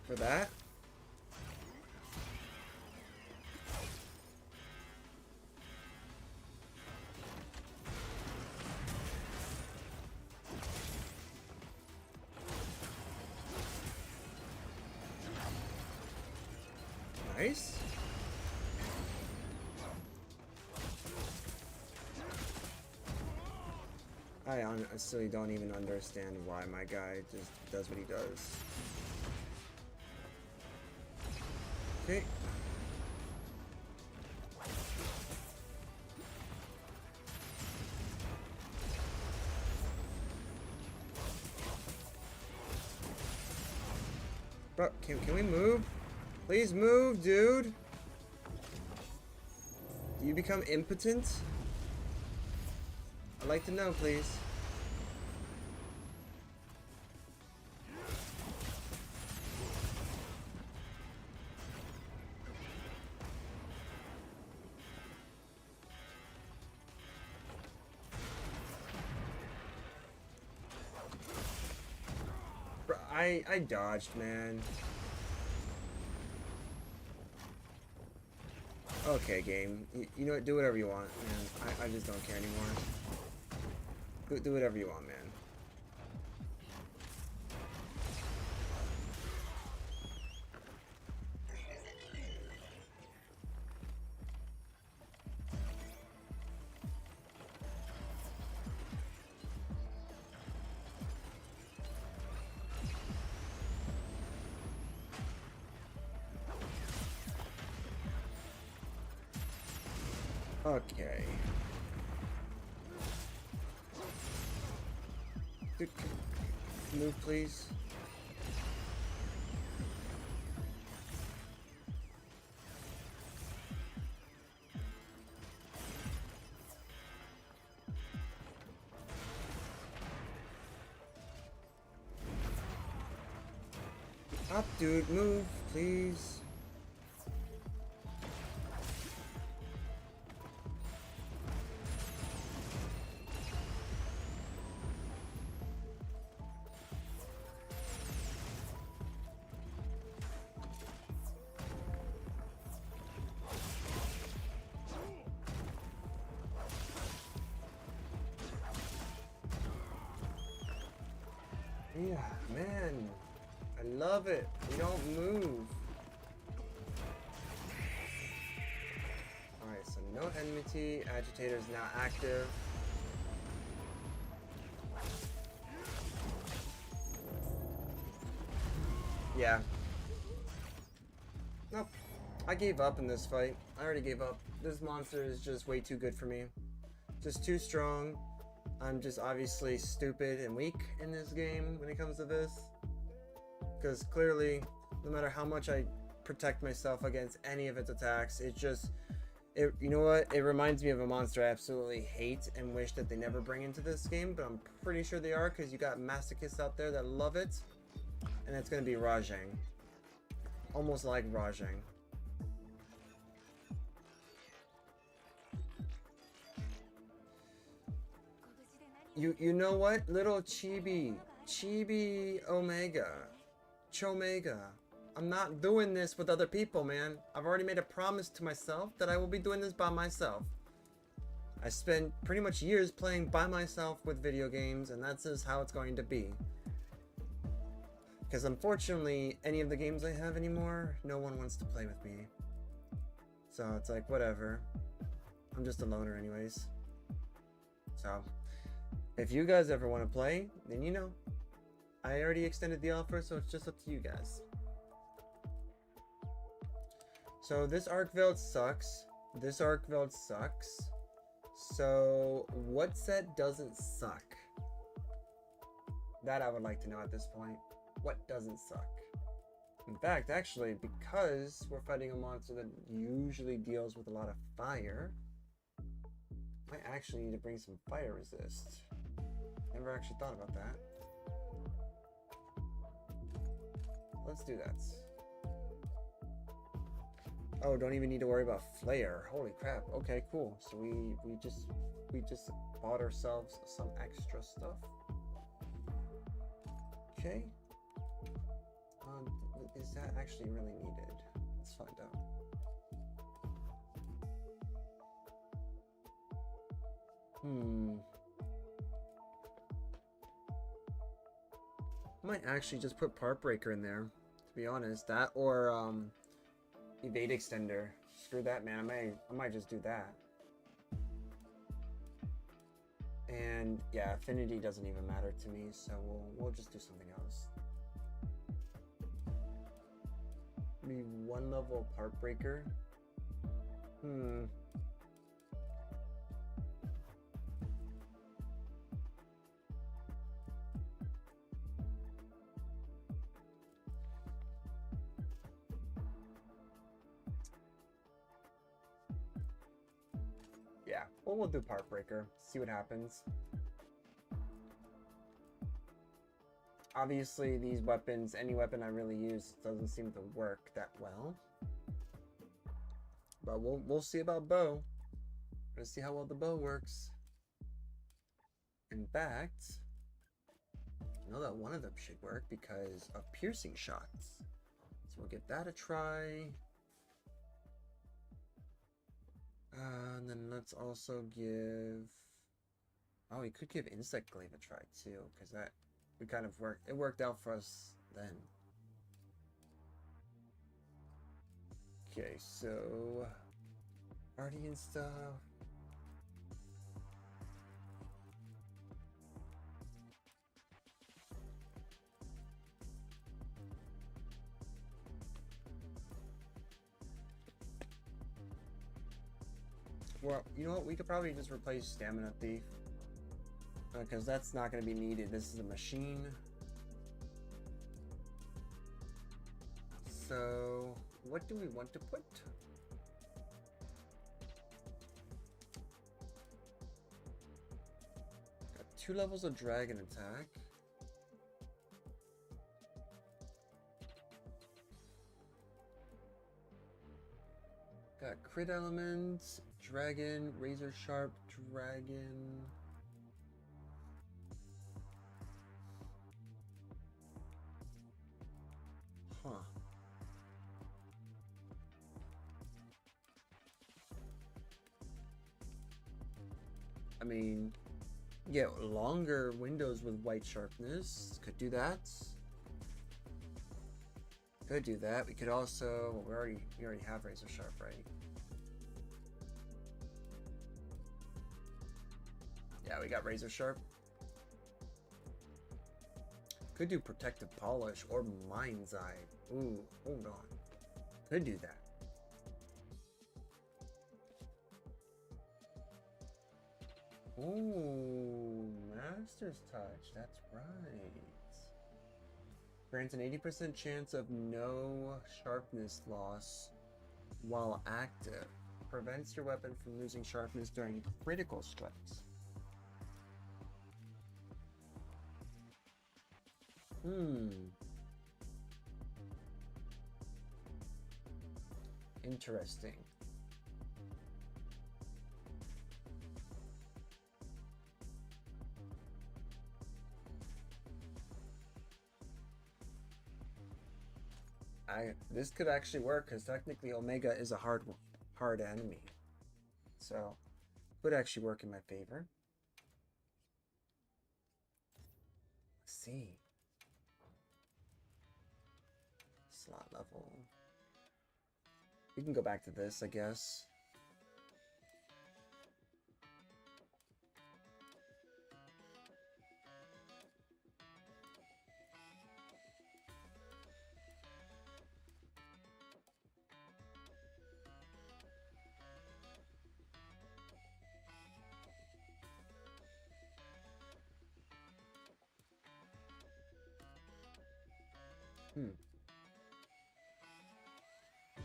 For that? Nice. I honestly don't even understand why my guy just does what he does. Okay. Bro, can we move? Please move, dude. Do you become impotent? I'd like to know, please. Bro, I dodged, man. Okay, game. You know what? Do whatever you want, man. I just don't care anymore. Do whatever you want, man. Okay. Dude, move, please. Up, dude, move, please. Yeah, man. I love it. We don't move. Alright, so no enmity. Agitator is now active. Yeah. Nope. I gave up in this fight. I already gave up. This monster is just way too good for me. Just too strong. I'm just obviously stupid and weak in this game when it comes to this. Because clearly, no matter how much I protect myself against any of its attacks, you know what? It reminds me of a monster I absolutely hate and wish that they never bring into this game, but I'm pretty sure they are because you got masochists out there that love it. And it's going to be Rajang. Almost like Rajang. You know what? Little Chibi Omega. Chomega. I'm not doing this with other people, man. I've already made a promise to myself that I will be doing this by myself. I spent pretty much years playing by myself with video games, and that's just how it's going to be. Because unfortunately, any of the games I have anymore, no one wants to play with me. So it's like, whatever. I'm just a loner anyways. So, if you guys ever want to play, then you know. I already extended the offer, so it's just up to you guys. So this Arkveld sucks. This Arkveld sucks. So what set doesn't suck? That I would like to know at this point. What doesn't suck? In fact, actually, because we're fighting a monster that usually deals with a lot of fire, I actually need to bring some fire resist. Never actually thought about that. Let's do that. Oh, don't even need to worry about flare. Holy crap. Okay, cool. So we just bought ourselves some extra stuff. Okay. Is that actually really needed? Let's find out. Might actually just put part breaker in there, to be honest. That or evade extender. Screw that, man. I might just do that. And yeah, affinity doesn't even matter to me, so we'll just do something else. Maybe one level part breaker. Yeah, well, we'll do part breaker. See what happens. Obviously, these weapons, any weapon I really use, doesn't seem to work that well. But we'll see about bow. We're gonna see how well the bow works. In fact, I know that one of them should work because of piercing shots. So we'll give that a try. And then let's also give... Oh, we could give insect glaive a try too, because that we kind of worked. It worked out for us then. Okay, so Guardian stuff. Well, you know what? We could probably just replace Stamina Thief. Because that's not going to be needed. This is a machine. So, what do we want to put? Got 2 levels of dragon attack. Got crit elements, dragon, razor sharp, dragon. Huh. I mean, yeah, longer windows with white sharpness. Could do that. Could do that. We could also, well, we already have razor sharp, right? Yeah, we got razor sharp. Could do protective polish or mind's eye. Ooh, hold on. Could do that. Ooh, master's touch. That's right. Grants an 80% chance of no sharpness loss while active. Prevents your weapon from losing sharpness during critical strikes. Interesting. This could actually work because technically Omega is a hard enemy, so would actually work in my favor. Let's see. Slot level. We can go back to this, I guess.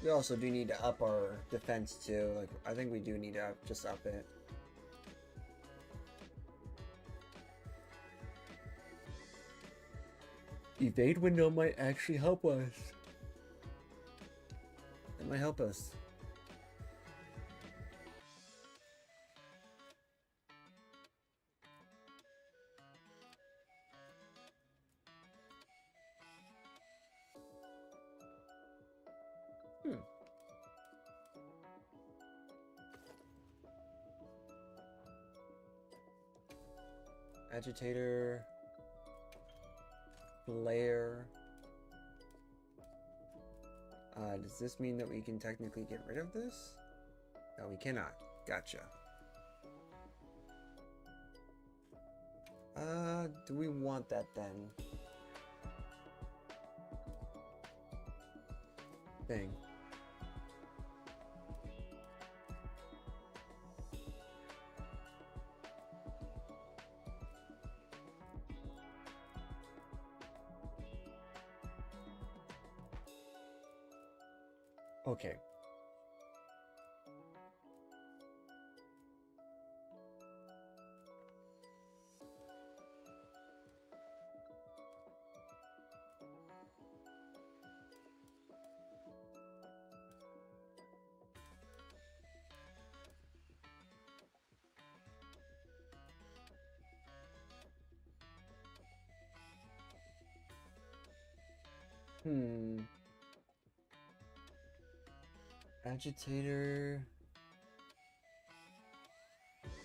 We also do need to up our defense too. Like, I think we do need to just up it. Evade window might actually help us. It might help us. Agitator. Flare. Does this mean that we can technically get rid of this? No, we cannot. Gotcha. Do we want that then? Thing. Okay. Agitator.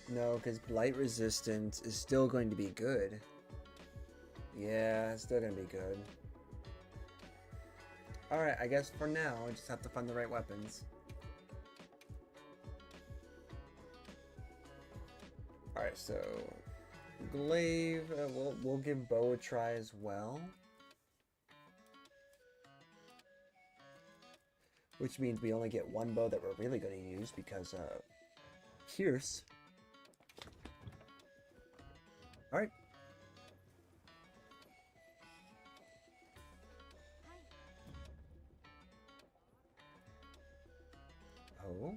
No, because Blight Resistance is still going to be good. Yeah, it's still going to be good. Alright, I guess for now, I just have to find the right weapons. Alright, so... Glaive, we'll give bow a try as well. Which means we only get one bow that we're really going to use because, Pierce. Alright. Oh.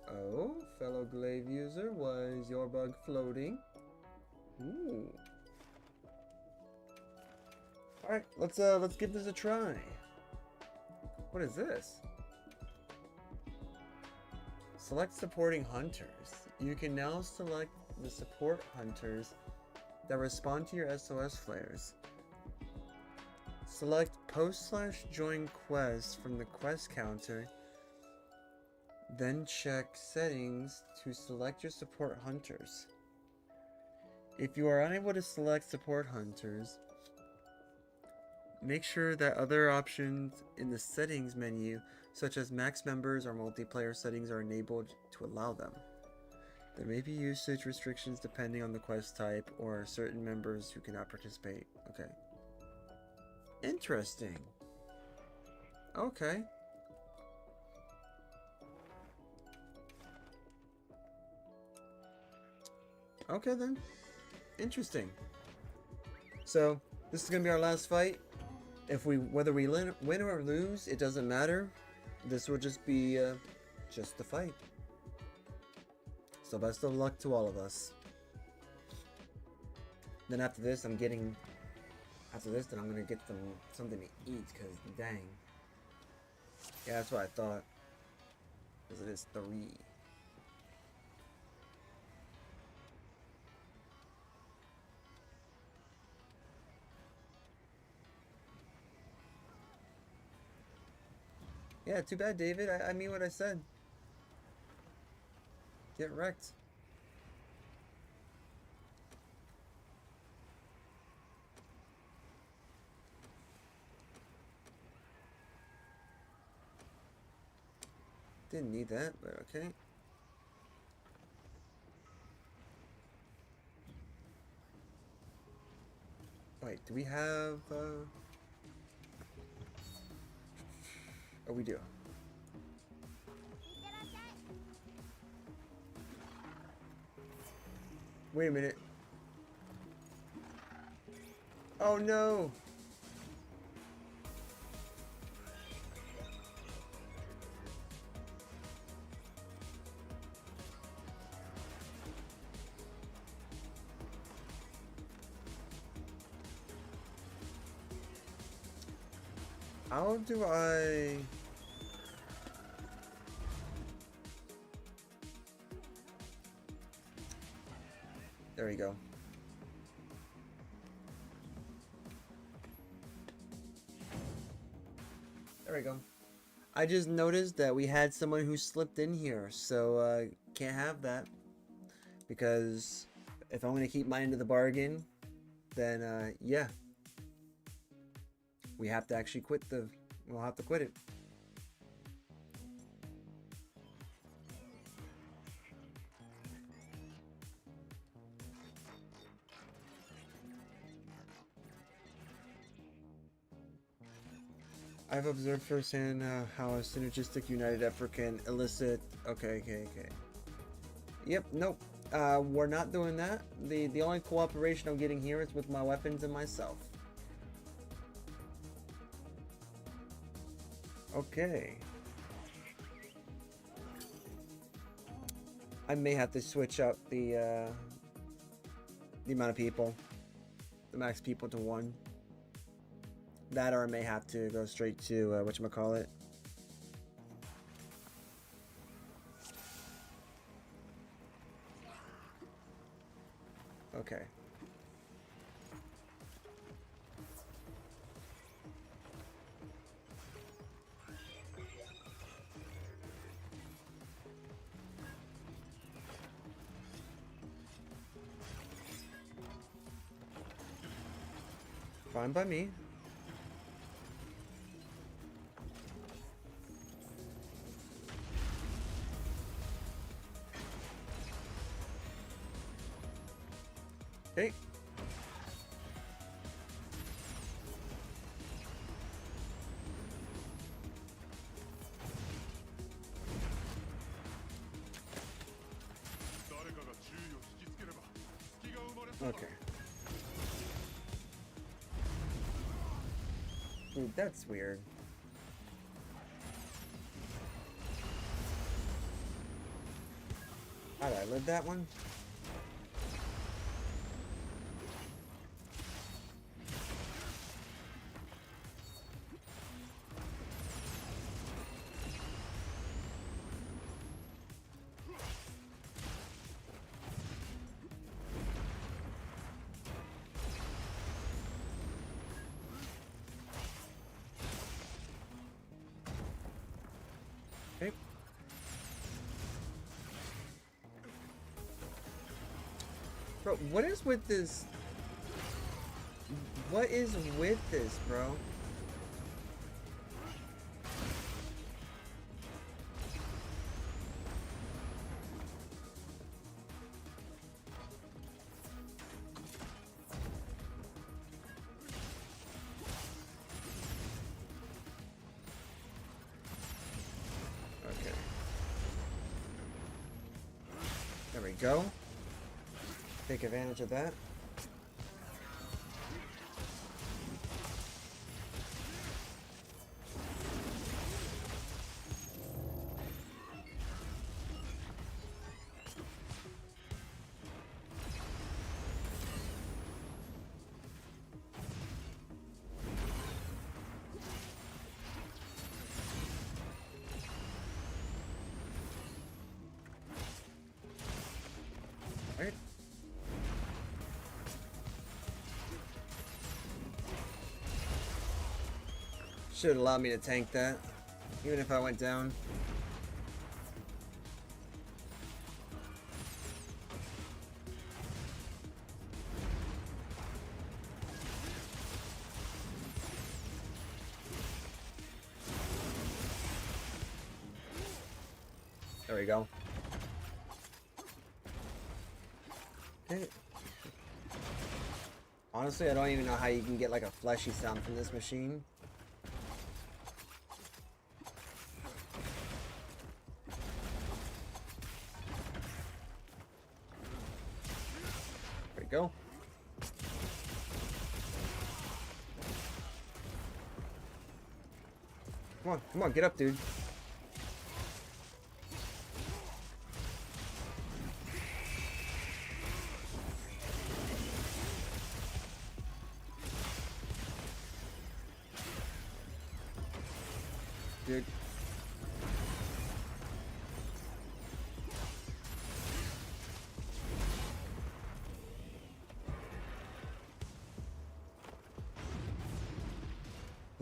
Oh, fellow glaive user, was your bug floating? Ooh. Alright, let's give this a try. What is this? Select supporting hunters. You can now select the support hunters that respond to your SOS flares. Select post/join quest from the quest counter. Then check settings to select your support hunters. If you are unable to select support hunters, make sure that other options in the settings menu, such as max members or multiplayer settings, are enabled to allow them. There may be usage restrictions depending on the quest type or certain members who cannot participate. Okay. Interesting. Okay. Okay then. Interesting. So, this is gonna be our last fight. Whether we win or lose, it doesn't matter. This will just be just the fight. So best of luck to all of us. Then after this, I'm gonna get something to eat, cause dang. Yeah, that's what I thought. Cause it is 3. Yeah, too bad, David. I mean what I said. Get wrecked. Didn't need that, but okay. Wait, do we have, Oh, we do. Wait a minute. Oh no! How do I... There we go. There we go. I just noticed that we had someone who slipped in here, so can't have that. Because if I'm going to keep my end of the bargain, then yeah. We have to actually quit the... We'll have to quit it. I've observed firsthand how a synergistic united effort can elicit... Okay. Yep, nope. We're not doing that. The only cooperation I'm getting here is with my weapons and myself. Okay. I may have to switch up the amount of people. The max people to 1. That, or I may have to go straight to whatchamacallit. Okay. Fine by me. Okay. Okay. Dude, that's weird. How did I live that one? Okay. Bro, what is with this? What is with this, bro? Okay. There we go. Take advantage of that. Alright. Should allow me to tank that, even if I went down. There we go. Okay. Honestly, I don't even know how you can get like a fleshy sound from this machine. There we go. Come on, get up, dude.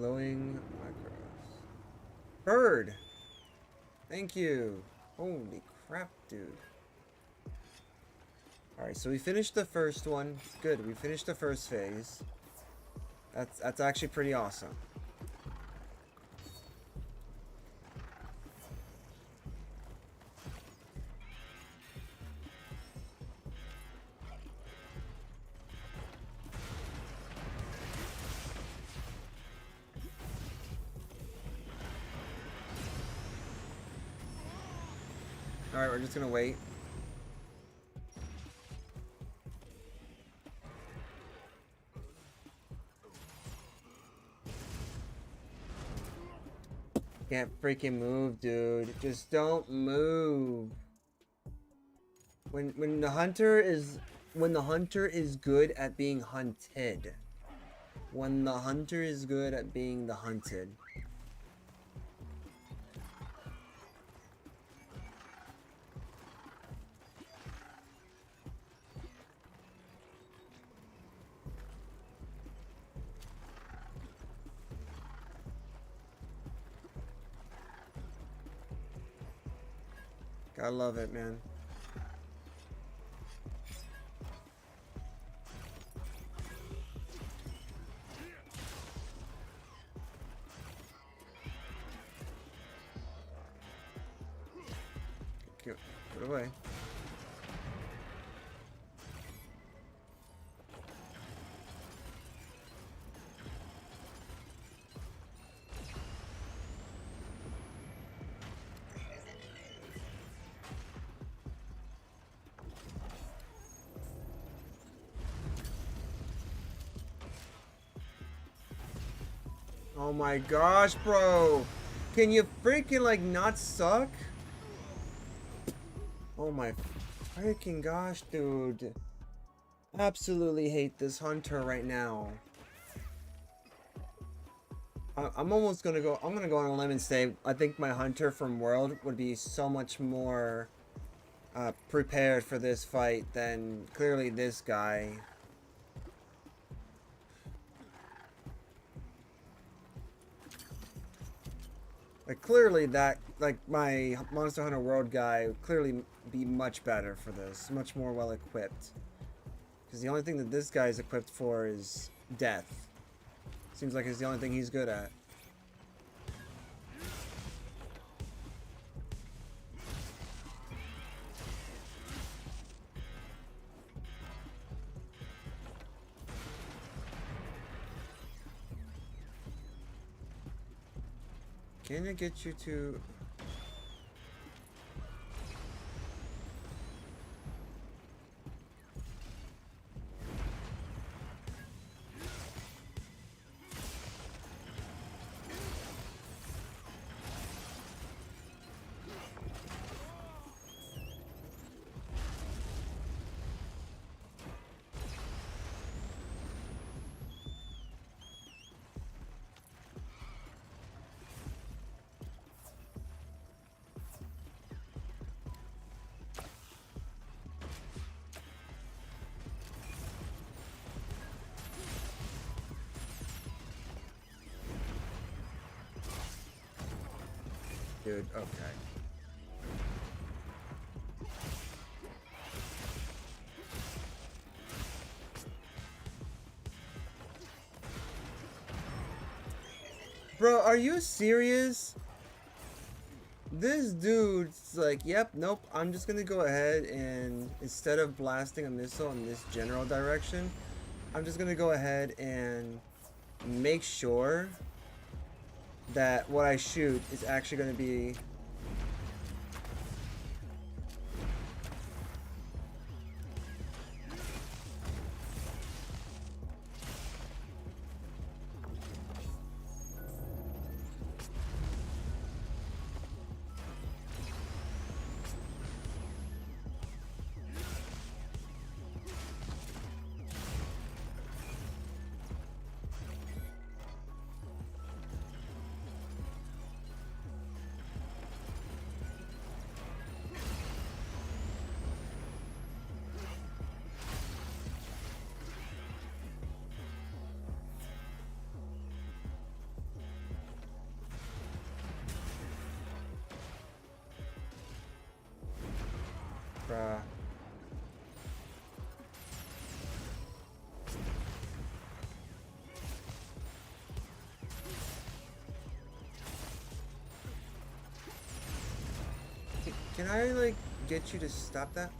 glowing micros. Bird! Thank you. Holy crap, dude. Alright, so we finished the first one. Good, we finished the first phase. That's actually pretty awesome. Alright, we're just gonna wait. Can't freaking move, dude. Just don't move. When the hunter is good at being hunted. When the hunter is good at being the hunted. I love it, man. Put it away. Oh my gosh, bro. Can you freaking like not suck? Oh my freaking gosh, dude. Absolutely hate this hunter right now. I'm almost gonna go, I'm gonna go on a limb and say I think my hunter from World would be so much more prepared for this fight than clearly this guy. Like clearly that, like my Monster Hunter World guy would clearly be much better for this, much more well equipped. Because the only thing that this guy is equipped for is death. Seems like it's the only thing he's good at. Can I get you to... Dude, okay. Bro, are you serious? This dude's like, yep, nope, I'm just gonna go ahead and instead of blasting a missile in this general direction, I'm just gonna go ahead and make sure that what I shoot is actually gonna be... bruh. Can I, like, get you to stop that?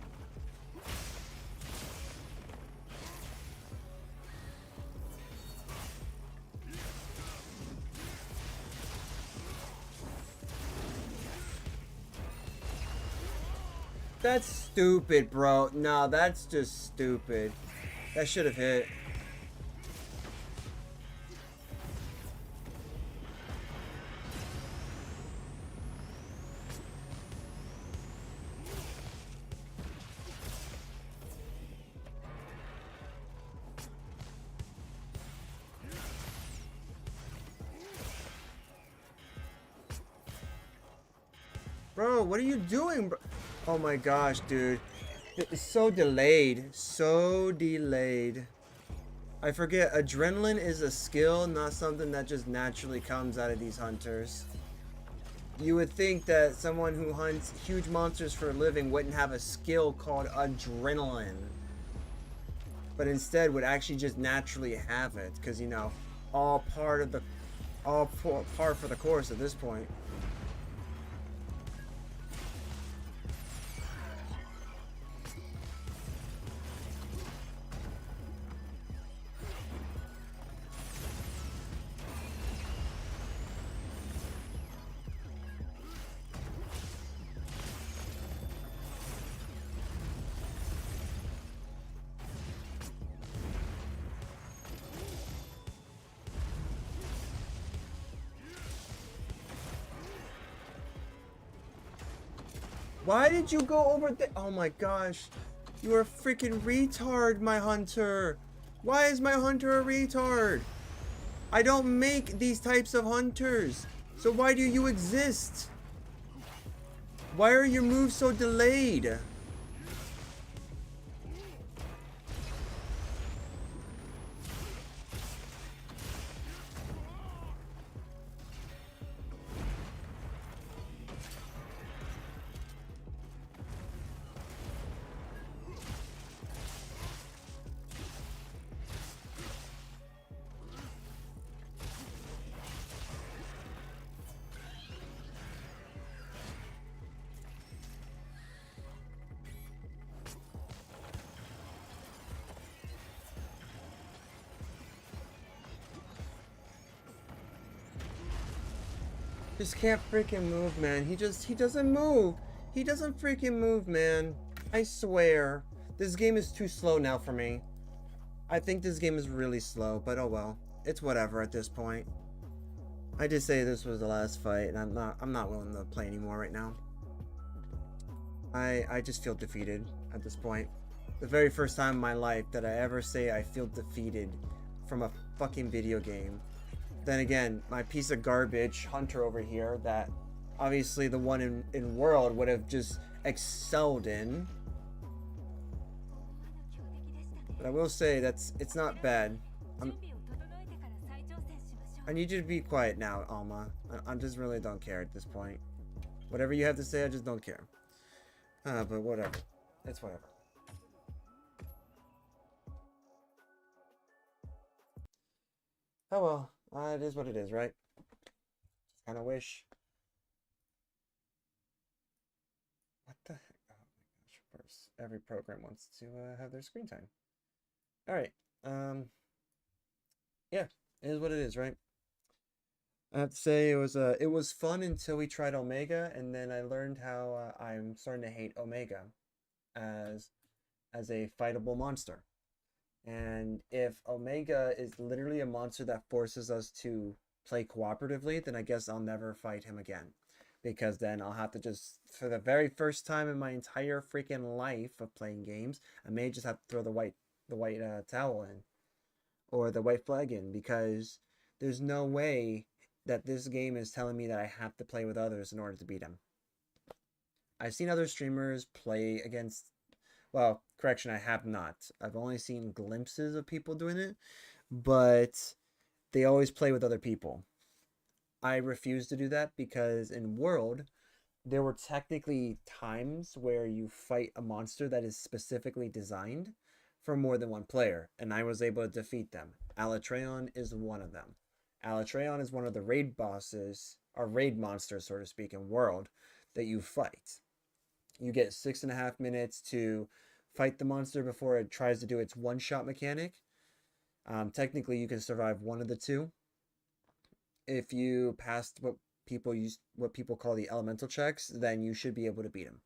That's stupid, bro. No, that's just stupid. That should have hit. Bro, what are you doing, bro? Oh my gosh, dude. It's so delayed. So delayed. I forget, adrenaline is a skill, not something that just naturally comes out of these hunters. You would think that someone who hunts huge monsters for a living wouldn't have a skill called adrenaline. But instead would actually just naturally have it. Because, you know, all par for the course at this point. Why did you go over there? Oh my gosh. You're a freaking retard, my hunter. Why is my hunter a retard? I don't make these types of hunters. So why do you exist? Why are your moves so delayed? Just can't freaking move, man. He doesn't move. He doesn't freaking move, man. I swear. This game is too slow now for me. I think this game is really slow, but oh well. It's whatever at this point. I just say this was the last fight, and I'm not willing to play anymore right now. I just feel defeated at this point. The very first time in my life that I ever say I feel defeated from a fucking video game. Then again, my piece of garbage hunter over here that obviously the one in World would have just excelled in. But I will say it's not bad. I need you to be quiet now, Alma. I just really don't care at this point. Whatever you have to say, I just don't care. But whatever. It's whatever. Oh well. It is what it is, right? Just kind of wish. What the heck? Oh my gosh, of course. Every program wants to have their screen time. Alright. Yeah, it is what it is, right? I have to say it was fun until we tried Omega, and then I learned how I'm starting to hate Omega as a fightable monster. And if Omega is literally a monster that forces us to play cooperatively, then I guess I'll never fight him again. Because then I'll have to just, for the very first time in my entire freaking life of playing games, I may just have to throw the white towel in. Or the white flag in. Because there's no way that this game is telling me that I have to play with others in order to beat him. I've seen other streamers play against... Well, correction, I have not. I've only seen glimpses of people doing it, but they always play with other people. I refuse to do that because in World, there were technically times where you fight a monster that is specifically designed for more than one player, and I was able to defeat them. Alatreon is one of them. Alatreon is one of the raid bosses, or raid monsters, so to speak, in World that you fight. You get 6.5 minutes to fight the monster before it tries to do its one-shot mechanic. Technically, you can survive one of the two. If you passed what people call the elemental checks, then you should be able to beat him.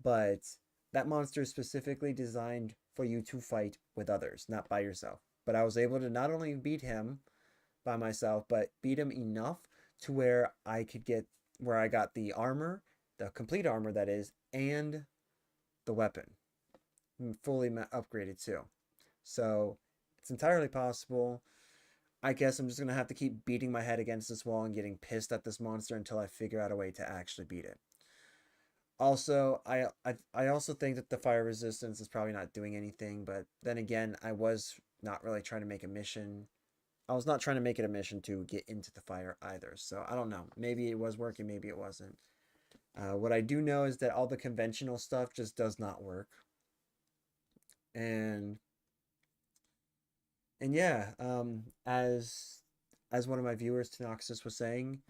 But that monster is specifically designed for you to fight with others, not by yourself. But I was able to not only beat him by myself, but beat him enough to where I got the armor, the complete armor that is, and the weapon fully upgraded too. So it's entirely possible. I guess I'm just going to have to keep beating my head against this wall and getting pissed at this monster until I figure out a way to actually beat it. Also, I also think that the fire resistance is probably not doing anything, but then again, I was not really trying to make a mission. I was not trying to make it a mission to get into the fire either, so I don't know. Maybe it was working, maybe it wasn't. What I do know is that all the conventional stuff just does not work. And yeah, as one of my viewers, Tenoxis, was saying,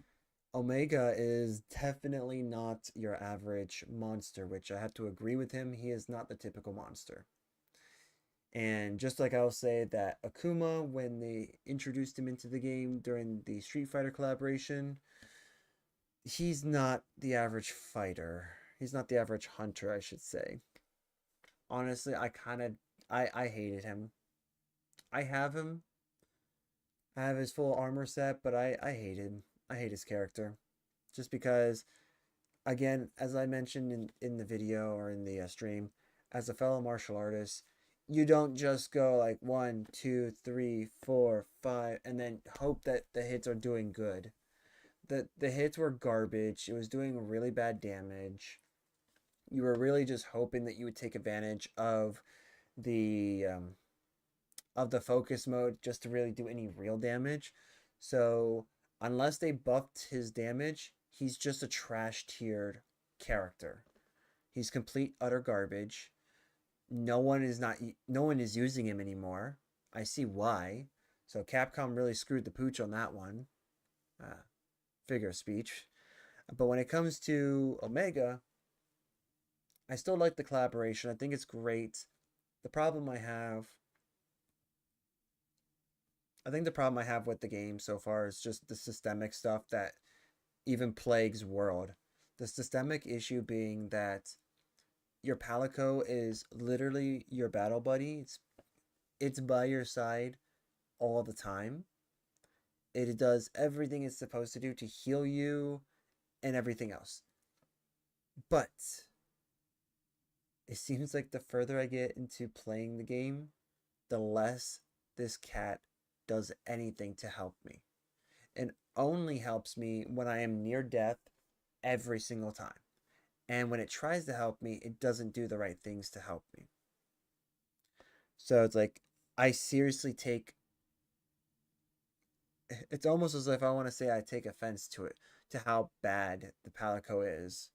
Omega is definitely not your average monster, which I have to agree with him. He is not the typical monster. And just like I'll say that Akuma, when they introduced him into the game during the Street Fighter collaboration, he's not the average fighter. He's not the average hunter, I should say. Honestly, I hated him. I have him. I have his full armor set, but I hate his character. Just because, again, as I mentioned in the video or in the stream, as a fellow martial artist, you don't just go like 1, 2, 3, 4, 5, and then hope that the hits are doing good. The hits were garbage. It was doing really bad damage. You were really just hoping that you would take advantage of the focus mode just to really do any real damage. So unless they buffed his damage, he's just a trash tiered character. He's complete utter garbage. No one is using him anymore. I see why. So Capcom really screwed the pooch on that one. Figure of speech. But when it comes to Omega, I still like the collaboration. I think it's great. The problem I think the problem I have with the game so far is just the systemic stuff that even plagues World. The systemic issue being that your Palico is literally your battle buddy. It's by your side all the time. It does everything it's supposed to do to heal you and everything else. But it seems like the further I get into playing the game, the less this cat does anything to help me. It only helps me when I am near death every single time. And when it tries to help me, it doesn't do the right things to help me. So it's like, I seriously it's almost as if I want to say I take offense to it, to how bad the Palico is.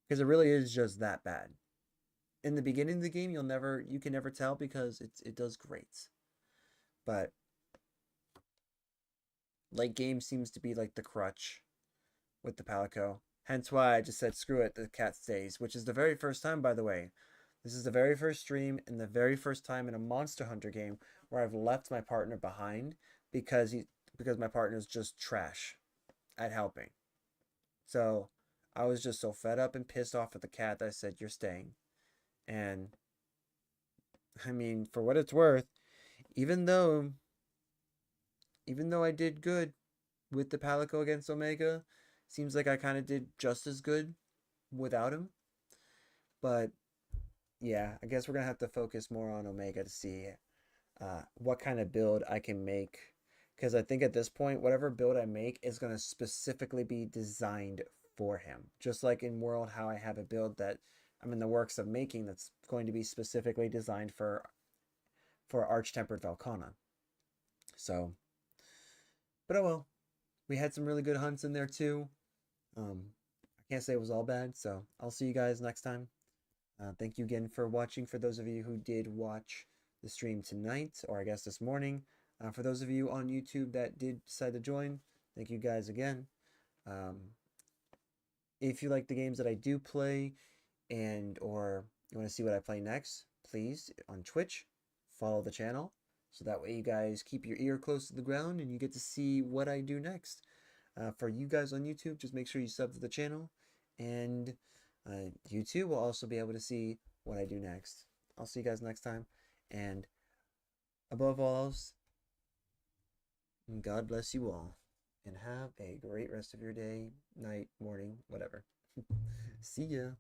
Because it really is just that bad. In the beginning of the game, you can never tell because it does great. But late game seems to be like the crutch with the Palico. Hence why I just said screw it, the cat stays, which is the very first time, by the way. This is the very first stream and the very first time in a Monster Hunter game where I've left my partner behind because my partner's just trash at helping. So I was just so fed up and pissed off at the cat that I said, you're staying. And I mean, for what it's worth, even though I did good with the Palico against Omega, seems like I kind of did just as good without him. But yeah, I guess we're going to have to focus more on Omega to see what kind of build I can make. Because I think at this point, whatever build I make is going to specifically be designed for him. Just like in World, how I have a build that I'm in the works of making that's going to be specifically designed for Arch-Tempered Velkhana. So, but oh well. We had some really good hunts in there too. I can't say it was all bad. So I'll see you guys next time. Thank you again for watching. For those of you who did watch the stream tonight, or I guess this morning, for those of you on YouTube that did decide to join, thank you guys again. If you like the games that I do play, or you want to see what I play next, please on Twitch follow the channel, so that way you guys keep your ear close to the ground and you get to see what I do next. For you guys on YouTube, just make sure you sub to the channel, and you too will also be able to see what I do next. I'll see you guys next time, and above all else, God bless you all, and have a great rest of your day, night, morning, whatever. See ya.